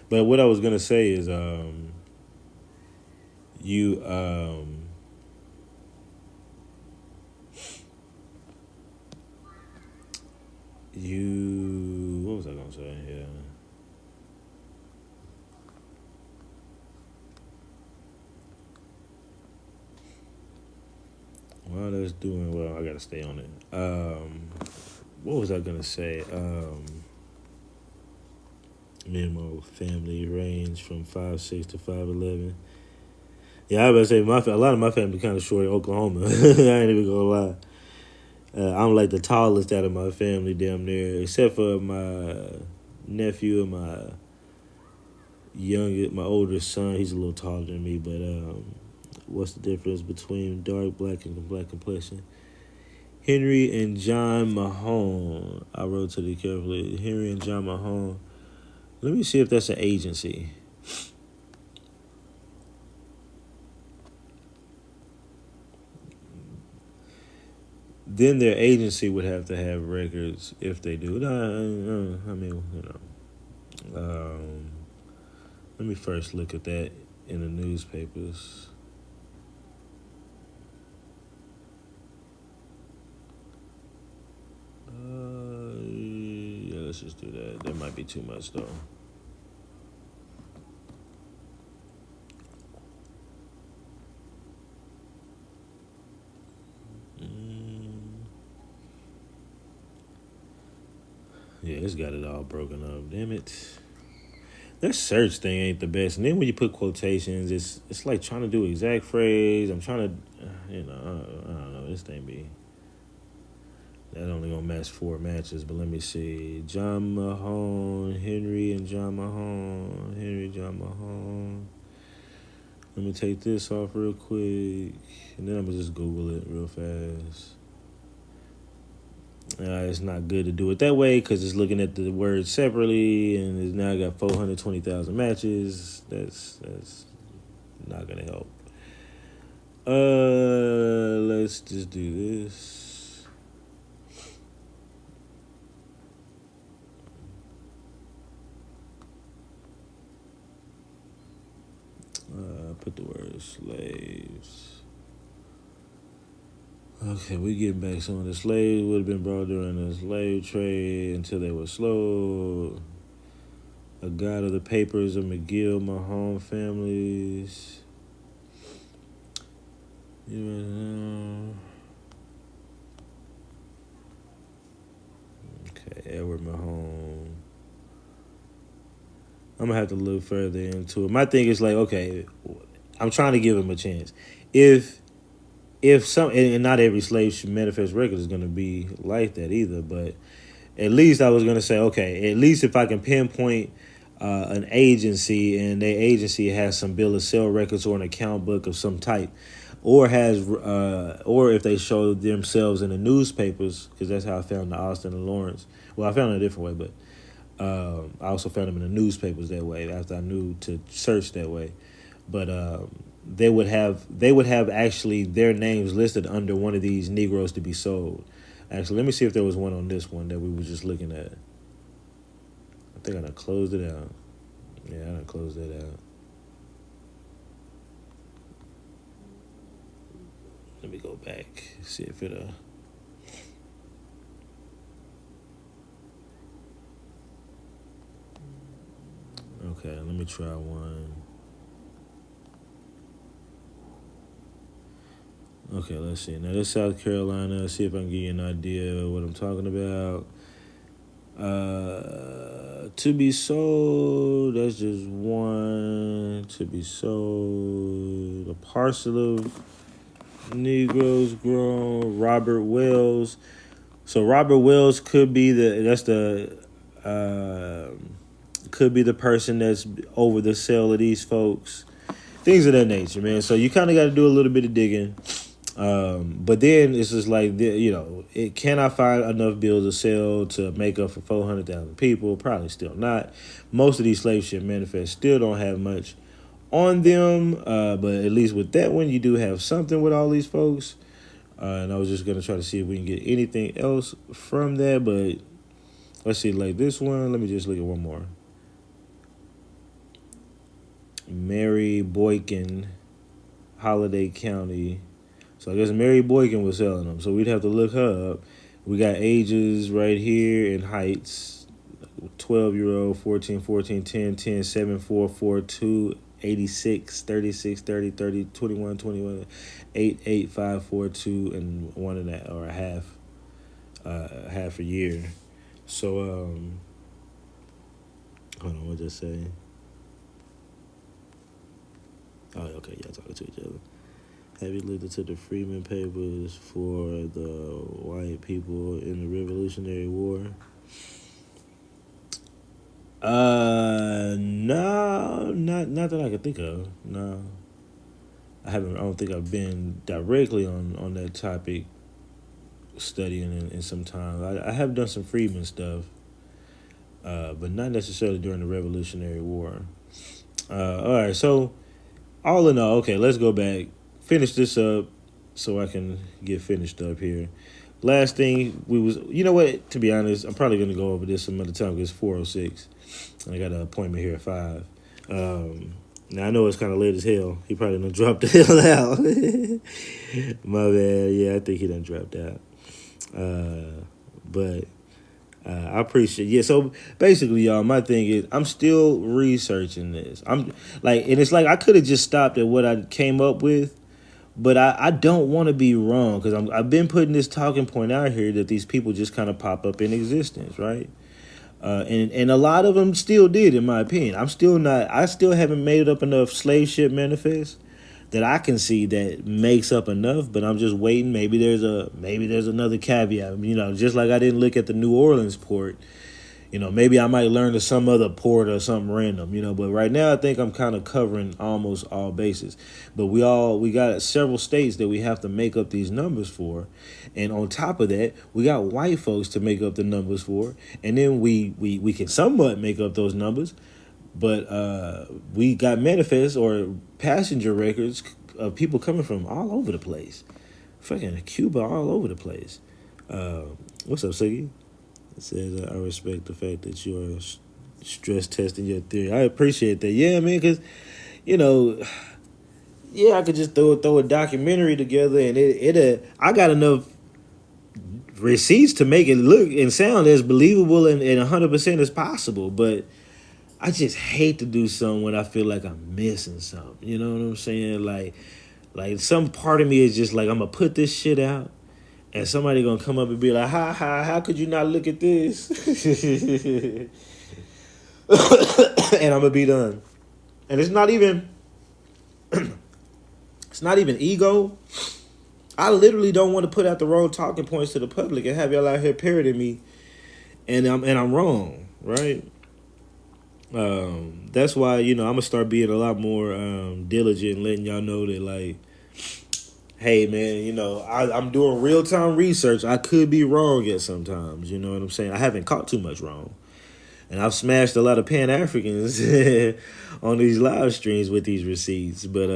But what I was gonna say is, you what was I gonna say? Yeah. Well, that's doing well. I gotta stay on it. What was I gonna say? Me and my family range from 5'6" to 5'11". Yeah, I was about to say a lot of my family kind of short in Oklahoma. I ain't even gonna lie. I'm like the tallest out of my family, damn near, except for my nephew and my older son. He's a little taller than me, but what's the difference between dark black and black complexion? Henry and John Mahone. I wrote to the carefully. Henry and John Mahone. Let me see if that's an agency. Then their agency would have to have records if they do. I mean, you know. Let me first look at that in the newspapers. Yeah, let's just do that. That might be too much, though. Yeah, it's got it all broken up. Damn it. That search thing ain't the best. And then when you put quotations, it's like trying to do exact phrase. I'm trying to, I don't know. This thing be. That only gonna match 4 matches, but let me see. John Mahone, Henry and John Mahone. John Mahone. Let me take this off real quick. And then I'm gonna just Google it real fast. It's not good to do it that way because it's looking at the words separately, and it's now got 420,000 matches. That's not gonna help. Let's just do this. put the word slaves. Okay, we getting back. Some of the slaves would have been brought during the slave trade until they were sold. A guide of the papers of McGill Mahone families. Okay, Edward Mahone. I'm gonna have to look further into it. My thing is like, okay, I'm trying to give him a chance. If some, and not every slave manifest record is gonna be like that either, but at least I was gonna say, okay, at least if I can pinpoint an agency and their agency has some bill of sale records or an account book of some type, or has, or if they show themselves in the newspapers, because that's how I found the Austin and Lawrence. Well, I found it a different way, but I also found them in the newspapers that way after I knew to search that way. But they would have actually their names listed under one of these Negroes to be sold. Actually, let me see if there was one on this one that we were just looking at. I think I done closed it out. Yeah, I done closed that out. Let me go back, see if it'll. Okay, let me try one. Okay, let's see. Now, this South Carolina. See if I can give you an idea of what I'm talking about. To be sold, that's just one. To be sold. A parcel of Negroes grown. Robert Wells. So Robert Wells could be could be the person that's over the sale of these folks. Things of that nature, man. So you kind of got to do a little bit of digging. But then it's just like, it cannot find enough bills of sale to make up for 400,000 people. Probably still not. Most of these slave ship manifests still don't have much on them. But at least with that one, you do have something with all these folks. And I was just going to try to see if we can get anything else from that. But let's see, like this one. Let me just look at one more. Mary Boykin, Holiday County. So I guess Mary Boykin was selling them. So we'd have to look her up. We got ages right here and heights. 12-year-old, 14, 14, 10, 10, 7, 4, 4, 2, 86, 36, 30, 30, 21, 21, 8, 8, 5, 4, 2, and 1 and a, or a half a year. So, hold on, what did I say? Oh, okay, y'all talking to each other. Have you looked into the Freeman Papers for the white people in the Revolutionary War? No, not that I can think of. No, I haven't. I don't think I've been directly on that topic studying in some time. I have done some Freeman stuff, but not necessarily during the Revolutionary War. All right, so all in all, okay, let's go back, finish this up, so I can get finished up here. Last thing you know what? To be honest, I'm probably gonna go over this some other time because it's 4:06. I got an appointment here at 5. Now I know it's kind of late as hell. He probably done dropped the hell out. My bad. Yeah, I think he done dropped out. But I appreciate. Yeah. So basically, y'all, my thing is I'm still researching this. And it's like I could have just stopped at what I came up with. But I don't want to be wrong because I've been putting this talking point out here that these people just kind of pop up in existence, right? And a lot of them still did, in my opinion. I still haven't made up enough slave ship manifests that I can see that makes up enough, but I'm just waiting. Maybe there's another caveat, just like I didn't look at the New Orleans port. Maybe I might learn to some other port or something random, but right now I think I'm kind of covering almost all bases. But we got several states that we have to make up these numbers for. And on top of that, we got white folks to make up the numbers for. And then we can somewhat make up those numbers. But we got manifests or passenger records of people coming from all over the place. Fucking Cuba all over the place. What's up, Siggy? It says, I respect the fact that you are stress testing your theory. I appreciate that. Yeah, man, because, yeah, I could just throw a documentary together, and I got enough receipts to make it look and sound as believable and 100% as possible. But I just hate to do something when I feel like I'm missing something. You know what I'm saying? Like some part of me is just like, I'm gonna put this shit out, and somebody gonna come up and be like, "Ha ha! How could you not look at this?" And I'm gonna be done. And it's not even ego. I literally don't want to put out the wrong talking points to the public and have y'all out here parroting me, and I'm wrong, right? That's why I'm gonna start being a lot more diligent, letting y'all know that, like, hey man, I'm doing real time research. I could be wrong at sometimes. You know what I'm saying? I haven't caught too much wrong. And I've smashed a lot of Pan Africans on these live streams with these receipts. But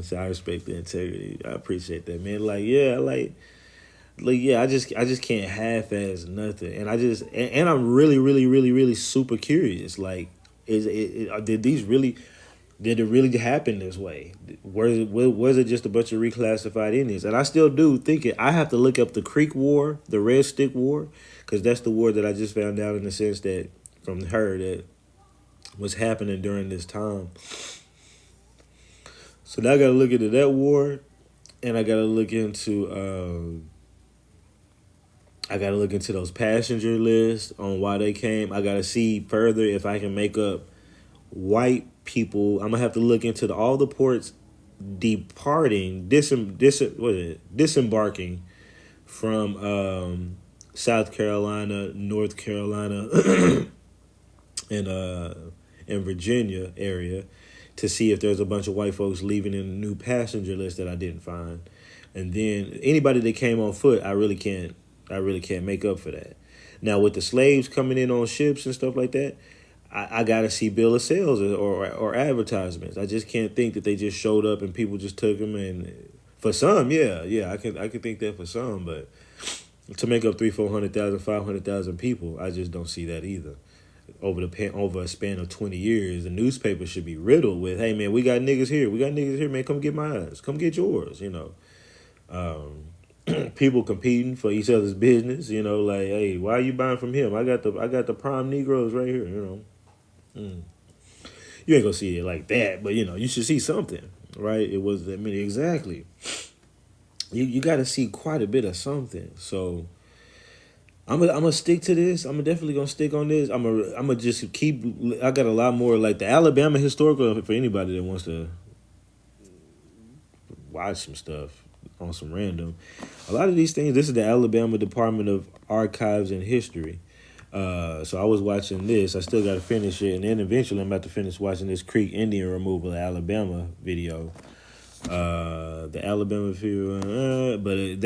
so I respect the integrity. I appreciate that, man. Yeah, I just can't half ass nothing. And and I'm really, really, really, really super curious. Like, did it really happen this way? Was it just a bunch of reclassified Indians? And I still do think it. I have to look up the Creek War, the Red Stick War, because that's the war that I just found out, in the sense that from her, that was happening during this time. So now I got to look into that war, and I got to look into those passenger lists on why they came. I got to see further if I can make up white people. I'm gonna have to look into all the ports disembarking from South Carolina, North Carolina, and Virginia area, to see if there's a bunch of white folks leaving in a new passenger list that I didn't find. And then anybody that came on foot, I really can't make up for that. Now with the slaves coming in on ships and stuff like that, I gotta see bill of sales or advertisements. I just can't think that they just showed up and people just took them. And for some, yeah, I can think that for some, but to make up 300,000, 400,000, 500,000 people, I just don't see that either. Over a span of 20 years, the newspaper should be riddled with, "Hey man, we got niggas here, man. Come get mine, come get yours." People competing for each other's business. Like, "Hey, why are you buying from him? I got the prime Negroes right here." You ain't gonna see it like that, but you should see something, right? Exactly. You got to see quite a bit of something. So I'm gonna stick to this. I'm definitely gonna stick on this. I'm gonna just keep. I got a lot more, like the Alabama historical, for anybody that wants to watch some stuff on some random. A lot of these things. This is the Alabama Department of Archives and History. So I was watching this. I still got to finish it, and then eventually I'm about to finish watching this Creek Indian removal Alabama video. The Alabama video, but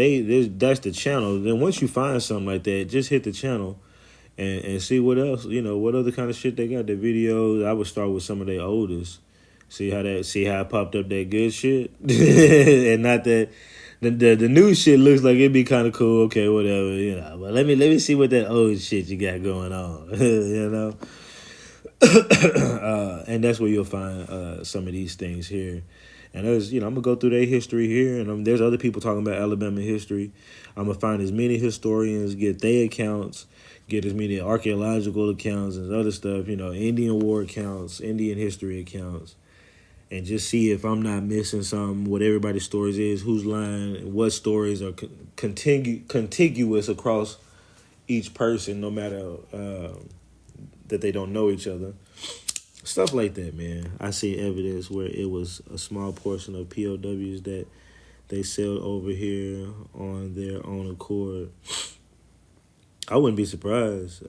that's the channel. Then once you find something like that, just hit the channel and see what else. What other kind of shit they got. The videos. I would start with some of their oldest. See how it popped up that good shit, and not that. The new shit looks like it'd be kind of cool. Okay, whatever, But let me see what that old shit you got going on, and that's where you'll find some of these things here. And there's, I'm gonna go through their history here, and there's other people talking about Alabama history. I'm gonna find as many historians, get their accounts, get as many archaeological accounts and other stuff. Indian war accounts, Indian history accounts. And just see if I'm not missing something, what everybody's stories is, who's lying, what stories are contiguous across each person, no matter that they don't know each other. Stuff like that, man. I see evidence where it was a small portion of POWs that they sailed over here on their own accord. I wouldn't be surprised.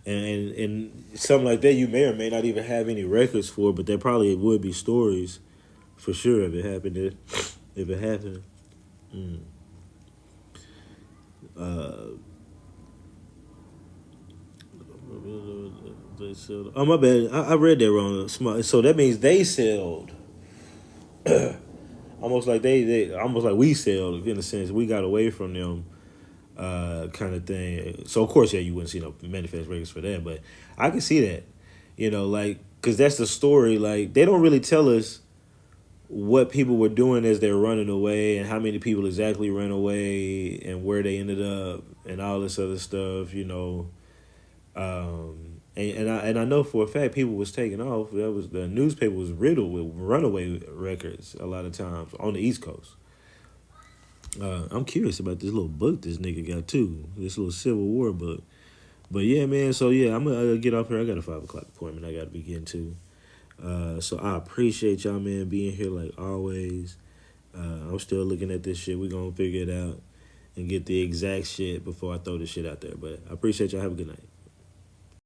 And something like that, you may or may not even have any records for, but there probably would be stories, for sure, if it happened. They sailed. Oh my bad, I read that wrong. So that means they sailed, almost like almost like we sailed, in a sense. We got away from them. Kind of thing. So of course, yeah, you wouldn't see no manifest records for that, but I can see that, because that's the story. Like, they don't really tell us what people were doing as they're running away, and how many people exactly ran away, and where they ended up, and all this other stuff. And I know for a fact people was taking off. That was the newspaper was riddled with runaway records a lot of times on the East Coast. I'm curious about this little book this nigga got too. This little Civil War book. But yeah, man. So yeah, I'm gonna get off here. I got a 5 o'clock appointment I gotta be getting to. So I appreciate y'all, man, being here like always. I'm still looking at this shit. We're gonna figure it out and get the exact shit before I throw this shit out there. But I appreciate y'all. Have a good night.